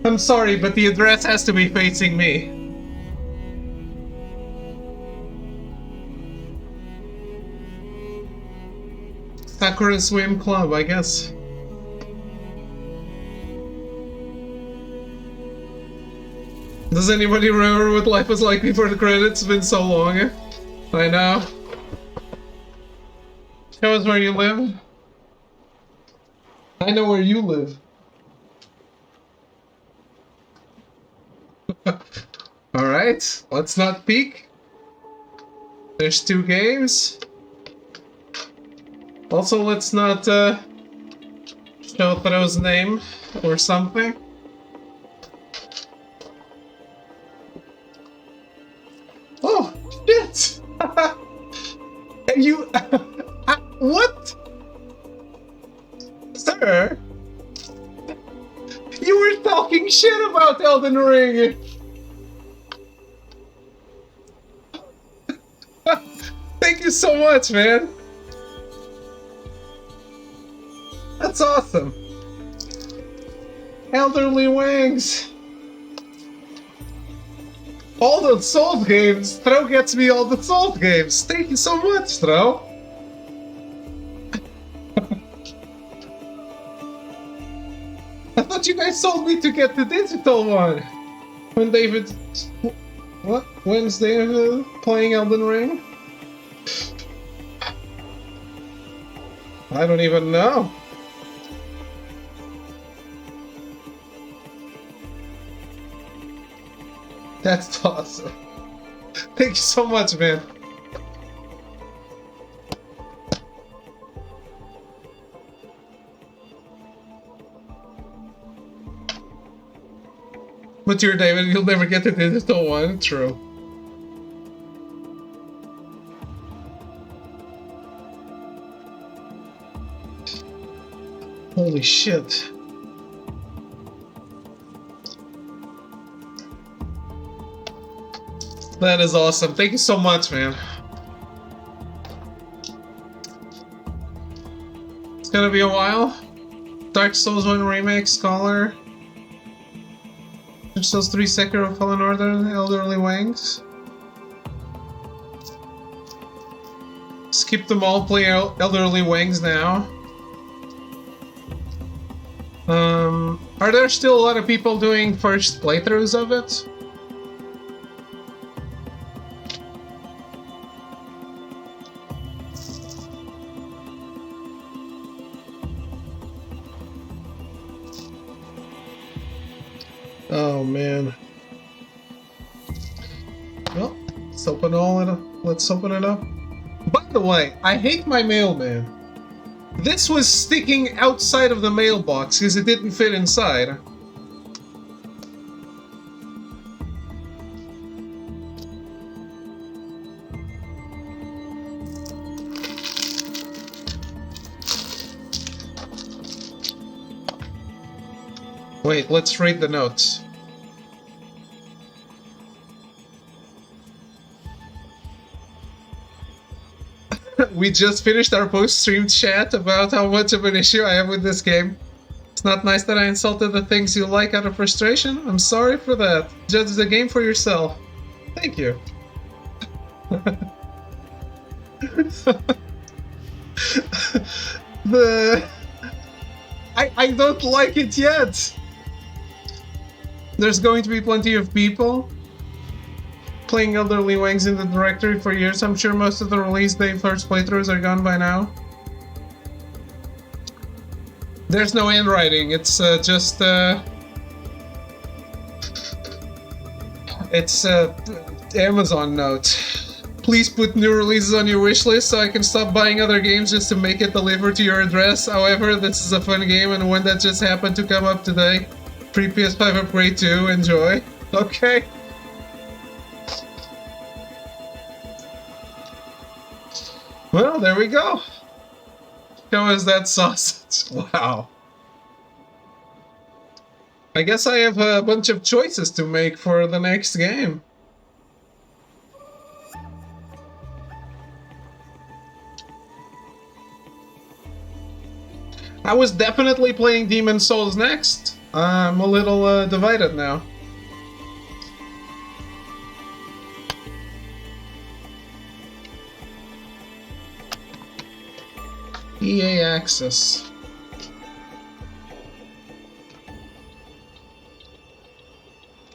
I'm sorry, but the address has to be facing me. Sakura Swim Club, I guess. Does anybody remember what life was like before the credits? It's been so long. I know. Show us where you live. I know where you live. Alright, let's not peek. There's 2 games. Also, let's not show Throw's name or something. Oh, shit! You... what? Sir? You were talking shit about Elden Ring! Thank you so much, man! That's awesome! Elderly Wings! All the Souls games! Throw gets me all the Souls games! Thank you so much, Throw! I thought you guys told me to get the digital one! When David... What? When's David playing Elden Ring? I don't even know. That's awesome. Thank you so much, man. But you're David, you'll never get the digital one. True. Holy shit. That is awesome. Thank you so much, man. It's gonna be a while. Dark Souls 1 Remake, Scholar. Dark Souls 3, Sekiro, Fallen Order, Elderly Wings. Skip them all, play Elderly Wings now. Are there still a lot of people doing first playthroughs of it? Oh man. Well, let's open let's open it up. By the way, I hate my mailman. This was sticking outside of the mailbox because it didn't fit inside. Wait, let's read the notes. We just finished our post-stream chat about how much of an issue I have with this game. It's not nice that I insulted the things you like out of frustration. I'm sorry for that. Judge the game for yourself. Thank you. I don't like it yet. There's going to be plenty of people. playing Elderly Wings in the directory for years. I'm sure most of the release day first playthroughs are gone by now. There's no handwriting, it's just it's Amazon note. Please put new releases on your wish list so I can stop buying other games just to make it delivered to your address. However, this is a fun game and one that just happened to come up today. Free PS5 upgrade too, enjoy. Okay. Well, there we go. Show us that sausage. Wow. I guess I have a bunch of choices to make for the next game. I was definitely playing Demon's Souls next. I'm a little divided now. EA Access.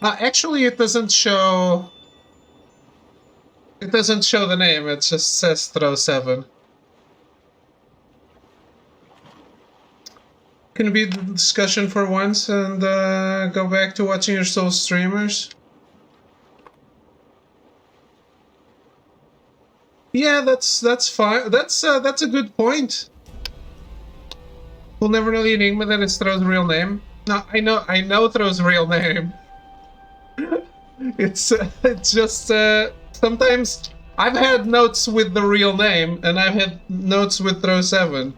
Actually, it doesn't show. It doesn't show the name. It just says Throw 7. Can be the discussion for once and go back to watching your Souls streamers. Yeah, that's fine. That's a good point. We'll never know the enigma that is Throw's real name. No, I know Throw's real name. It's just sometimes I've had notes with the real name and I've had notes with Throw 7.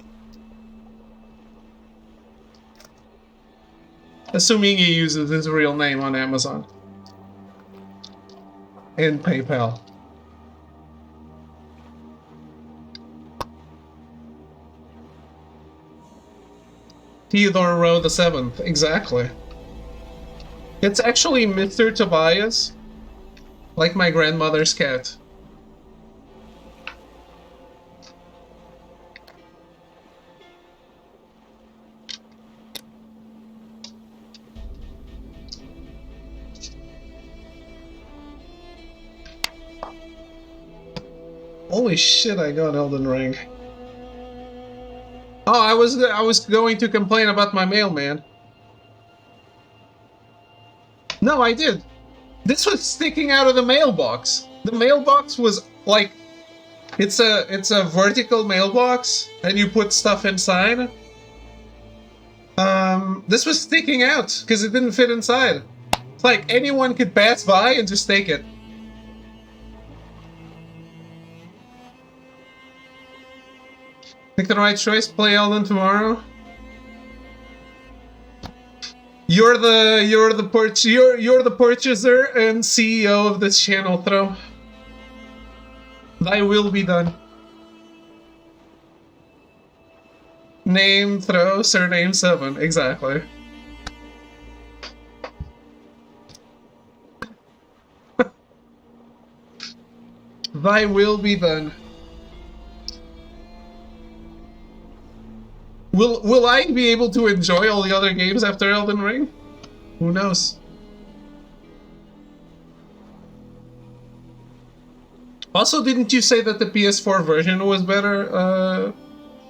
Assuming he uses his real name on Amazon. And PayPal. Theodore Rowe the 7th, exactly. It's actually Mr. Tobias, like my grandmother's cat. Holy shit, I got Elden Ring. Oh, I was going to complain about my mailman. No, I did. This was sticking out of the mailbox. The mailbox was like, it's a vertical mailbox, and you put stuff inside. This was sticking out because it didn't fit inside. It's like anyone could pass by and just take it. Make the right choice. Play Elden tomorrow. You're the purchaser and CEO of this channel, Throw. Thy will be done. Name Throw, surname 7, exactly. Thy will be done. Will I be able to enjoy all the other games after Elden Ring? Who knows? Also, didn't you say that the PS4 version was better?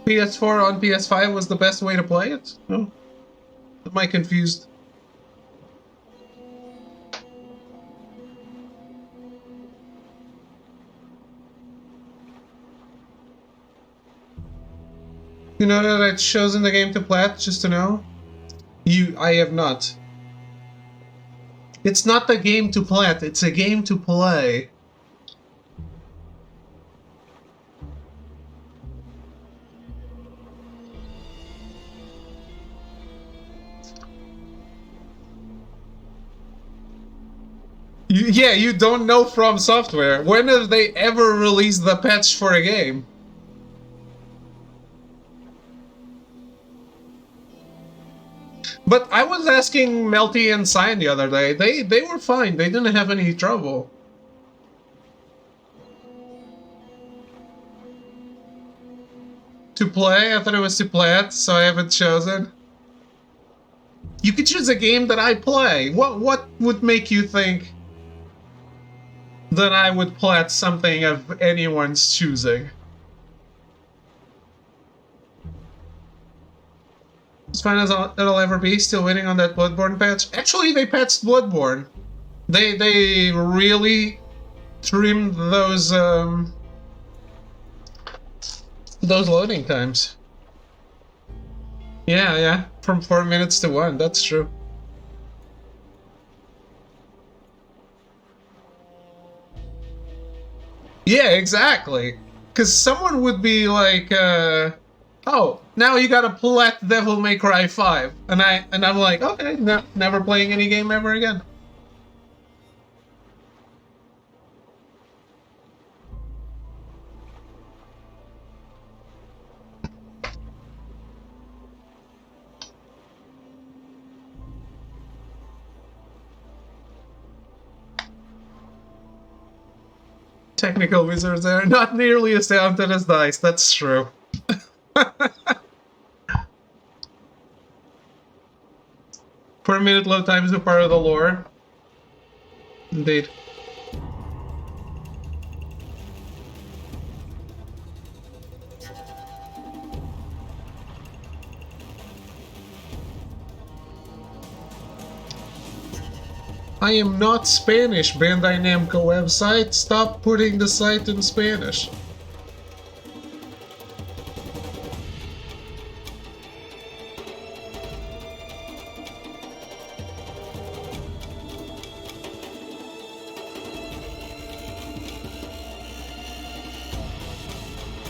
PS4 on PS5 was the best way to play it? No? Am I confused? You know that it shows in the game to plat, just to know? I have not. It's not the game to plat, it's a game to play. Yeah, you don't know From Software. When have they ever released the patch for a game? But I was asking Melty and Cyan the other day. They were fine. They didn't have any trouble. To play? I thought it was to plat, so I haven't chosen. You could choose a game that I play. What would make you think? then I would plat something of anyone's choosing. As fine as it'll ever be, still waiting on that Bloodborne patch. Actually, they patched Bloodborne. They really trimmed those loading times. Yeah, from 4 minutes to 1, that's true. Yeah, exactly. Because someone would be like, oh, now you gotta plat Devil May Cry 5. And I'm like, okay, no, never playing any game ever again. Technical wizards are not nearly as talented as DICE, that's true. 4-minute load times are part of the lore. Indeed. I am not Spanish, Bandai Namco website. Stop putting the site in Spanish.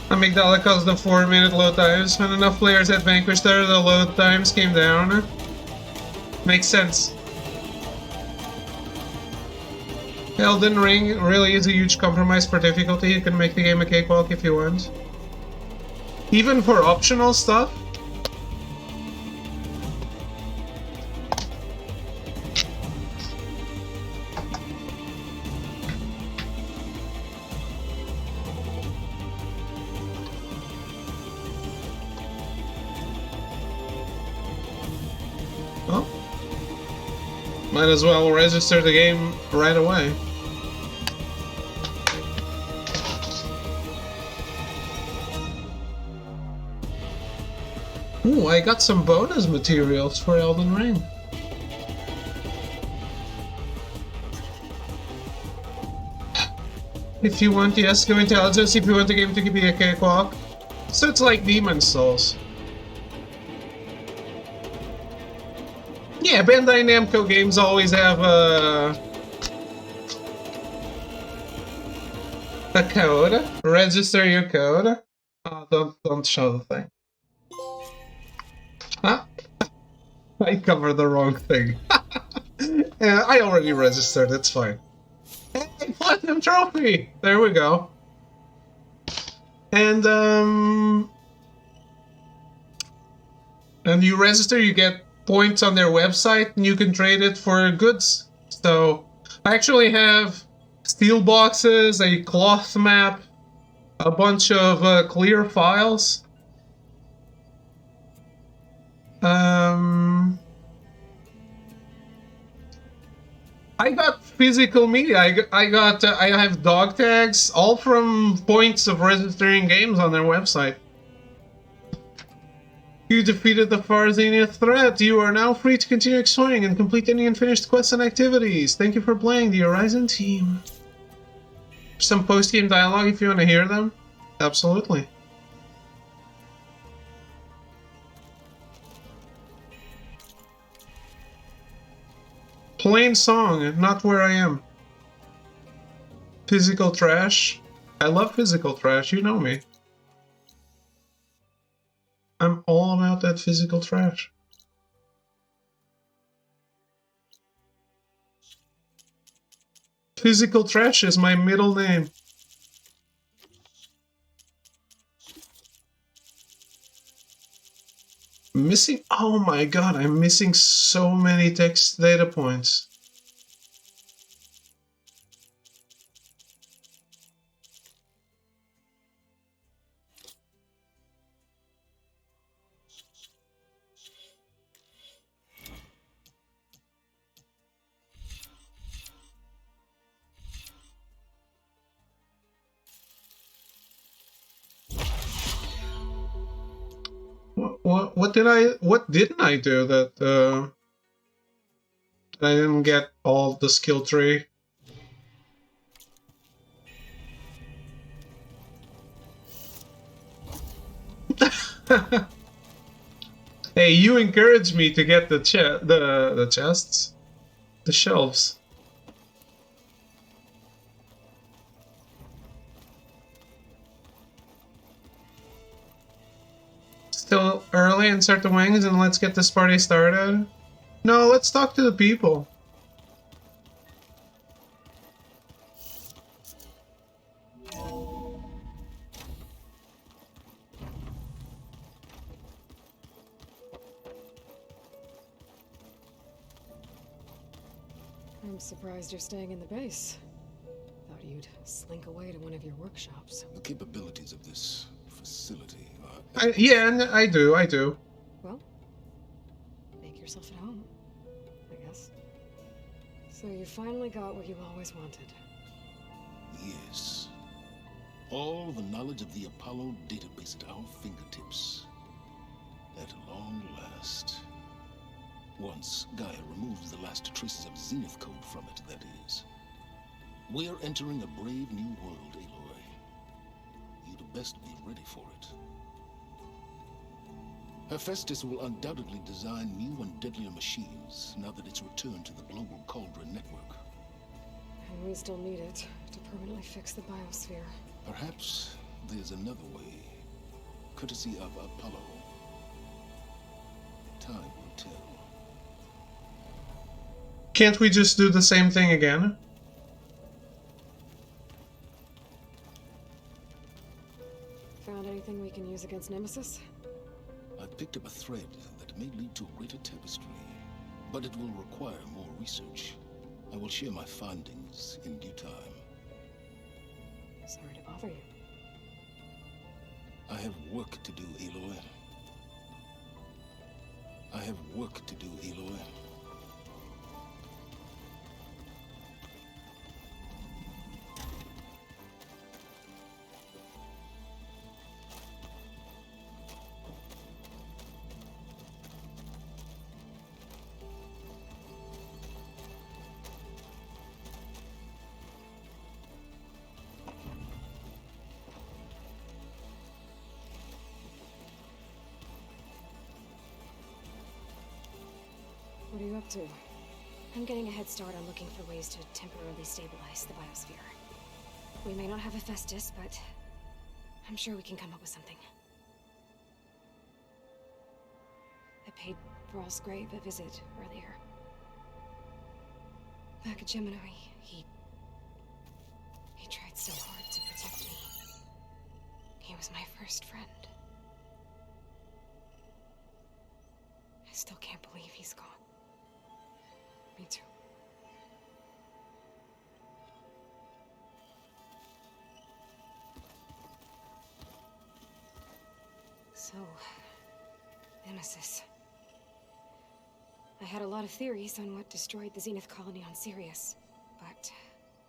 Amygdala caused the 4-minute load times. When enough players had vanquished her, the load times came down. Makes sense. Elden Ring really is a huge compromise for difficulty. You can make the game a cakewalk if you want. Even for optional stuff? Well, might as well register the game right away. Ooh, I got some bonus materials for Elden Ring. If you want, yes, go intelligence if you want the game to be a cakewalk. So it's like Demon's Souls. Yeah, Bandai Namco games always have a code. Register your code. Oh, don't show the thing. Huh? I covered the wrong thing. Yeah, I already registered, it's fine. Hey, Platinum Trophy! There we go. And you register, you get points on their website, and you can trade it for goods. So, I actually have steel boxes, a cloth map, a bunch of clear files. I got physical media. I have dog tags, all from points of registering games on their website. You defeated the Farzania threat. You are now free to continue exploring and complete any unfinished quests and activities. Thank you for playing the Horizon team. Some post-game dialogue if you want to hear them. Absolutely. Plain song, not where I am. Physical trash. I love physical trash, you know me. I'm all about that physical trash. Physical trash is my middle name. Missing? Oh my god, I'm missing so many text data points. What didn't I do that I didn't get all the skill tree? Hey, you encouraged me to get the chests, the shelves. Still early, insert the wings and let's get this party started? No, let's talk to the people. I'm surprised you're staying in the base. Thought you'd slink away to one of your workshops. The capabilities of this facility are... Yeah, I do. Well, make yourself at home, I guess. So you finally got what you always wanted. Yes. All the knowledge of the Apollo database at our fingertips. At long last. Once Gaia removes the last traces of Zenith code from it, that is. We're entering a brave new world, Aloy. You'd best be ready for it. Hephaestus will undoubtedly design new and deadlier machines now that it's returned to the global Cauldron network. And we still need it to permanently fix the biosphere. Perhaps there's another way, courtesy of Apollo. Time will tell. Can't we just do the same thing again? Found anything we can use against Nemesis? I picked up a thread that may lead to a greater tapestry, but it will require more research. I will share my findings in due time. Sorry to bother you. I have work to do, Aloy. I have work to do, Aloy. What are you up to? I'm getting a head start on looking for ways to temporarily stabilize the biosphere. We may not have Hephaestus, but I'm sure we can come up with something. I paid Varl's grave a visit earlier. Back at Gemini, he tried so hard to protect me. He was my first friend. I still can't believe he's gone. Me too. So, Nemesis. I had a lot of theories on what destroyed the Zenith colony on Sirius, but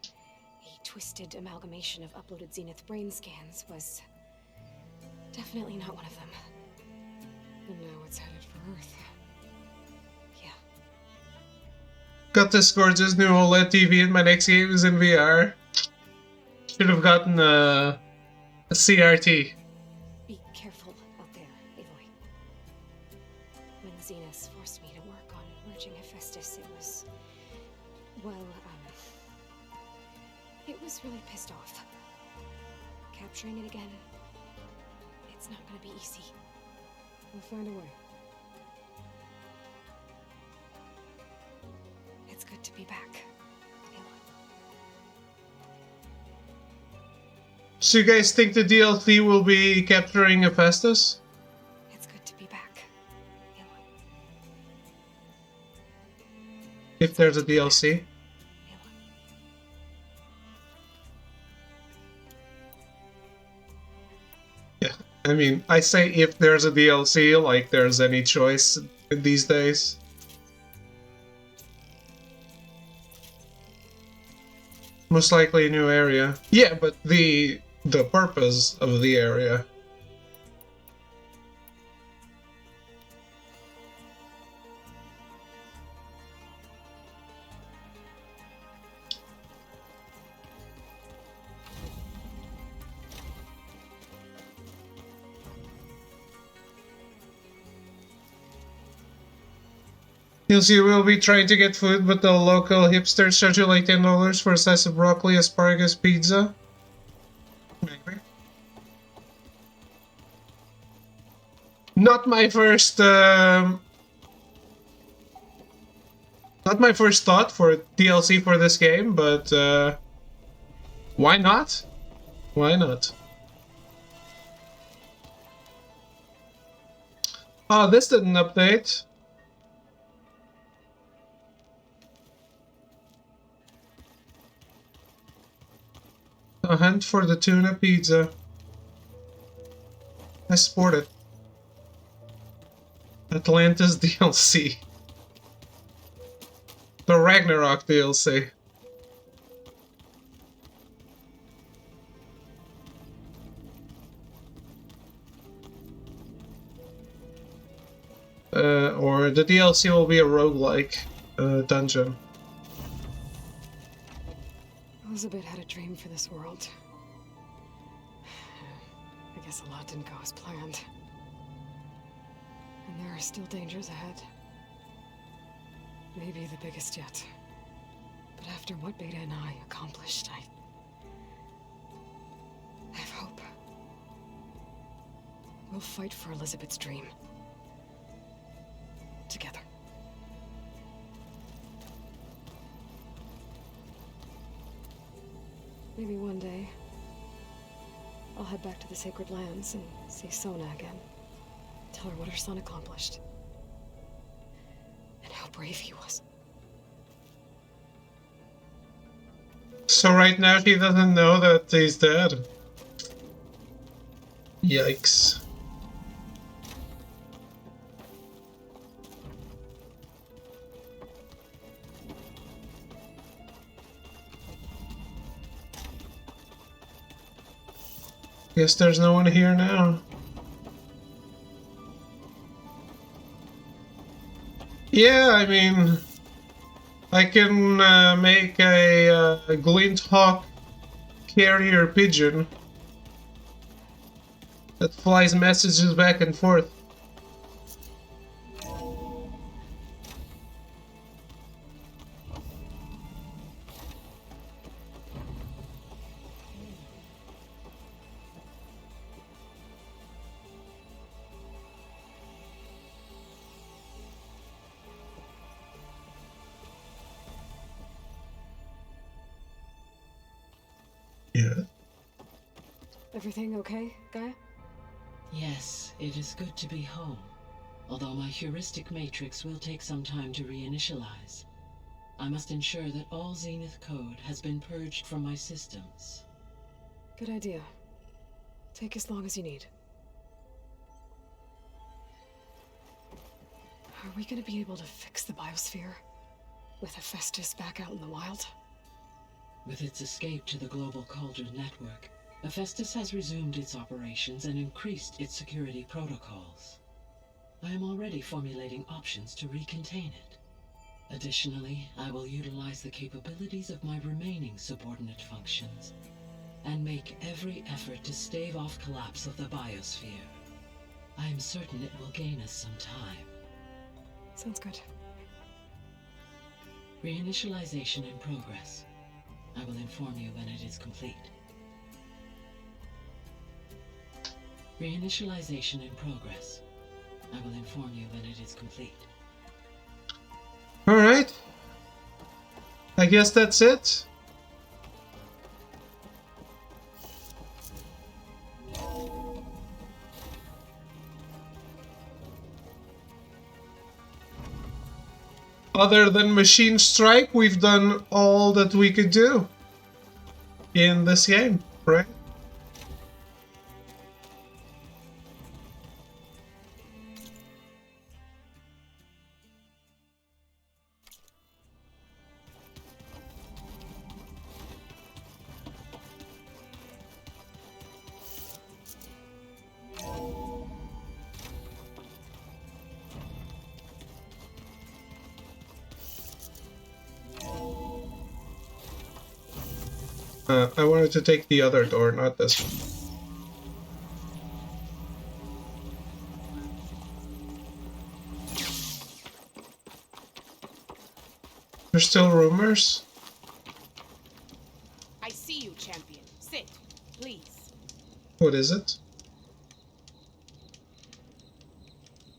a twisted amalgamation of uploaded Zenith brain scans was definitely not one of them. And now it's headed for Earth. Got this gorgeous new OLED TV and my next game is in VR. Should have gotten a CRT. Be careful out there, Aloy. When the Zeniths forced me to work on merging Hephaestus, it was... well, it was really pissed off. Capturing it again, it's not gonna be easy. We'll find a way. It's good to be back, Aloy. So you guys think the DLC will be capturing Hephaestus? It's good to be back, Aloy. If there's a DLC? Yeah, I mean, I say if there's a DLC, like there's any choice these days. Most likely a new area. Yeah, but the purpose of the area. DLC will be trying to get food, but the local hipsters charge you like $10 for a slice of broccoli, asparagus, pizza. Maybe. Not my first thought for DLC for this game, but why not? Why not? Oh, this didn't update. A hunt for the tuna pizza. I support it. Atlantis DLC. The Ragnarok DLC. Or the DLC will be a roguelike dungeon. Elizabeth had a dream for this world. I guess a lot didn't go as planned. And there are still dangers ahead. Maybe the biggest yet. But after what Beta and I accomplished, I have hope. We'll fight for Elizabeth's dream. Together. Maybe one day, I'll head back to the Sacred Lands and see Sona again. Tell her what her son accomplished. And how brave he was. So right now she doesn't know that he's dead. Yikes. Guess there's no one here now. Yeah, I mean, I can make a Glinthawk carrier pigeon that flies messages back and forth. Yeah. Everything okay, Gaia? Yes, it is good to be home. Although my heuristic matrix will take some time to reinitialize. I must ensure that all Zenith code has been purged from my systems. Good idea. Take as long as you need. Are we gonna be able to fix the biosphere? With Hephaestus back out in the wild? With its escape to the global Cauldron network, Hephaestus has resumed its operations and increased its security protocols. I am already formulating options to recontain it. Additionally, I will utilize the capabilities of my remaining subordinate functions and make every effort to stave off collapse of the biosphere. I am certain it will gain us some time. Sounds good. Reinitialization in progress. I will inform you when it is complete. Reinitialization in progress. I will inform you when it is complete. Alright. I guess that's it. Other than Machine Strike, we've done all that we could do in this game, right? I wanted to take the other door, not this one. There's still rumors? I see you, champion. Sit, please. What is it?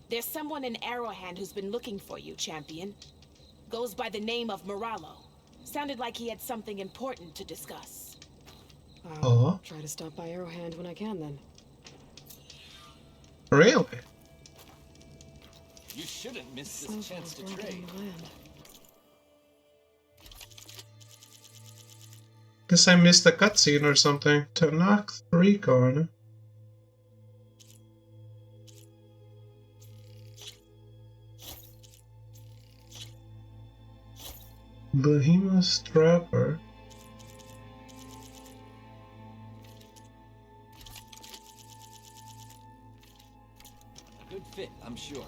There's someone in Arrowhand who's been looking for you, champion. Goes by the name of Moralo. Sounded like he had something important to discuss. I'll try to stop by Arrowhand when I can, then. Really? You shouldn't miss this Sounds chance to like trade. blanketing the land. Guess I missed a cutscene or something. To knock 3 corner. Behemoth Trapper. Good fit, I'm sure.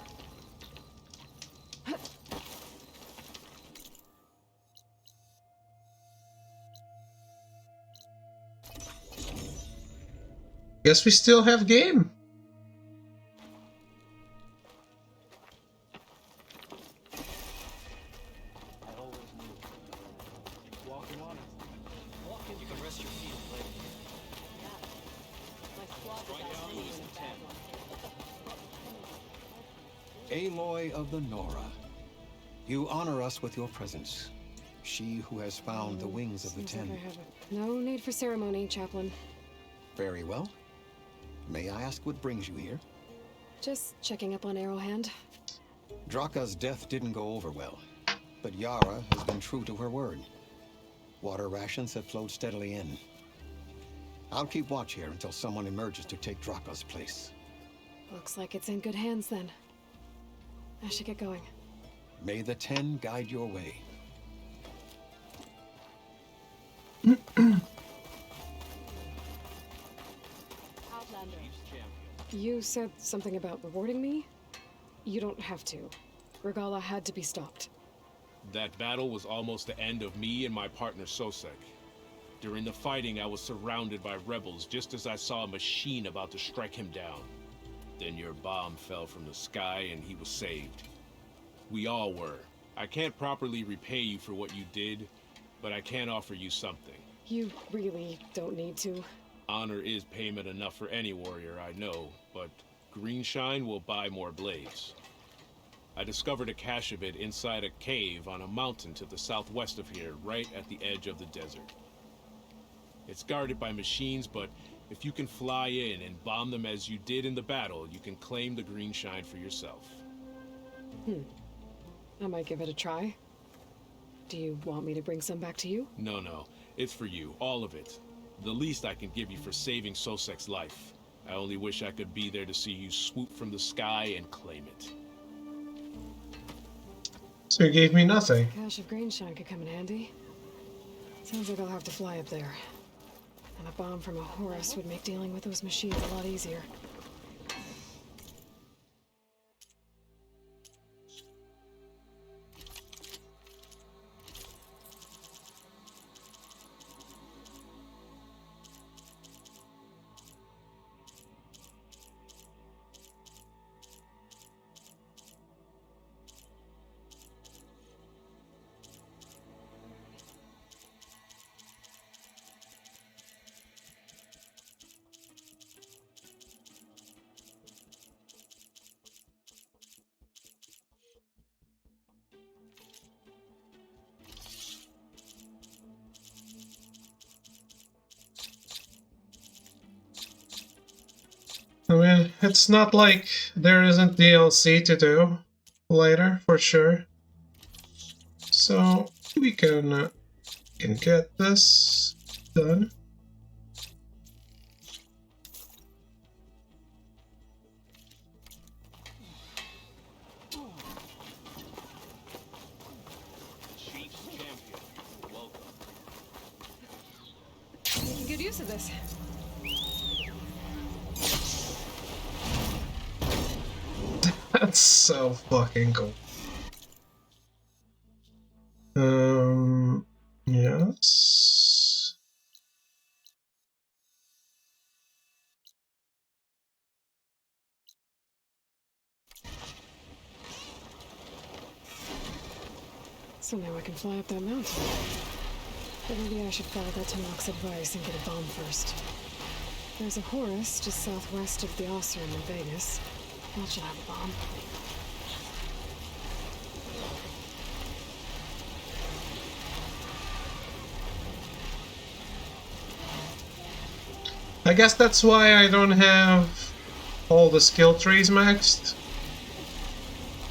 Guess we still have game. You can rest your feet and play. Aloy of the Nora, you honor us with your presence. She who has found the wings of the Seems like Ten. I have no need for ceremony, Chaplain. Very well. May I ask what brings you here? Just checking up on Arrowhand. Draka's death didn't go over well, but Yara has been true to her word. Water rations have flowed steadily in. I'll keep watch here until someone emerges to take Draka's place. Looks like it's in good hands, then. I should get going. May the Ten guide your way. Outlander. You said something about rewarding me? You don't have to. Regala had to be stopped. That battle was almost the end of me and my partner Sosek. During the fighting, I was surrounded by rebels just as I saw a machine about to strike him down. Then your bomb fell from the sky and he was saved. We all were. I can't properly repay you for what you did, but I can offer you something. You really don't need to. Honor is payment enough for any warrior, I know, but Greenshine will buy more blades. I discovered a cache of it inside a cave on a mountain to the southwest of here, right at the edge of the desert. It's guarded by machines, but if you can fly in and bomb them as you did in the battle, you can claim the Greenshine for yourself. I might give it a try. Do you want me to bring some back to you? No, it's for you, all of it. The least I can give you for saving Sosek's life. I only wish I could be there to see you swoop from the sky and claim it. So you gave me nothing. Cache of Greenshine could come in handy. Sounds like I'll have to fly up there. And a bomb from a Horus would make dealing with those machines a lot easier. I mean, it's not like there isn't DLC to do later, for sure. So we can get this done. Chief's champion, welcome. Making good use of this. That's so fucking cool. Yes. So now I can fly up that mountain. But maybe I should follow Galtanox's advice and get a bomb first. There's a Horus just southwest of the Osram in Vegas. That should have a bomb. I guess that's why I don't have all the skill trees maxed.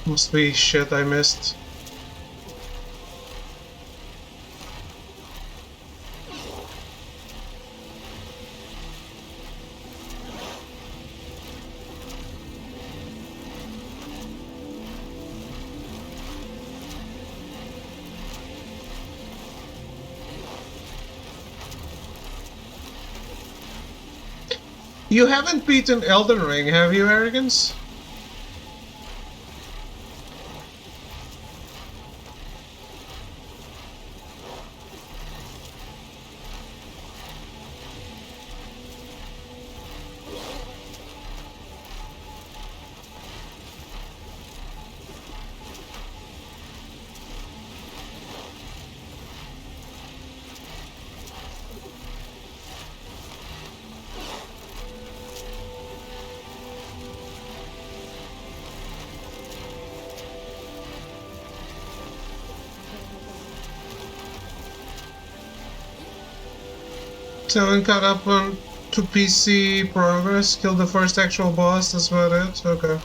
Must be shit I missed. You haven't beaten Elden Ring, have you, Arrogance? So haven't caught up on to PC progress, killed the first actual boss, that's about it? Okay.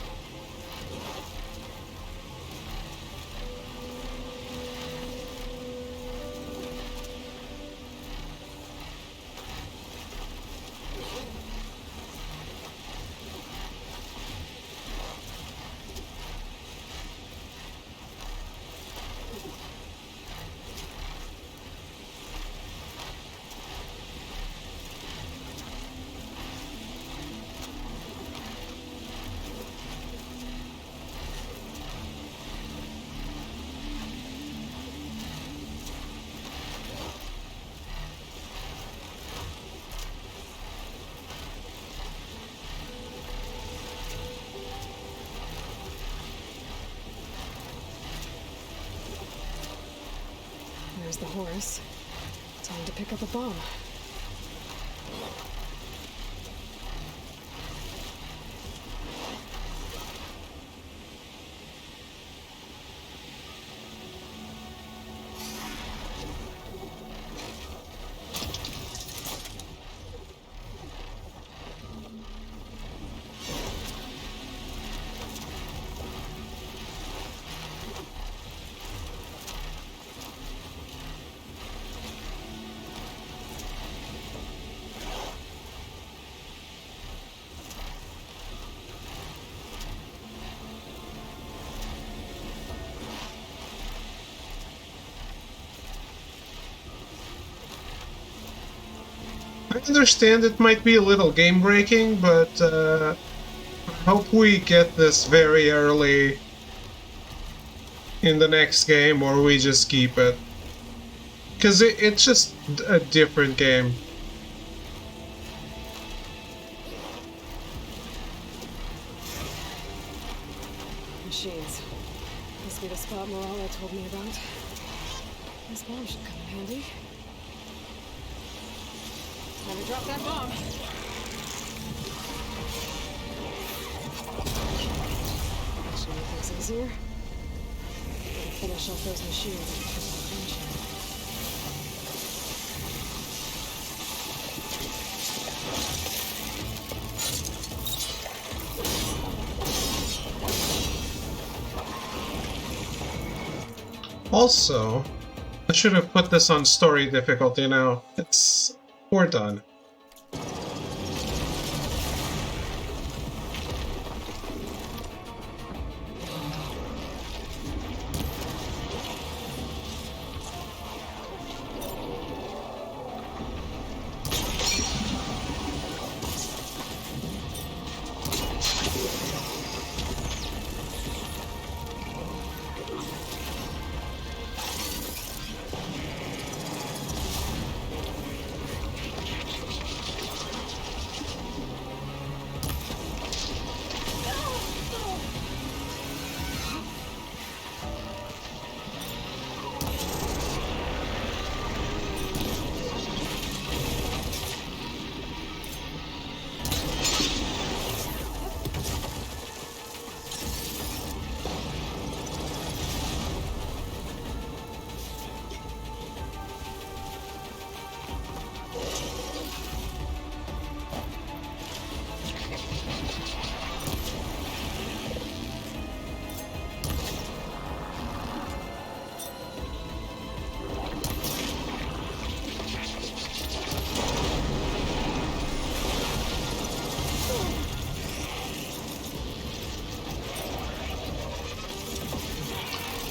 There's the Horus. Time to pick up a bomb. I understand it might be a little game breaking, but I hope we get this very early in the next game, or we just keep it. Because it's just a different game. Machines. Must be the spot Morala told me about. This bomb should come in handy. Time to drop that bomb. Should make things easier. Gotta finish off those machines and kill the Greenshine. Also, I should have put this on story difficulty now. We're done.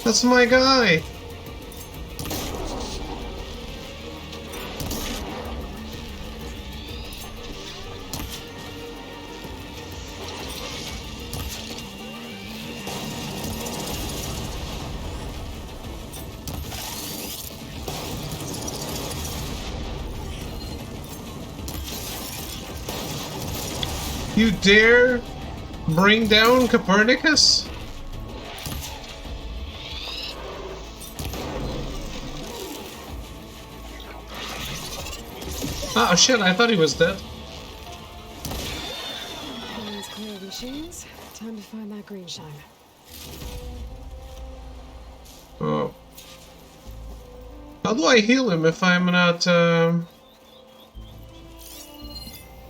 That's my guy! You dare bring down Copernicus? Oh shit, I thought he was dead. Lines clear of machines. Time to find that green shine. Oh. How do I heal him if I'm not,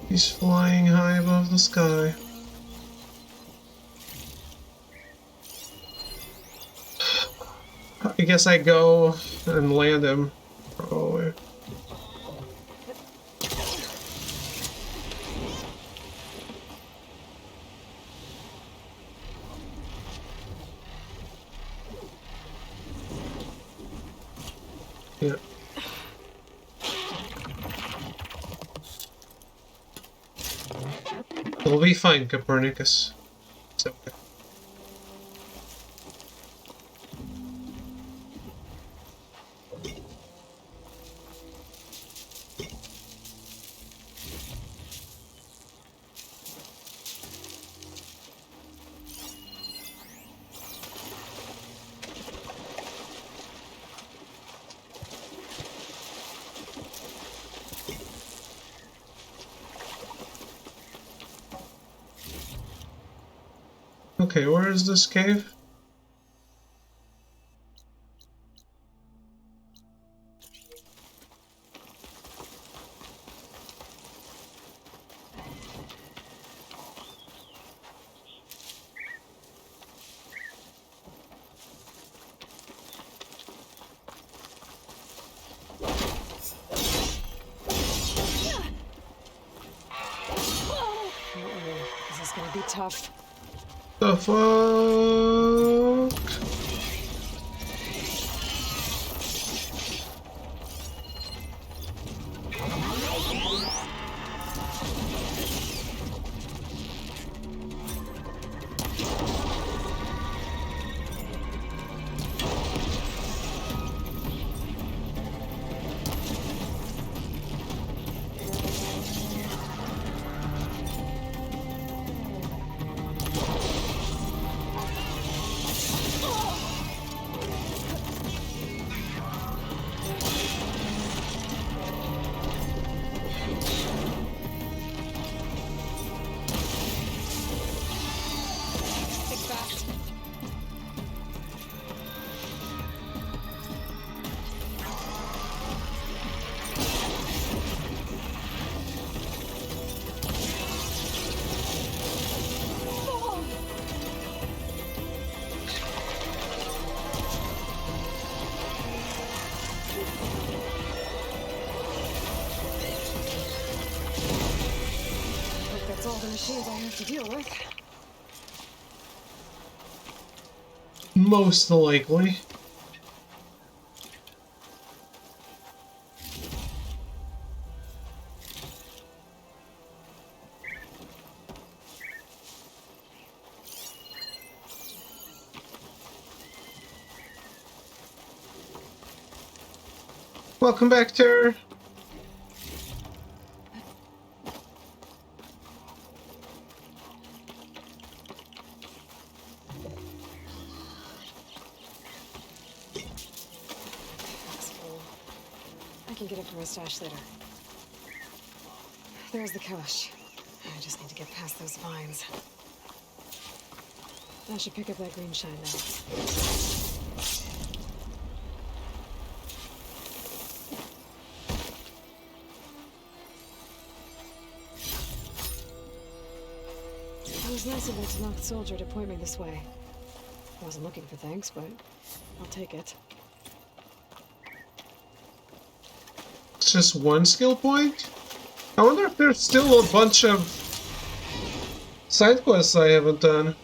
He's flying high above the sky. I guess I go and land him. Probably. Yeah. It'll be fine, Copernicus. It's okay. Okay, where is this cave? This is gonna be tough. The fuck? That's all the machines I have to deal with. Most likely. Welcome back, Terror. I can get it from my stash later. There's the cache. I just need to get past those vines. I should pick up that green shine now. It was nice of that Tenakth soldier to point me this way. I wasn't looking for thanks, but I'll take it. It's just one skill point? I wonder if there's still a bunch of side quests I haven't done.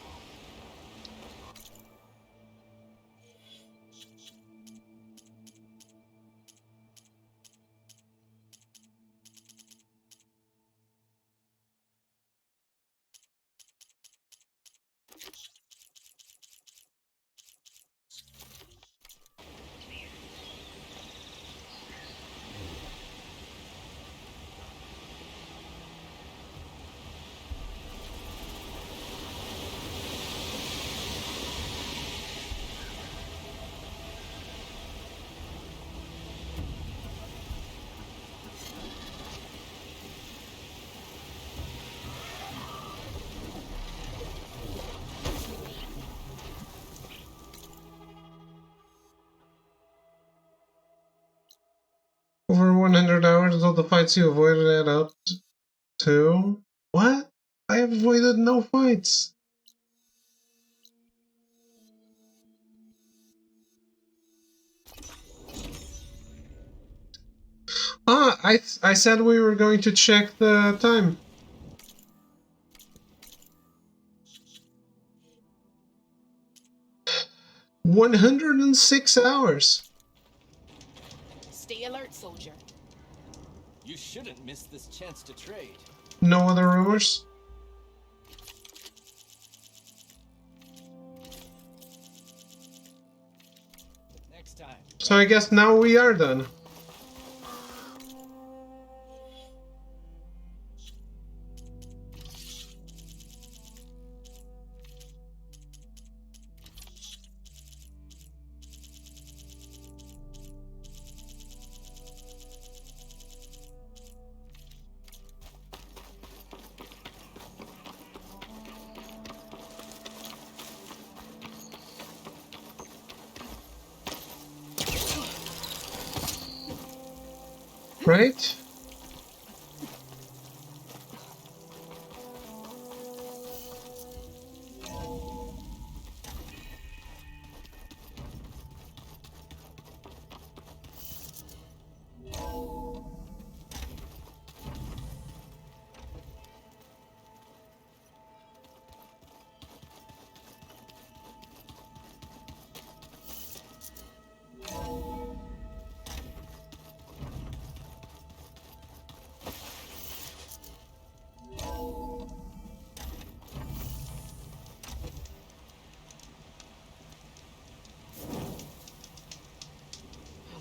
100 hours, all the fights you avoided add up to... What? I have avoided no fights. Ah, I said we were going to check the time. $106 hours. Stay alert, soldier. You shouldn't miss this chance to trade. No other rumors? Next time. So I guess now we are done. Right?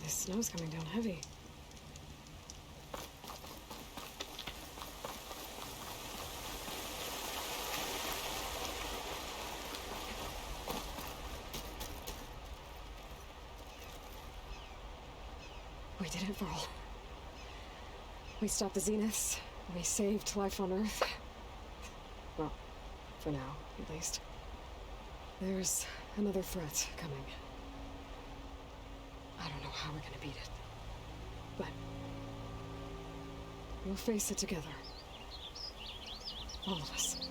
Snow's coming down heavy. We did it, Varl. We stopped the Zeniths. We saved life on Earth. Well, for now, at least. There's another threat coming. I don't know how we're gonna beat it, but we'll face it together. All of us.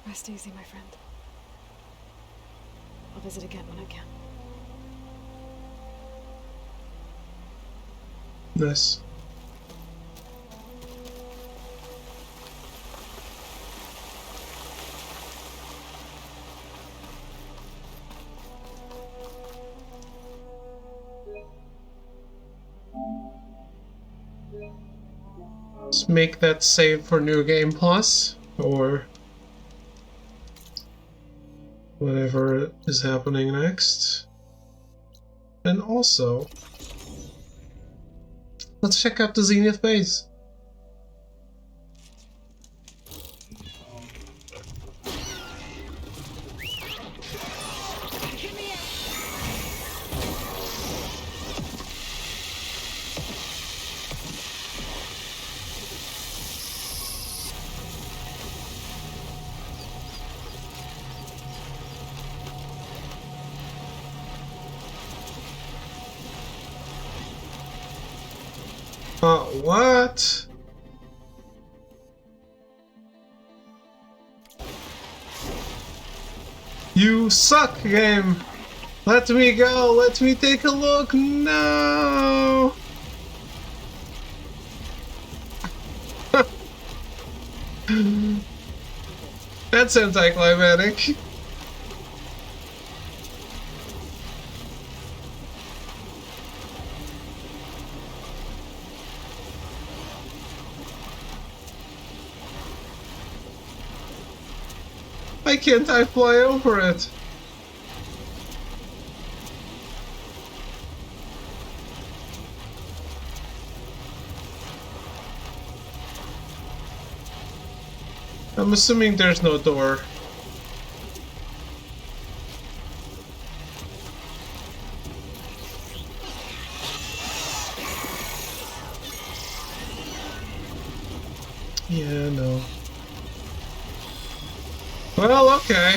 Rest easy, my friend. I'll visit again when I can. Nice. Let's make that save for New Game Plus, or whatever is happening next. And also, let's check out the Zenith base. What? You suck, game! Let me go! Let me take a look! No! That's anticlimactic. Why can't I fly over it? I'm assuming there's no door. Yeah, no. Well, okay.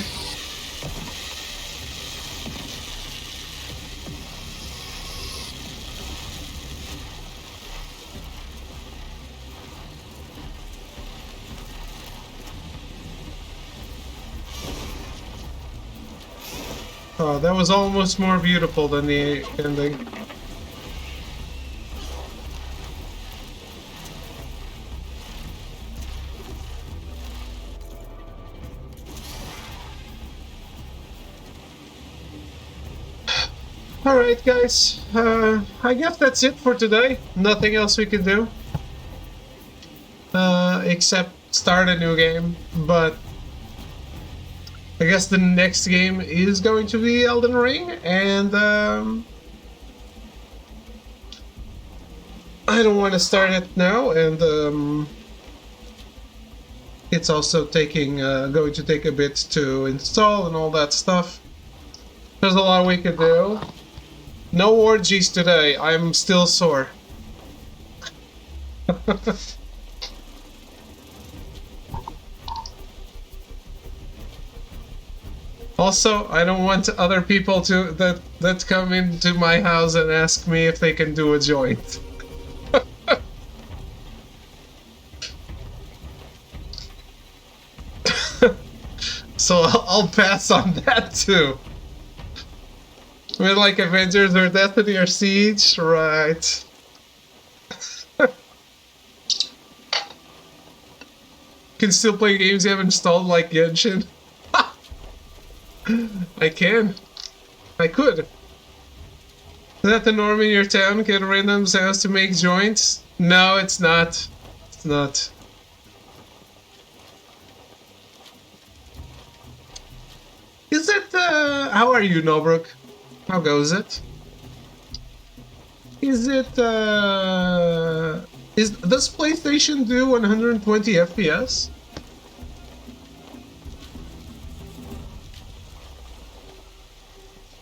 Oh, that was almost more beautiful than the ending. Alright guys, I guess that's it for today. Nothing else we can do. Except start a new game, but I guess the next game is going to be Elden Ring, and I don't want to start it now, and it's also going to take a bit to install and all that stuff. There's a lot we could do. No orgies today, I'm still sore. Also, I don't want other people to that come into my house and ask me if they can do a joint. So I'll pass on that too. I mean, like Avengers or Destiny or Siege, right? Can still play games you have installed, like Genshin. I can. I could. Is that the norm in your town? Get random sounds to make joints? No, it's not. It's not. Is it, how are you, Nobruk? How goes it? Is it, does PlayStation do 120 FPS?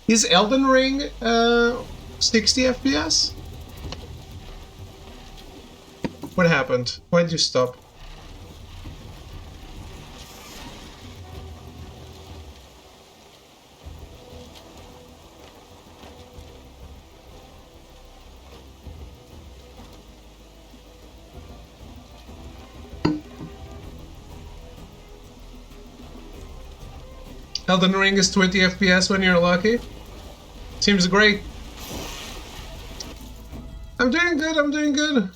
Is Elden Ring 60 FPS? What happened? Why did you stop? Elden Ring is 20 FPS when you're lucky. Seems great. I'm doing good, I'm doing good.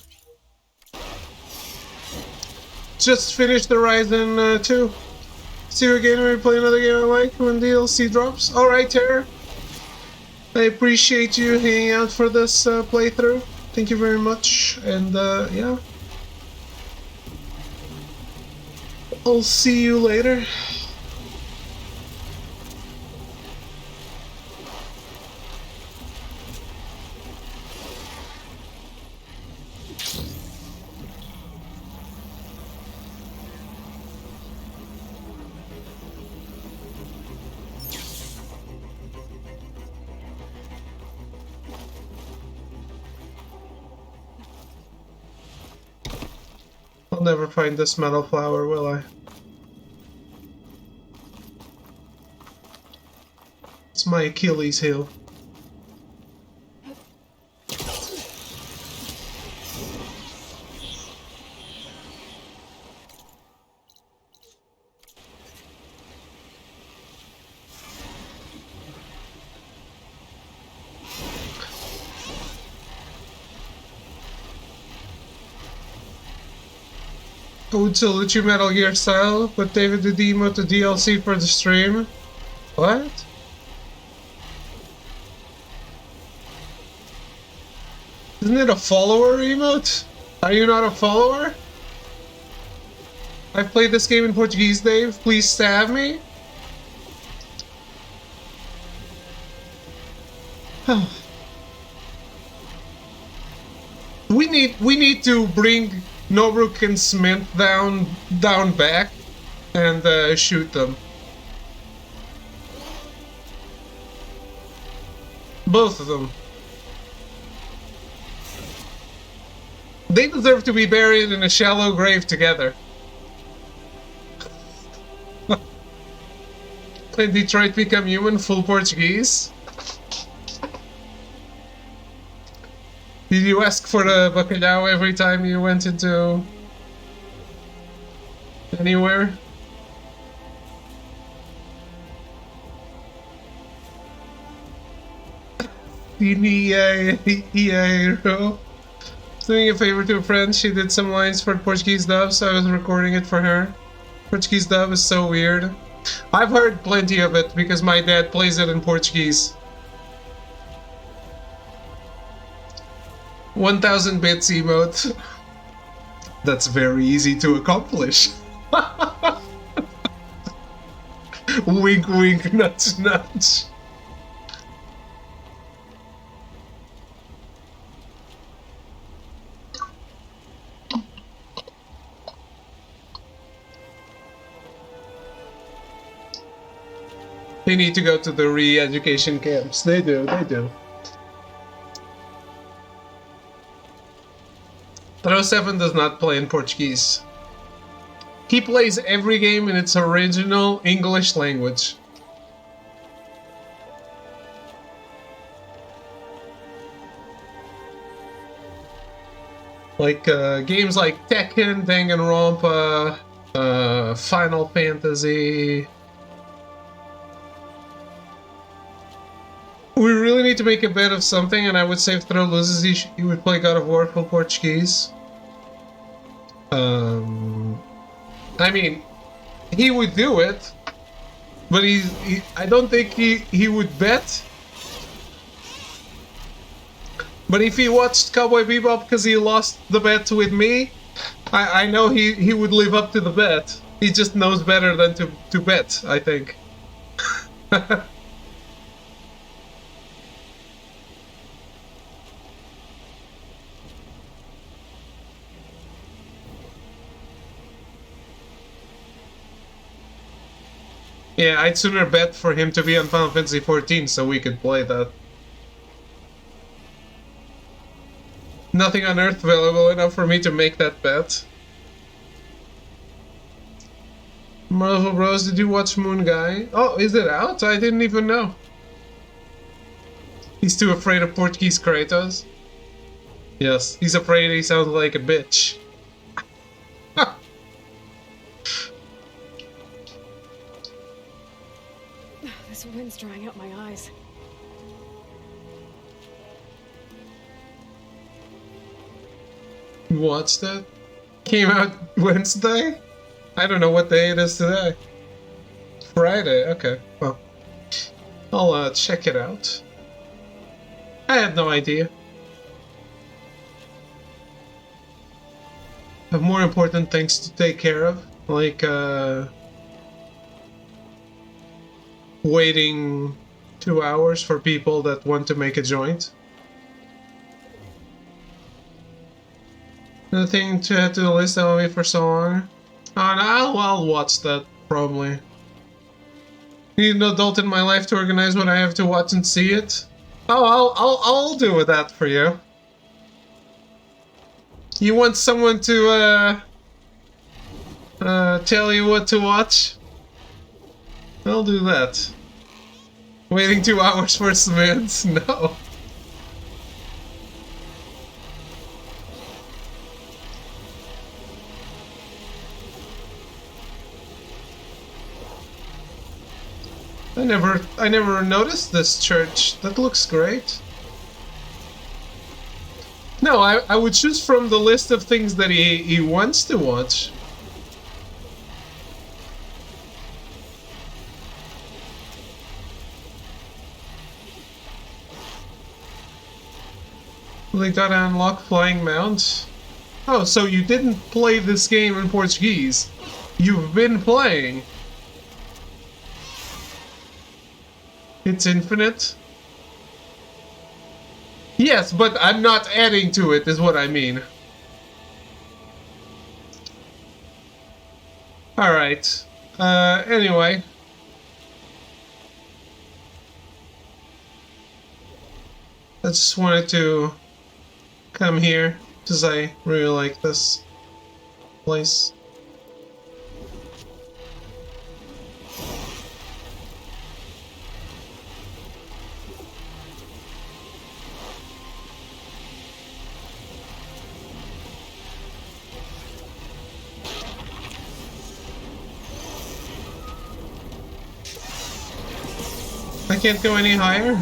Just finished the Horizon 2. See you again when we play another game I like when DLC drops. Alright, Terror. I appreciate you hanging out for this playthrough. Thank you very much. And yeah. I'll see you later. I'll never find this metal flower, will I? It's my Achilles heel. I would salute you, Metal Gear style, but David the Demo to DLC for the stream. What? Isn't it a follower emote? Are you not a follower? I've played this game in Portuguese, Dave. Please stab me. We need to bring Nobruk and Smith down back and shoot them. Both of them. They deserve to be buried in a shallow grave together. Did Detroit Become Human full Portuguese? Did you ask for the bacalhau every time you went into anywhere? Dinheiro. Doing a favor to a friend, she did some lines for Portuguese dub, so I was recording it for her. Portuguese dub is so weird. I've heard plenty of it because my dad plays it in Portuguese. 1000 bits emote. That's very easy to accomplish. Wink wink, nudge nudge. They need to go to the re-education camps. They do, they do. Throw7 does not play in Portuguese. He plays every game in its original English language. Like games like Tekken, Danganronpa, Final Fantasy. We really need to make a bet of something, and I would say if Throw loses, he would play God of War full Portuguese. I mean, he would do it, but I don't think he would bet. But if he watched Cowboy Bebop because he lost the bet with me, I know he would live up to the bet. He just knows better than to bet, I think. Yeah, I'd sooner bet for him to be on Final Fantasy XIV so we could play that. Nothing on Earth valuable enough for me to make that bet. Marvel Bros, did you watch Moon Guy? Oh, is it out? I didn't even know. He's too afraid of Portuguese Kratos. Yes, he's afraid he sounds like a bitch. This wind's drying out my eyes. Watched it? Came out Wednesday? I don't know what day it is today. Friday, okay. Well, I'll check it out. I had no idea. I have more important things to take care of, like waiting 2 hours for people that want to make a joint. Nothing to add to the list that will wait for so long. Oh, no, I'll watch that, probably. Need an adult in my life to organize what I have to watch and see it. Oh, I'll do that for you. You want someone to tell you what to watch? I'll do that. Waiting 2 hours for Samantha? No. I never noticed this church. That looks great. No, I would choose from the list of things that he wants to watch. They gotta unlock flying mounts. Oh, so you didn't play this game in Portuguese. You've been playing. It's infinite? Yes, but I'm not adding to it, is what I mean. Alright. Anyway. I just wanted to come here, because I really like this place. I can't go any higher?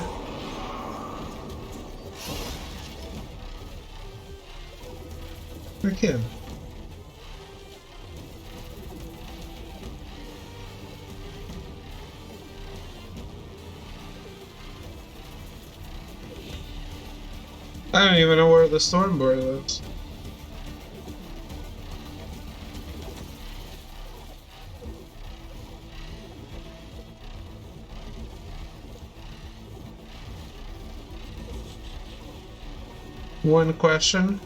I can. I don't even know where the Stormborn is. One question.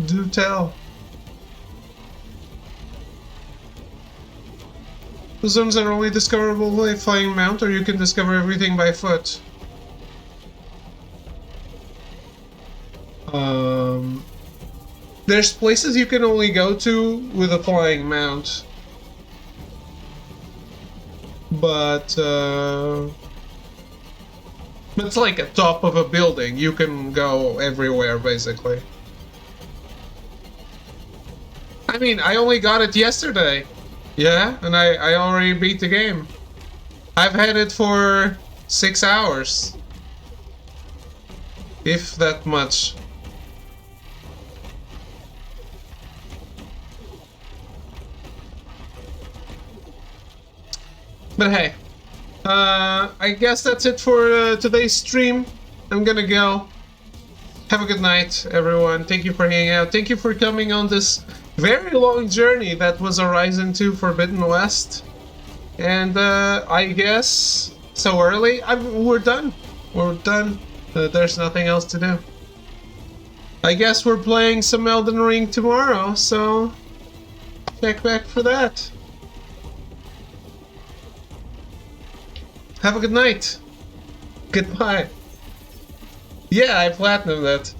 Do tell. The zones are only discoverable by flying mount, or you can discover everything by foot. There's places you can only go to with a flying mount. But it's like a top of a building. You can go everywhere, basically. I mean, I only got it yesterday. Yeah, and I already beat the game. I've had it for 6 hours. If that much. But hey, I guess that's it for today's stream. I'm gonna go. Have a good night, everyone. Thank you for hanging out. Thank you for coming on this very long journey that was Horizon 2 Forbidden West. And I guess so early. We're done. We're done. There's nothing else to do. I guess we're playing some Elden Ring tomorrow, so check back for that. Have a good night. Goodbye. Yeah, I platinumed that.